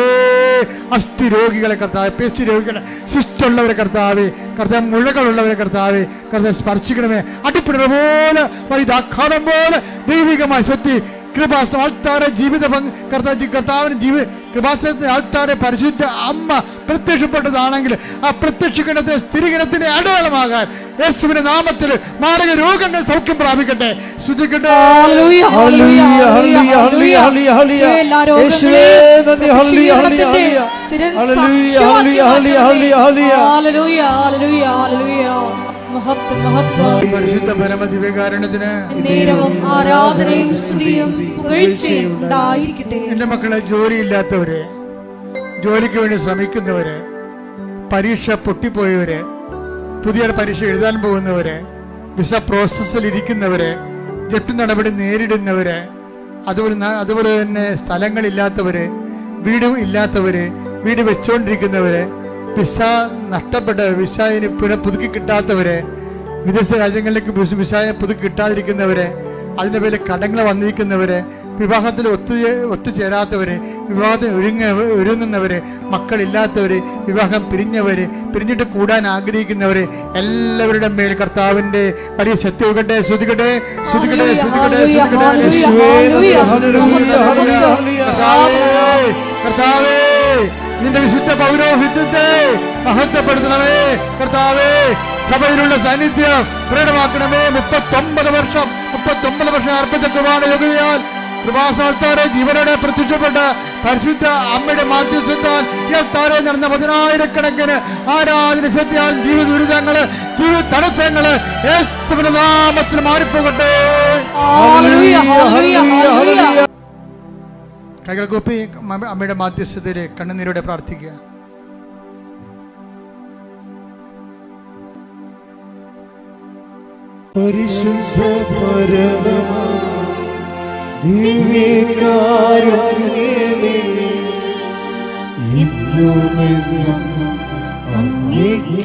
അസ്ഥി രോഗികളെ കർത്താവ്, പേശി രോഗികളെ, ശിഷ്ടമുള്ളവരെ കർത്താവെ, കർത്താവ് മുഴകളുള്ളവരെ കർത്താവെ, കർത്താവ് സ്പർശിക്കണമേ. അടിപ്പിടുന്ന പോലെ വൈദാഘാതം പോലെ ദൈവികമായ ശക്തി കൃപാസനം ആൾത്താരെ ജീവിത കർത്താവിന് കൃപാസനത്തിന്റെ ആൾത്താരെ പരിശുദ്ധ അമ്മ പ്രത്യക്ഷപ്പെട്ടതാണെങ്കിൽ ആ പ്രത്യക്ഷഗണത്തിന് സ്ഥിരീകരണത്തിന്റെ അടയാളമാകാൻ യേശുവിന്റെ നാമത്തിൽ മാരക രോഗങ്ങൾ സൗഖ്യം പ്രാപിക്കട്ടെ. ശ്രുതിക്കട്ടെ. പരിശുദ്ധ പരമദിവ്യകാരുണ്യത്തിന് ആരാധനയും സ്തുതിയും പുകഴ്ചയും ഉണ്ടായിരിക്കട്ടെ. എന്റെ മക്കളെ, ജോലിയില്ലാത്തവര്, ജോലിക്ക് വേണ്ടി ശ്രമിക്കുന്നവര്, പരീക്ഷ പൊട്ടിപ്പോയവര്, പുതിയൊരു പരീക്ഷ എഴുതാൻ പോകുന്നവര്, വിസ പ്രോസസ്സിൽ ഇരിക്കുന്നവര്, ജപ്തി നടപടി നേരിടുന്നവര്, അതുപോലെ തന്നെ സ്ഥലങ്ങളില്ലാത്തവര്, വീട് ഇല്ലാത്തവര്, വീട് വെച്ചുകൊണ്ടിരിക്കുന്നവര്, വിസ നഷ്ടപ്പെട്ടവർ, വിസയിന് പുതുക്കി കിട്ടാത്തവര്, വിദേശ രാജ്യങ്ങളിലേക്ക് വിസ പുതുക്കി കിട്ടാതിരിക്കുന്നവര്, അതിൻ്റെ പേരിൽ കടങ്ങൾ വന്നിരിക്കുന്നവര്, വിവാഹത്തിൽ ഒത്തുചേരാത്തവര്, വിവാഹത്തിന് ഒരുങ്ങുന്നവര്, മക്കളില്ലാത്തവര്, വിവാഹം പിരിഞ്ഞിട്ട് കൂടാൻ ആഗ്രഹിക്കുന്നവര്, എല്ലാവരുടെ മേൽ കർത്താവിന്റെ വലിയ ശക്തി ഒഴുകട്ടെ. ശ്രുതികട്ടെ. കർത്താവേ, നിന്റെ വിശുദ്ധ പൗരോഹിത്യത്തെ മഹത്വപ്പെടുത്തണമേ. കർത്താവേ, സഭയിലുള്ള സാന്നിധ്യം പ്രകടമാക്കണമേ. 39 വർഷം അർപ്പിച്ച കുർബാന യോഗ്യതയാൽ കൃപാസ്ഥാനത്താരെ ജീവനോടെ പ്രത്യക്ഷപ്പെട്ട പരിശുദ്ധ അമ്മയുടെ മാധ്യസ്ഥത്താൽ ഇയാൾത്താരെ നടന്ന 10,000-കണക്കിന് ആരാധന ശക്തിയാൽ ജീവിത ദുരിതങ്ങള്, ജീവിത തടസ്സങ്ങള് യേശുവിന്റെ നാമത്തിൽ മാറിപ്പോകട്ടെ. കൈകൾ കൂപ്പി അമ്മയുടെ മാധ്യസ്ഥതയിൽ കണ്ണുനീരോടെ പ്രാർത്ഥിക്കുക. പരിശുദ്ധ പരമ ദിവ്യകാരുണ്യമേ, ഇന്നുമെന്നും അങ്ങേക്കാരാധന.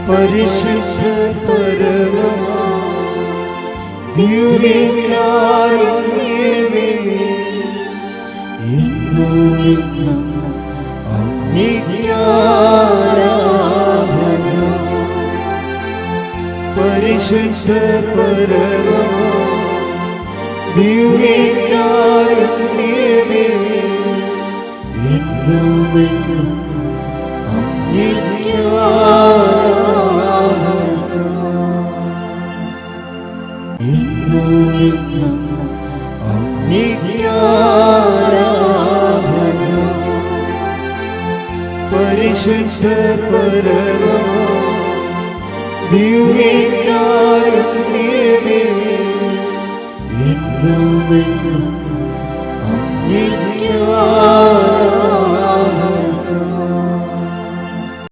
പരിശുദ്ധ പരമ ദിവ്യകാരുണ്യമേ, ഇന്നുമെന്നും അങ്ങേക്കാരാധന. പരിശുദ്ധ പരമ ദിവ്യകാരുണ്യമേ, ഇന്നുമെന്നും അങ്ങേക്കാരാധന. ഇന്നുമെന്നും അങ്ങേക്കാരാധന. പരിശുദ്ധ പരമ ദിവ്യകാരുണ്യമേ, ഇന്നുമെന്നും